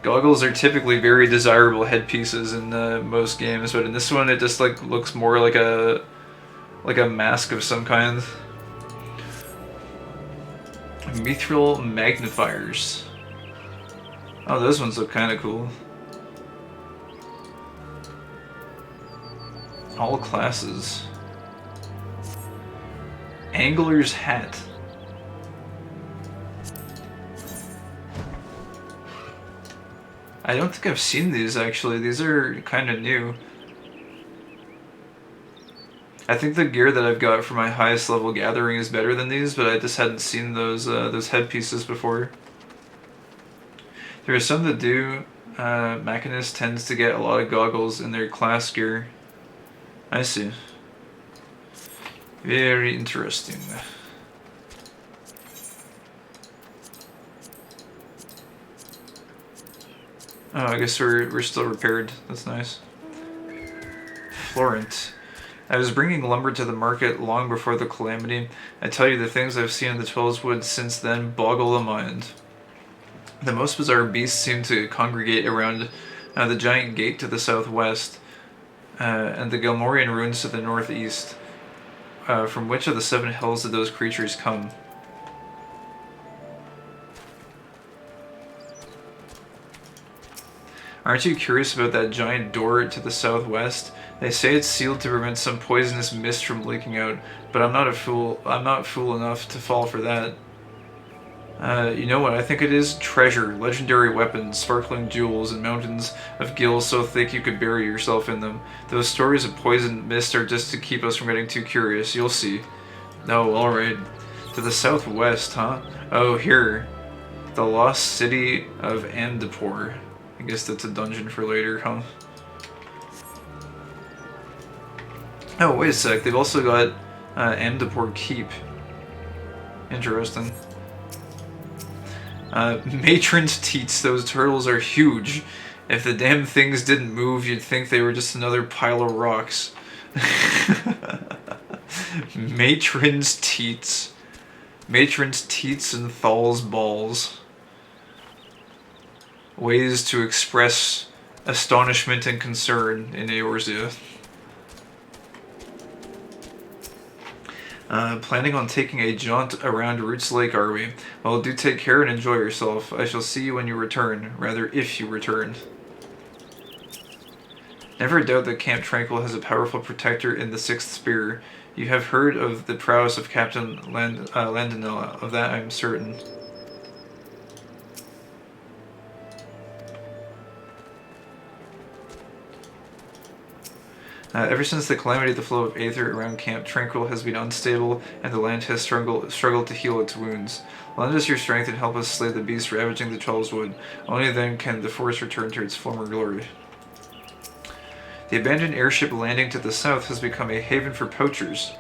Goggles are typically very desirable headpieces in most games, but in this one it just, like, looks more like a mask of some kind. Mithril magnifiers. Oh, those ones look kind of cool. All classes. Angler's hat. I don't think I've seen these actually. These are kind of new. I think the gear that I've got for my highest level gathering is better than these, but I just hadn't seen those headpieces before. There are some that do. Machinist tends to get a lot of goggles in their class gear. I see. Very interesting. Oh, I guess we're still repaired. That's nice. Florent. I was bringing lumber to the market long before the calamity. I tell you, the things I've seen in the Twelveswood since then boggle the mind. The most bizarre beasts seem to congregate around the giant gate to the southwest, and the Gelmorian ruins to the northeast. From which of the 7 hills did those creatures come? Aren't you curious about that giant door to the southwest? They say it's sealed to prevent some poisonous mist from leaking out, but I'm not fool enough to fall for that. You know what I think it is? Treasure, legendary weapons, sparkling jewels, and mountains of gills so thick you could bury yourself in them. Those stories of poisoned mist are just to keep us from getting too curious, you'll see. Oh, alright. To the southwest, huh? Oh, here. The lost city of Amdapor. I guess that's a dungeon for later, huh? Oh, wait a sec. They've also got Amdapor Keep. Interesting. Matron's teats, those turtles are huge. If the damn things didn't move, you'd think they were just another pile of rocks. Matron's teats. Matron's teats and Thal's balls. Ways to express astonishment and concern in Eorzea. Planning on taking a jaunt around Roots Lake, are we? Well, do take care and enjoy yourself. I shall see you when you return. Rather, if you return. Never doubt that Camp Tranquil has a powerful protector in the Sixth Spear. You have heard of the prowess of Captain Landinella. Of that I am certain. Ever since the calamity, the flow of aether around Camp Tranquil has been unstable, and the land has struggled to heal its wounds. Lend us your strength and help us slay the beast ravaging the Trollswood. Only then can the forest return to its former glory. The abandoned airship landing to the south has become a haven for poachers.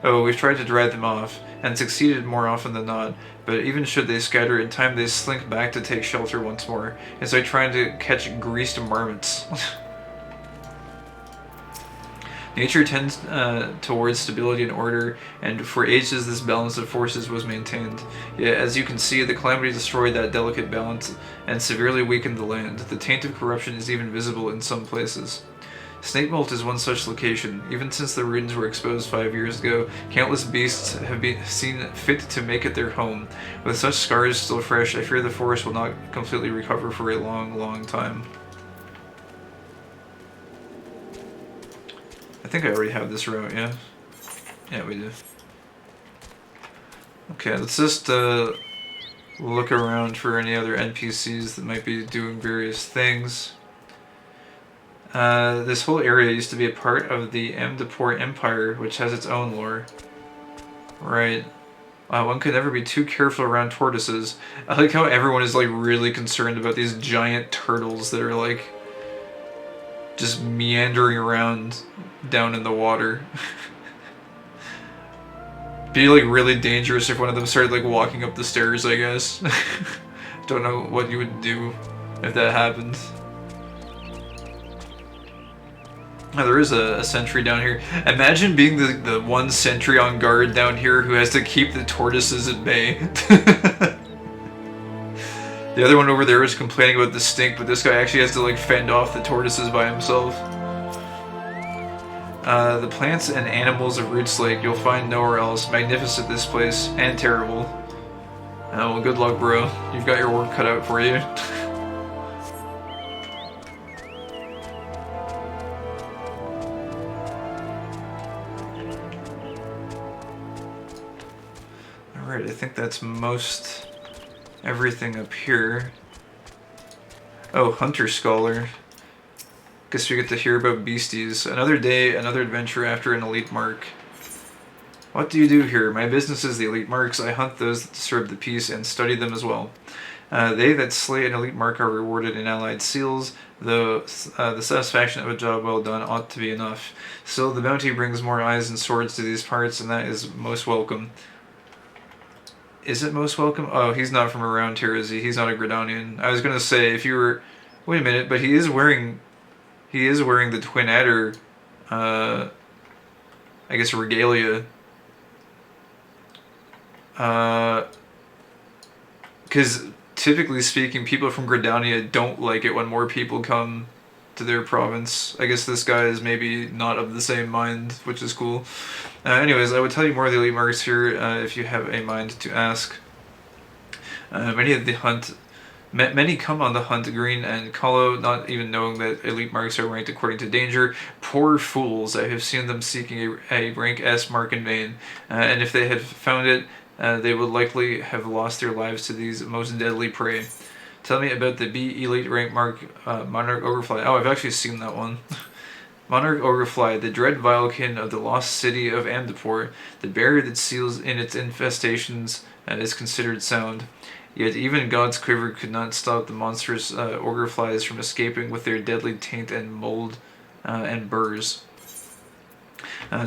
Oh, we've tried to drive them off, and succeeded more often than not, but even should they scatter, in time they slink back to take shelter once more. It's like trying to catch greased marmots. Nature tends towards stability and order, and for ages this balance of forces was maintained. Yet, as you can see, the calamity destroyed that delicate balance and severely weakened the land. The taint of corruption is even visible in some places. Snake Molt is one such location. Even since the ruins were exposed 5 years ago, countless beasts have been seen fit to make it their home. With such scars still fresh, I fear the forest will not completely recover for a long, long time. I think I already have this route, yeah? Yeah, we do. Okay, let's just look around for any other NPCs that might be doing various things. This whole area used to be a part of the Amdapor Empire, which has its own lore. Right. One could never be too careful around tortoises. I like how everyone is like really concerned about these giant turtles that are like just meandering around down in the water. Be like really dangerous if one of them started like walking up the stairs, I guess. Don't know what you would do if that happened. Oh, there is a sentry down here. Imagine being the one sentry on guard down here who has to keep the tortoises at bay. The other one over there is complaining about the stink, but this guy actually has to like fend off the tortoises by himself. The plants and animals of Roots Lake you'll find nowhere else. Magnificent this place, and terrible. Oh, well, good luck, bro. You've got your work cut out for you. Alright, I think that's most everything up here. Oh, Hunter Scholar. Guess we get to hear about beasties. Another day, another adventure after an elite mark. What do you do here? My business is the elite marks. I hunt those that disturb the peace and study them as well. They that slay an elite mark are rewarded in allied seals, though the satisfaction of a job well done ought to be enough. Still, the bounty brings more eyes and swords to these parts, and that is most welcome. Is it most welcome? Oh, he's not from around here, is he? He's not a Gridanian. I was gonna say, if you were... Wait a minute, but he is wearing the Twin Adder, I guess, regalia. Because typically speaking, people from Gridania don't like it when more people come to their province. I guess this guy is maybe not of the same mind, which is cool. Anyways, I would tell you more of the elite marks here if you have a mind to ask. Many come on the hunt green and callow, not even knowing that elite marks are ranked according to danger. Poor fools, I have seen them seeking a rank S mark in vain, and if they had found it, they would likely have lost their lives to these most deadly prey. Tell me about the B elite rank mark, Monarch Ogrefly. Oh, I've actually seen that one. Monarch Ogrefly, the dread vilekin of the lost city of Amdapor, the barrier that seals in its infestations is considered sound. Yet even God's quiver could not stop the monstrous Ogreflies from escaping with their deadly taint and mold and burrs.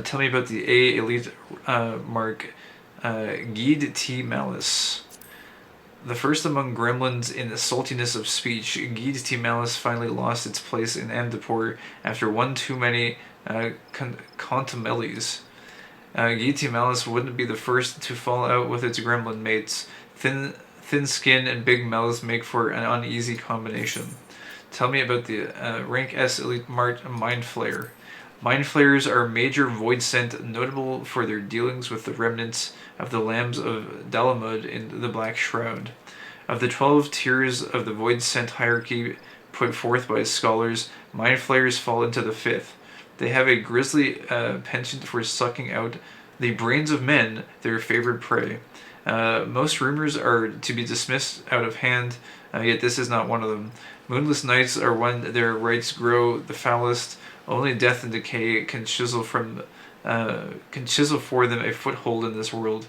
Tell me about the A elite mark, Guide T Malice. The first among gremlins in the saltiness of speech, Guide Malice finally lost its place in Amdapor after one too many contumellies. Guide Malice wouldn't be the first to fall out with its gremlin mates. Thin skin and big mouths make for an uneasy combination. Tell me about the rank S elite Mind Flayer. Mind Flayers are major void scent, notable for their dealings with the remnants of the lambs of Dalamud in the Black Shroud. Of the 12 tiers of the void scent hierarchy put forth by scholars, Mind Flayers fall into the 5th. They have a grisly penchant for sucking out the brains of men, their favorite prey. Most rumors are to be dismissed out of hand, yet this is not one of them. Moonless nights are when their rites grow the foulest. Only death and decay can chisel for them a foothold in this world.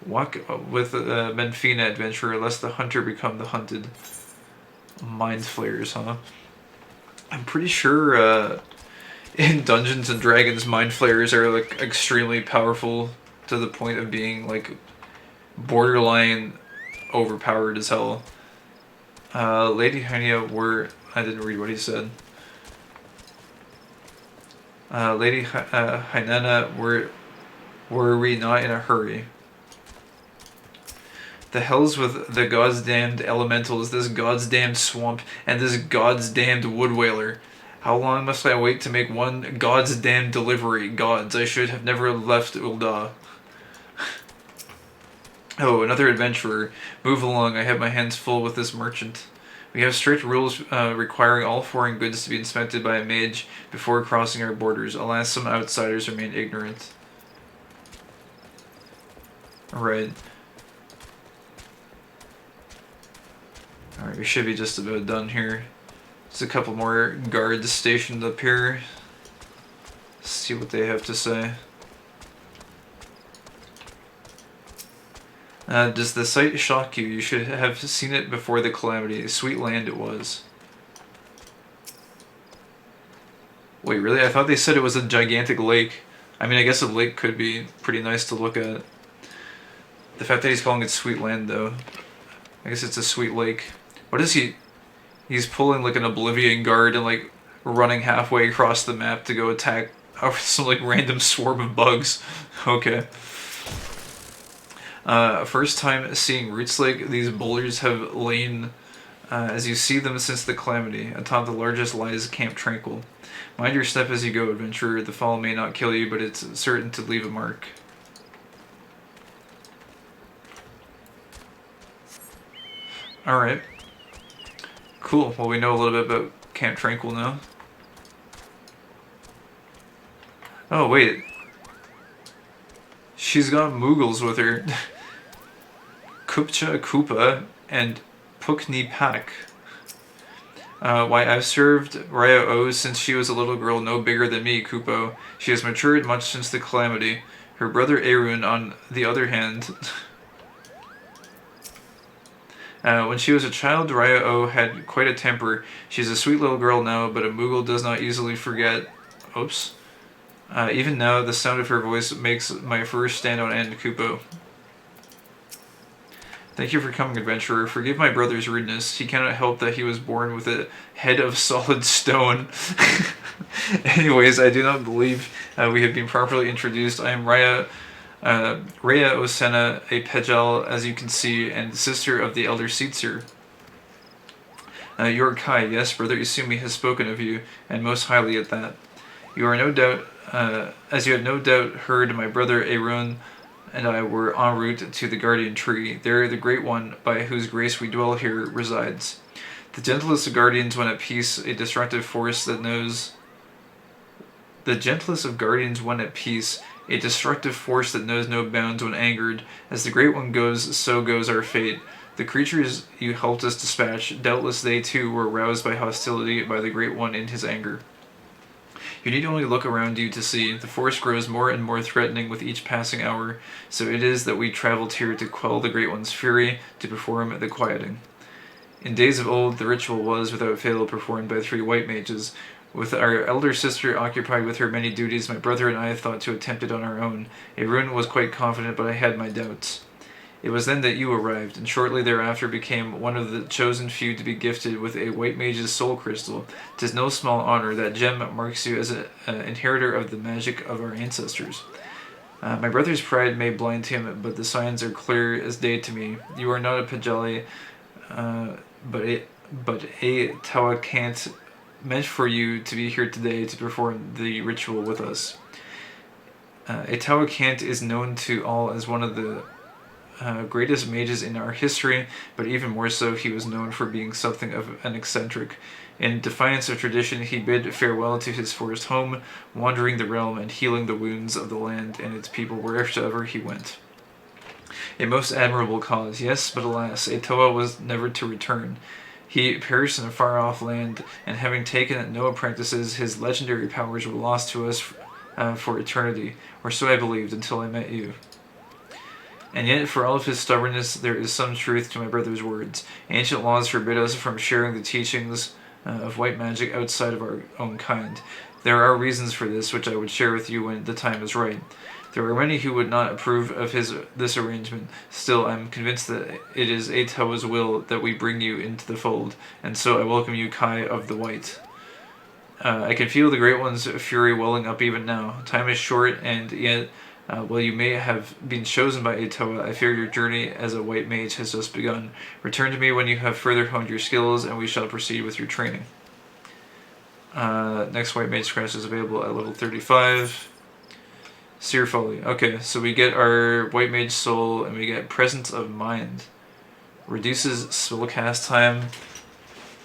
Walk with Menfina, adventurer, lest the hunter become the hunted. Mind Flayers, huh? I'm pretty sure in Dungeons and Dragons, Mind Flayers are like extremely powerful to the point of being like borderline overpowered as hell. Lady Hynia I didn't read what he said. Lady Hynana, were we not in a hurry? The hells with the god's damned elementals, this god's damned swamp, and this god's damned wood whaler. How long must I wait to make one god's damned delivery? Gods, I should have never left Ul'dah. Oh, another adventurer. Move along, I have my hands full with this merchant. We have strict rules requiring all foreign goods to be inspected by a mage before crossing our borders. Alas, some outsiders remain ignorant. Alright. Alright, we should be just about done here. There's a couple more guards stationed up here. Let's see what they have to say. Does the sight shock you? You should have seen it before the calamity. Sweet land it was. Wait, really? I thought they said it was a gigantic lake. I mean, I guess a lake could be pretty nice to look at. The fact that he's calling it sweet land, though. I guess it's a sweet lake. What is he? He's pulling like an Oblivion guard and like running halfway across the map to go attack some like random swarm of bugs. Okay. First time seeing Roots Lake, these boulders have lain as you see them since the calamity. Atop the largest lies Camp Tranquil. Mind your step as you go, adventurer. The fall may not kill you, but it's certain to leave a mark. Alright. Cool. Well, we know a little bit about Camp Tranquil now. Oh, wait. She's got Moogles with her. Kupcha Koopa and Pukni Pak. Why, I've served Raya O since she was a little girl no bigger than me, Kupo. She has matured much since the calamity. Her brother Arun, on the other hand... when she was a child, Raya O had quite a temper. She's a sweet little girl now, but a Moogle does not easily forget... Oops. Even now, the sound of her voice makes my fur stand on end, Kupo. Thank you for coming, adventurer. Forgive my brother's rudeness. He cannot help that he was born with a head of solid stone. Anyways, I do not believe we have been properly introduced. I am Raya Osena, a Pejal, as you can see, and sister of the elder Seetser. You are Kai, yes, brother Isumi has spoken of you, and most highly at that. You are no doubt, as you have no doubt heard, my brother Arun and I were en route to the Guardian Tree. There the Great One, by whose grace we dwell here, resides. The gentlest of guardians when at peace, a destructive force that knows... The gentlest of guardians when at peace, a destructive force that knows no bounds when angered. As the Great One goes, so goes our fate. The creatures you helped us dispatch, doubtless they too were roused by hostility by the Great One in his anger. You need only look around you to see. The force grows more and more threatening with each passing hour, so it is that we traveled here to quell the Great One's fury, to perform the quieting. In days of old, the ritual was, without fail, performed by 3 white mages. With our elder sister occupied with her many duties, my brother and I thought to attempt it on our own. Arun was quite confident, but I had my doubts. It was then that you arrived, and shortly thereafter became one of the chosen few to be gifted with a white mage's soul crystal. 'Tis no small honor. That gem marks you as an inheritor of the magic of our ancestors. My brother's pride may blind him, but the signs are clear as day to me. You are not a Pajali, but a Tawakant, meant for you to be here today to perform the ritual with us. A Tawakant is known to all as one of the greatest mages in our history, but even more so, he was known for being something of an eccentric. In defiance of tradition, he bid farewell to his forest home, wandering the realm and healing the wounds of the land and its people wherever he went. A most admirable cause, yes, but alas, Etoa was never to return. He perished in a far-off land, and having taken no apprentices, his legendary powers were lost to us for eternity, or so I believed until I met you. And yet, for all of his stubbornness, there is some truth to my brother's words. Ancient laws forbid us from sharing the teachings of white magic outside of our own kind. There are reasons for this, which I would share with you when the time is right. There are many who would not approve of this arrangement. Still, I am convinced that it is Etoa's will that we bring you into the fold, and so I welcome you, Kai of the White. I can feel the Great One's fury welling up even now. Time is short, and yet, while you may have been chosen by Etoa, I fear your journey as a white mage has just begun. Return to me when you have further honed your skills, and we shall proceed with your training. Next white mage class is available at level 35. Seer Folly. Okay, so we get our white mage soul, and we get Presence of Mind. Reduces spell cast time,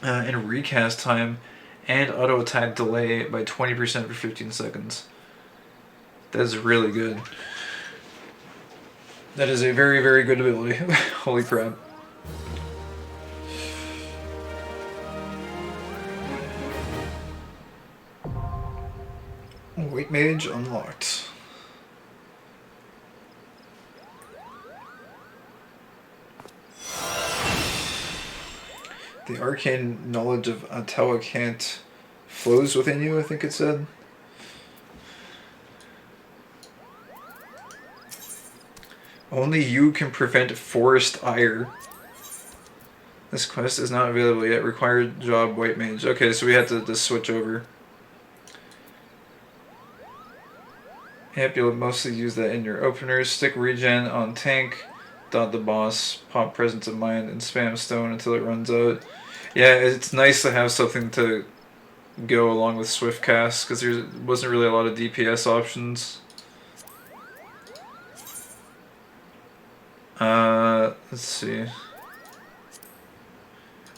and recast time, and auto attack delay by 20% for 15 seconds. That's really good. That is a very, very good ability. Holy crap. White Mage unlocked. The arcane knowledge of Tawakant flows within you, I think it said. Only you can prevent forest ire. This quest is not available yet. Required job white mage. Okay, so we have to just switch over. Yep, you'll mostly use that in your openers. Stick regen on tank, dot the boss, pop Presence of Mind, and spam stone until it runs out. Yeah, it's nice to have something to go along with swift cast, because there wasn't really a lot of DPS options. Let's see.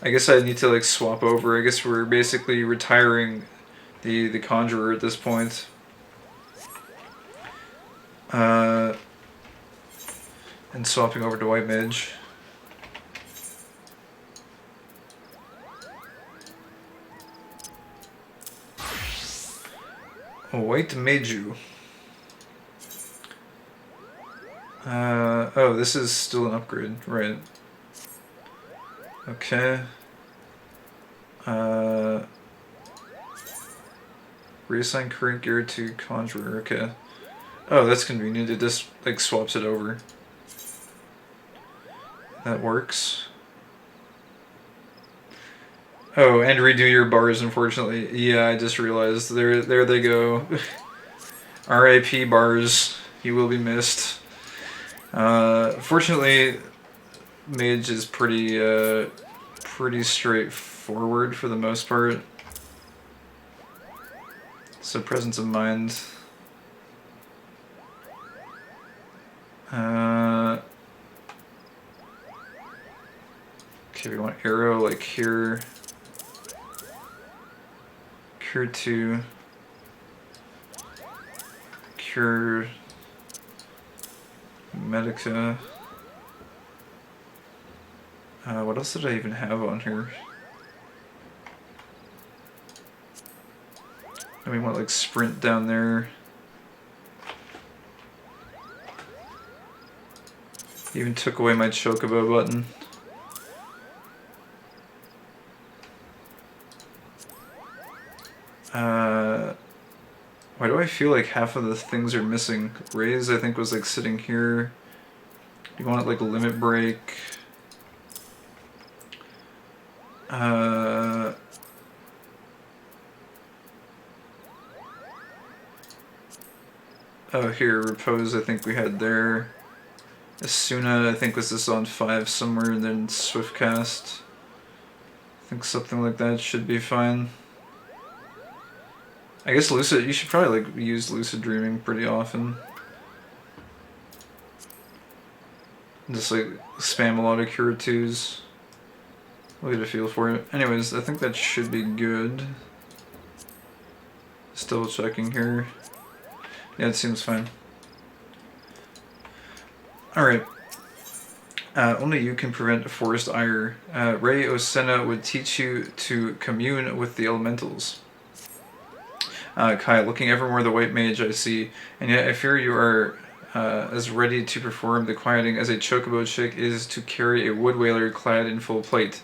I guess I need to like swap over. I guess we're basically retiring the Conjurer at this point. And swapping over to White Mage. White Mage. Oh, this is still an upgrade, right? Okay. Reassign current gear to Conjurer, okay. Oh, that's convenient, it just, like, swaps it over. That works. Oh, and redo your bars, unfortunately. Yeah, I just realized. There they go. R.I.P. bars. You will be missed. Fortunately, Mage is pretty straightforward for the most part. So Presence of Mind. Okay, we want arrow like here. Cure 2. Cure Medica. What else did I even have on here? And we want like sprint down there. Even took away my chocobo button. Why do I feel like half of the things are missing? Raise, I think, was like sitting here. you want it like limit break? Oh, here, repose I think we had there. Asuna I think was this on 5 somewhere, and then Swiftcast. I think something like that should be fine. I guess Lucid, you should probably like use Lucid Dreaming pretty often. Just like spam a lot of Cura 2s. We'll get a feel for it. Anyways, I think that should be good. Still checking here. Yeah, it seems fine. Alright. Only you can prevent forest ire. Rei Osena would teach you to commune with the elementals. Kai, looking ever more the white mage I see, and yet I fear you are as ready to perform the quieting as a chocobo chick is to carry a wood whaler clad in full plate.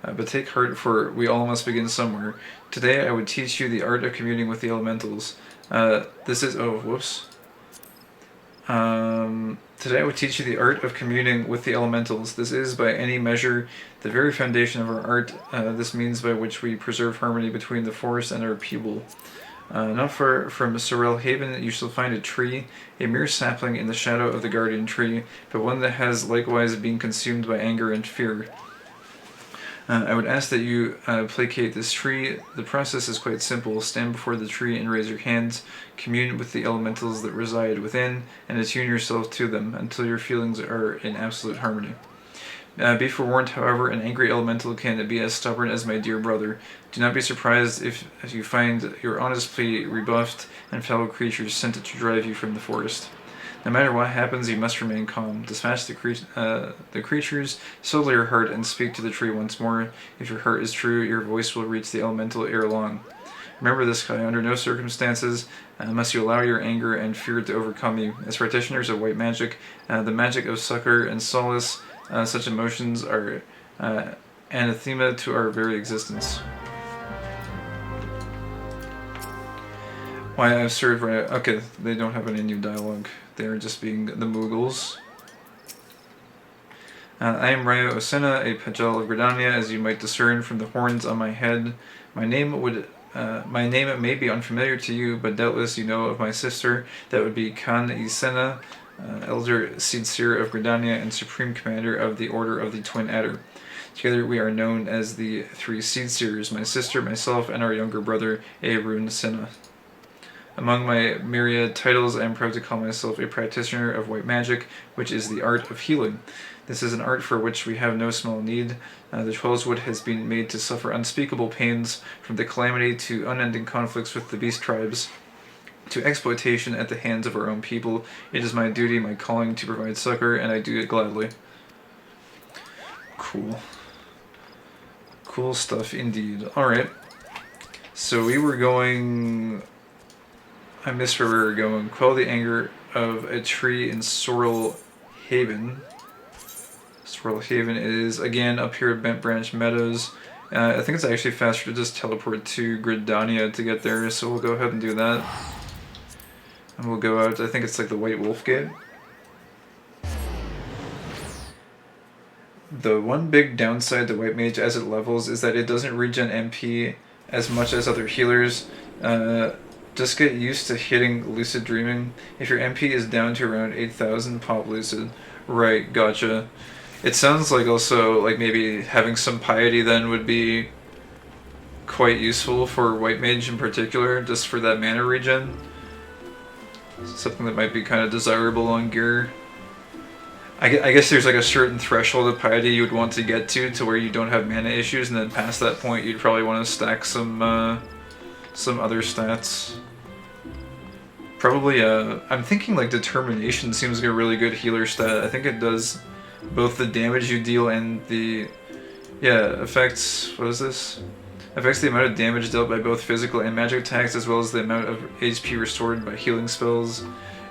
But take heart, for we all must begin somewhere. Today I would teach you the art of communing with the elementals. This is... oh, whoops. Today I would teach you the art of communing with the elementals. This is, by any measure, the very foundation of our art. This means by which we preserve harmony between the forest and our people. Not far from Sorrel Haven you shall find a tree, a mere sapling in the shadow of the guardian tree, but one that has likewise been consumed by anger and fear. I would ask that you placate this tree. The process is quite simple. Stand before the tree and raise your hands. Commune with the elementals that reside within, and attune yourself to them until your feelings are in absolute harmony. Be forewarned, however, an angry elemental can be as stubborn as my dear brother. Do not be surprised if you find your honest plea rebuffed and fellow creatures sent to drive you from the forest. No matter what happens, you must remain calm. Dispatch the creatures, settle your heart, and speak to the tree once more. If your heart is true, your voice will reach the elemental ere long. Remember this, Kai. Under no circumstances must you allow your anger and fear to overcome you. As practitioners of white magic, the magic of succor and solace, such emotions are anathema to our very existence. Why I've served right... okay, they don't have any new dialogue. They are just being the Mughals. I am Raya Osena, a Pajal of Gridania, as you might discern from the horns on my head. My name may be unfamiliar to you, but doubtless you know of my sister. That would be Khan Isena, Elder Seedseer of Gridania and Supreme Commander of the Order of the Twin Adder. Together we are known as the Three Seedseers, my sister, myself, and our younger brother, Arun Sena. Among my myriad titles, I am proud to call myself a practitioner of white magic, which is the art of healing. This is an art for which we have no small need. The Trollswood has been made to suffer unspeakable pains, from the calamity to unending conflicts with the beast tribes, to exploitation at the hands of our own people. It is my duty, my calling, to provide succor, and I do it gladly. Cool. Cool stuff indeed. Alright. So we were going... I missed where we were going. Quell the anger of a tree in Sorrel Haven. Sorrel Haven is, again, up here at Bent Branch Meadows. I think it's actually faster to just teleport to Gridania to get there, so we'll go ahead and do that. And we'll go out, I think it's like the White Wolf Gate. The one big downside to White Mage as it levels is that it doesn't regen MP as much as other healers. Just get used to hitting Lucid Dreaming. If your MP is down to around 8,000, pop Lucid. Right, gotcha. It sounds like also, like maybe having some piety then would be quite useful for White Mage in particular, just for that mana regen. Something that might be kind of desirable on gear. I guess there's like a certain threshold of piety you would want to get to where you don't have mana issues, and then past that point you'd probably want to stack some other stats. Probably, I'm thinking like Determination seems like a really good healer stat. I think it does both the damage you deal and the... yeah, affects... what is this? Affects the amount of damage dealt by both physical and magic attacks, as well as the amount of HP restored by healing spells.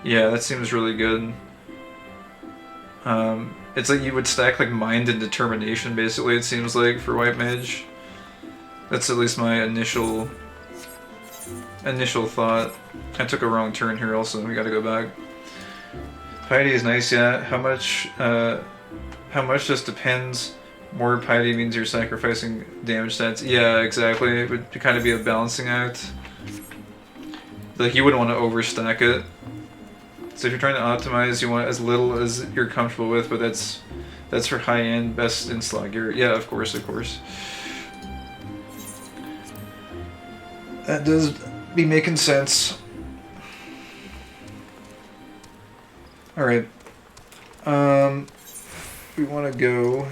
Yeah, that seems really good. It's like you would stack like Mind and Determination, basically, it seems like, for White Mage. That's at least my initial thought. I took a wrong turn here also, we gotta go back. Piety is nice, yeah. How much just depends. More piety means you're sacrificing damage stats. Yeah, exactly. It would kind of be a balancing act. Like, you wouldn't want to overstack it. So if you're trying to optimize, you want as little as you're comfortable with, but that's for high-end, best in slot gear. Yeah, of course, of course. That does be making sense. Alright. We want to go...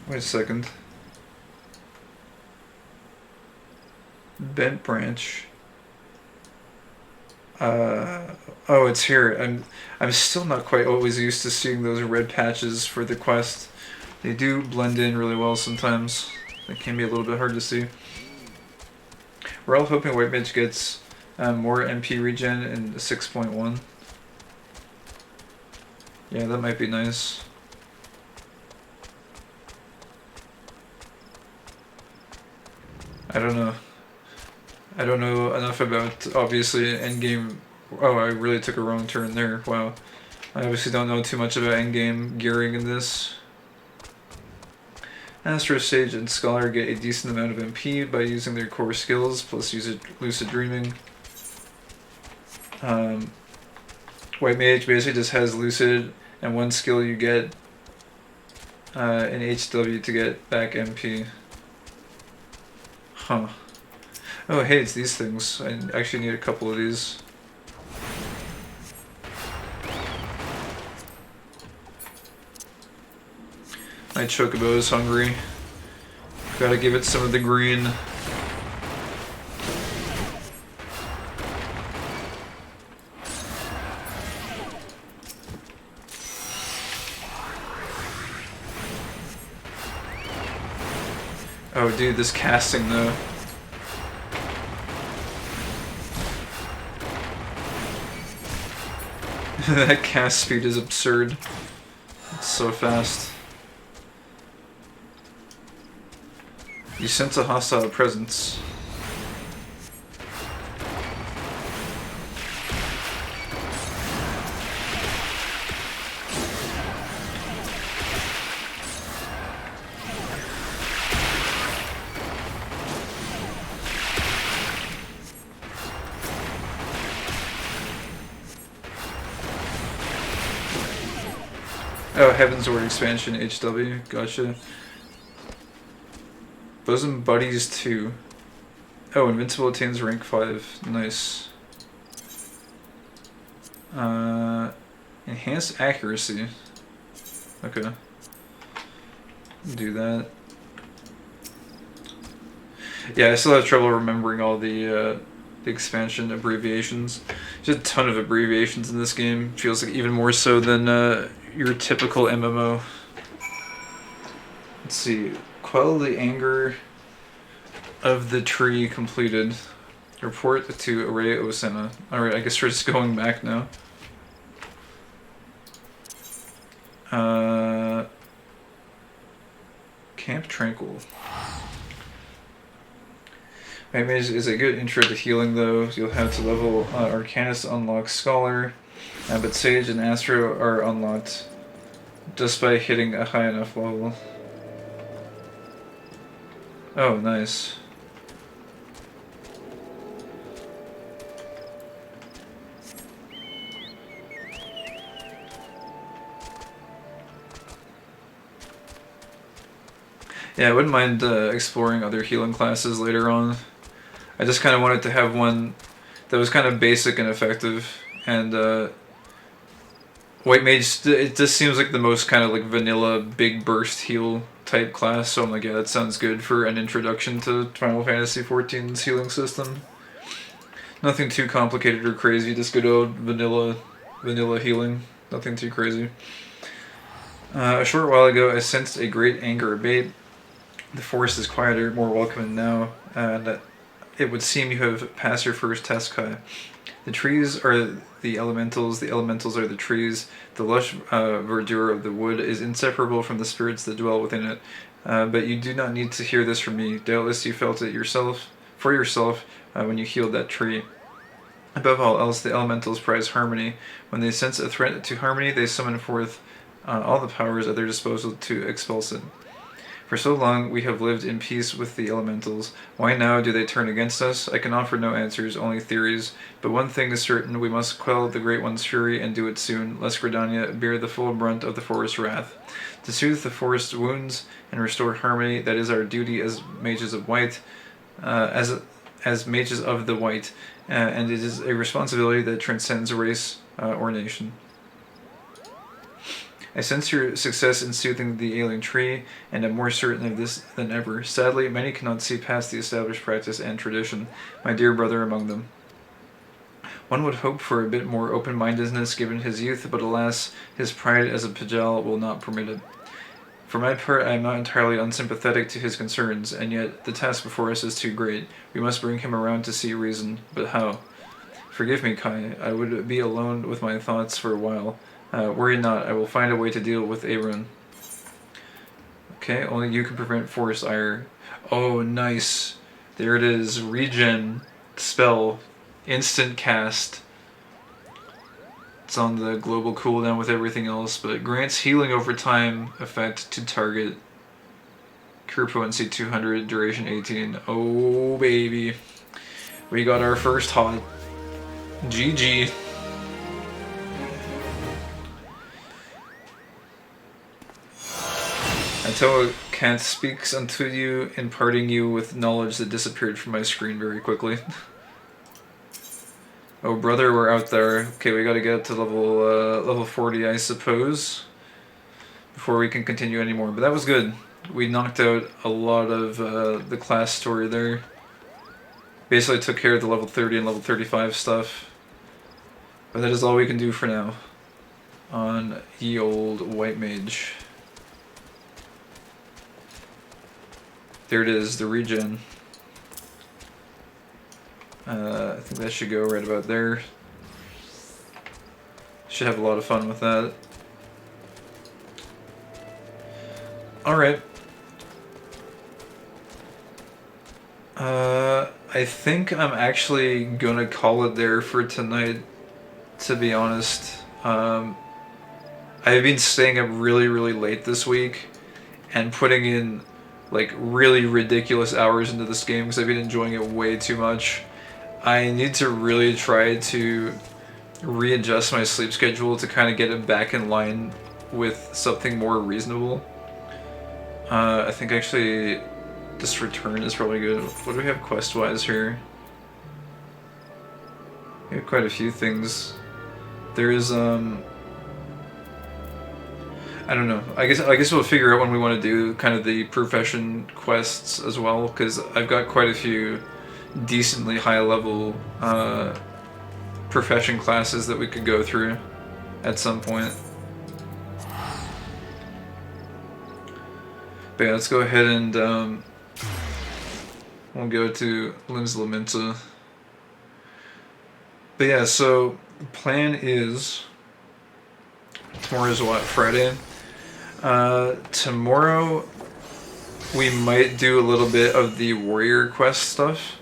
Wait a second. Bent branch. Oh, it's here. I'm still not quite always used to seeing those red patches for the quest. They do blend in really well sometimes. It can be a little bit hard to see. We're all hoping White Mage gets more MP regen in 6.1. Yeah, that might be nice. I don't know. I don't know enough about, obviously, endgame... Oh, I really took a wrong turn there. Wow. I obviously don't know too much about endgame gearing in this. Astro Sage and Scholar get a decent amount of MP by using their core skills, plus Lucid Dreaming. White Mage basically just has Lucid, and one skill you get in HW to get back MP. Huh. Oh, hey, it's these things. I actually need a couple of these. My Chocobo is hungry. Gotta give it some of the green. Oh, dude, this casting, though. That cast speed is absurd. It's so fast. You sense a hostile presence. Oh, Heaven's Word expansion, HW, gotcha. Bosom Buddies 2. Oh, Invincible attains rank 5, nice. Enhanced accuracy. Okay. Do that. Yeah, I still have trouble remembering all the expansion abbreviations. There's a ton of abbreviations in this game. Feels like even more so than your typical MMO. Let's see. Quell the anger of the tree completed. Report to Array Osama. Alright, I guess we're just going back now. Camp Tranquil. White Mage is a good intro to healing, though. You'll have to level Arcanist to unlock Scholar, but Sage and Astro are unlocked just by hitting a high enough level. Oh, nice. Yeah, I wouldn't mind exploring other healing classes later on. I just kind of wanted to have one that was kind of basic and effective, and White Mage, it just seems like the most kind of like vanilla big burst heal type class, so I'm like, yeah, that sounds good for an introduction to Final Fantasy XIV's healing system. Nothing too complicated or crazy, just good old vanilla healing, nothing too crazy. A short while ago, I sensed a great anger abate. The forest is quieter, more welcoming now, and it would seem you have passed your first test, Kai. The trees are the elementals are the trees. The lush verdure of the wood is inseparable from the spirits that dwell within it. But you do not need to hear this from me. Doubtless you felt it for yourself, when you healed that tree. Above all else, the elementals prize harmony. When they sense a threat to harmony, they summon forth all the powers at their disposal to expulse it. For so long we have lived in peace with the elementals. Why now do they turn against us? I can offer no answers, only theories. But one thing is certain, we must quell the Great One's fury and do it soon, lest Gridania bear the full brunt of the forest's wrath. To soothe the forest's wounds and restore harmony, that is our duty as mages of white, as mages of the white, and it is a responsibility that transcends race or nation. I sense your success in soothing the ailing tree, and am more certain of this than ever. Sadly, many cannot see past the established practice and tradition, my dear brother among them. One would hope for a bit more open-mindedness given his youth, but alas, his pride as a Pajal will not permit it. For my part, I am not entirely unsympathetic to his concerns, and yet the task before us is too great. We must bring him around to see reason, but how? Forgive me, Kai. I would be alone with my thoughts for a while. Worry not, I will find a way to deal with Arun. Okay, only you can prevent forest ire. Oh, nice. There it is. Regen spell. Instant cast. It's on the global cooldown with everything else, but it grants healing over time effect to target. Cure potency 200, duration 18. Oh, baby. We got our first hot. GG. Until Kant speaks unto you, imparting you with knowledge that disappeared from my screen very quickly. Oh brother, we're out there. Okay, we gotta get up to level 40, I suppose, before we can continue anymore. But that was good. We knocked out a lot of the class story there. Basically took care of the level 30 and level 35 stuff. But that is all we can do for now on ye old white mage. There it is, the regen. I think that should go right about there. Should have a lot of fun with that. Alright. I think I'm actually gonna call it there for tonight, to be honest. I've been staying up really, really late this week and putting in like really ridiculous hours into this game because I've been enjoying it way too much. I need to really try to readjust my sleep schedule to kind of get it back in line with something more reasonable. I think actually this return is probably good. What do we have quest-wise here? We have quite a few things. There is I don't know. I guess we'll figure out when we want to do kind of the profession quests as well, because I've got quite a few decently high level profession classes that we could go through at some point. But yeah, let's go ahead and we'll go to Lynn's Lamenta. But yeah, so the plan is tomorrow's what? Friday? Tomorrow we might do a little bit of the warrior quest stuff.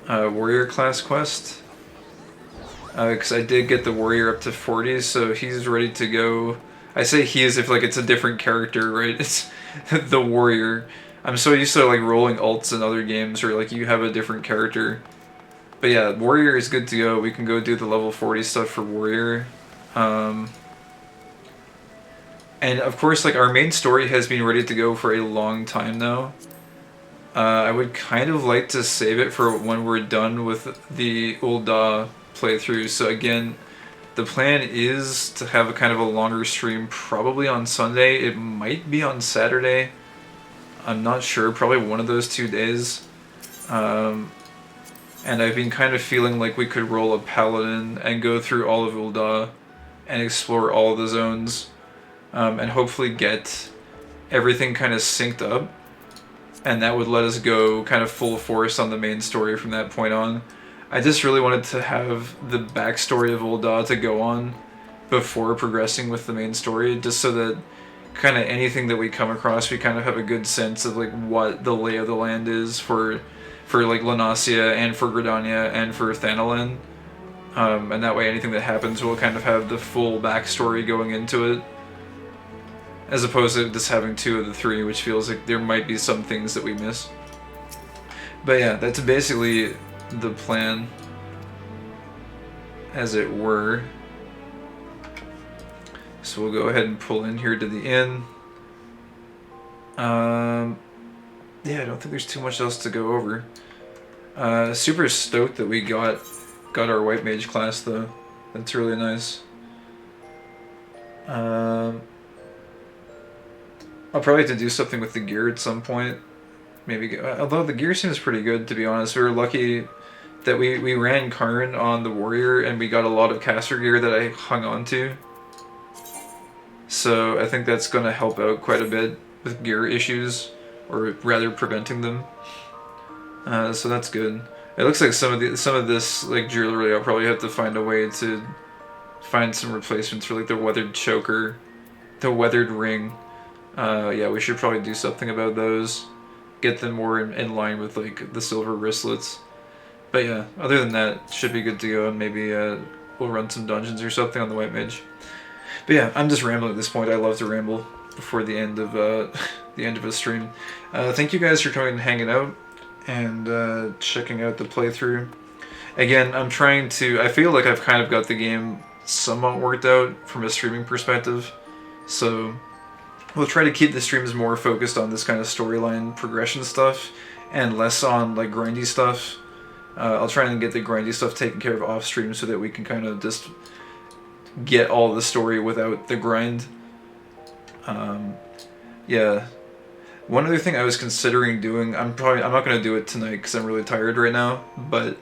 Warrior class quest. Because I did get the warrior up to 40, so he's ready to go. I say he as if like it's a different character, right? It's the warrior. I'm so used to like rolling alts in other games where like you have a different character. But yeah, warrior is good to go. We can go do the level 40 stuff for warrior. And of course, like our main story has been ready to go for a long time now. I would kind of like to save it for when we're done with the Ul'dah playthrough. So again, the plan is to have a kind of a longer stream, probably on Sunday. It might be on Saturday. I'm not sure, probably one of those 2 days. And I've been kind of feeling like we could roll a paladin and go through all of Ul'dah and explore all of the zones. And hopefully get everything kind of synced up, and that would let us go kind of full force on the main story from that point on. I just really wanted to have the backstory of Ul'dah to go on before progressing with the main story, just so that kind of anything that we come across, we kind of have a good sense of like what the lay of the land is for for like Lanasia and for Gridania and for Thanalan. And that way anything that happens will kind of have the full backstory going into it. As opposed to just having 2 of the 3, which feels like there might be some things that we miss. But yeah, that's basically the plan, as it were. So we'll go ahead and pull in here to the inn. Yeah, I don't think there's too much else to go over. Super stoked that we got our white mage class though. That's really nice. I'll probably have to do something with the gear at some point. Maybe, although the gear seems pretty good, to be honest. We were lucky that we ran Carn on the warrior and we got a lot of caster gear that I hung on to. So I think that's going to help out quite a bit with gear issues, or rather preventing them. So that's good. It looks like some of this like jewelry, I'll probably have to find a way to find some replacements for like the weathered choker, the weathered ring. Yeah, we should probably do something about those. Get them more in line with like the silver wristlets. But yeah, other than that, should be good to go, and maybe we'll run some dungeons or something on the white mage. But yeah, I'm just rambling at this point. I love to ramble before the end of the end of a stream. Thank you guys for coming and hanging out and checking out the playthrough. Again, I feel like I've kind of got the game somewhat worked out from a streaming perspective. So we'll try to keep the streams more focused on this kind of storyline progression stuff and less on like grindy stuff. I'll try and get the grindy stuff taken care of off stream so that we can kind of just get all the story without the grind. Yeah. One other thing I was considering doing, I'm not going to do it tonight because I'm really tired right now, but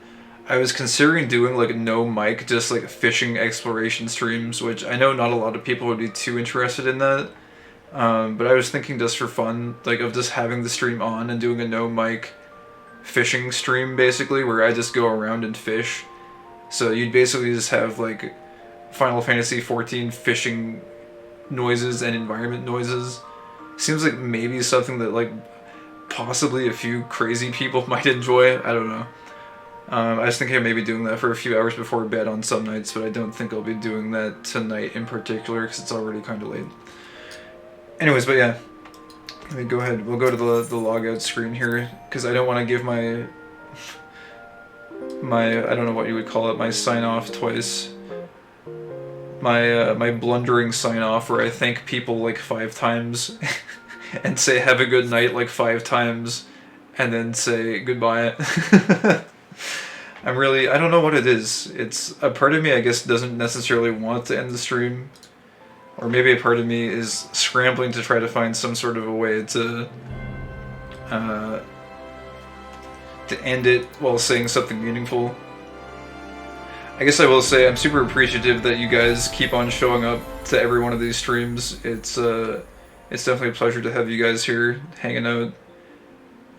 I was considering doing like no mic, just like fishing exploration streams, which I know not a lot of people would be too interested in that. But I was thinking just for fun, like of just having the stream on and doing a no mic fishing stream basically, where I just go around and fish. So you'd basically just have like Final Fantasy XIV fishing noises and environment noises. Seems like maybe something that like possibly a few crazy people might enjoy. I don't know. I was thinking of maybe doing that for a few hours before bed on some nights, but I don't think I'll be doing that tonight in particular because it's already kind of late. Anyways, but yeah, let me go ahead. We'll go to the logout screen here because I don't want to give my I don't know what you would call it, my sign off twice. My blundering sign off where I thank people like 5 times and say have a good night like 5 times and then say goodbye. I don't know what it is. It's a part of me I guess doesn't necessarily want to end the stream, or maybe a part of me is scrambling to try to find some sort of a way to end it while saying something meaningful. I guess I will say I'm super appreciative that you guys keep on showing up to every one of these streams. It's definitely a pleasure to have you guys here hanging out.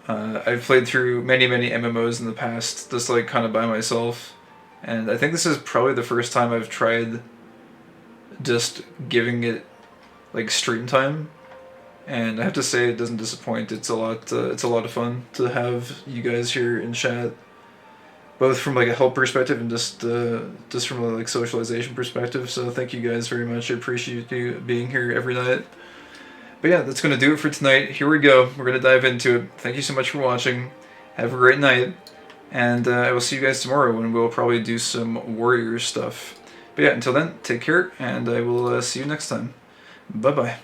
I've played through many MMOs in the past, just like kind of by myself, and I think this is probably the first time I've tried just giving it like stream time, and I have to say it doesn't disappoint. It's a lot of fun to have you guys here in chat, both from like a help perspective and just from a like socialization perspective. So thank you guys very much. I appreciate you being here every night. But yeah, that's going to do it for tonight. Here we go. We're going to dive into it. Thank you so much for watching. Have a great night. And I will see you guys tomorrow when we'll probably do some warrior stuff. But yeah, until then, take care, and I will see you next time. Bye-bye.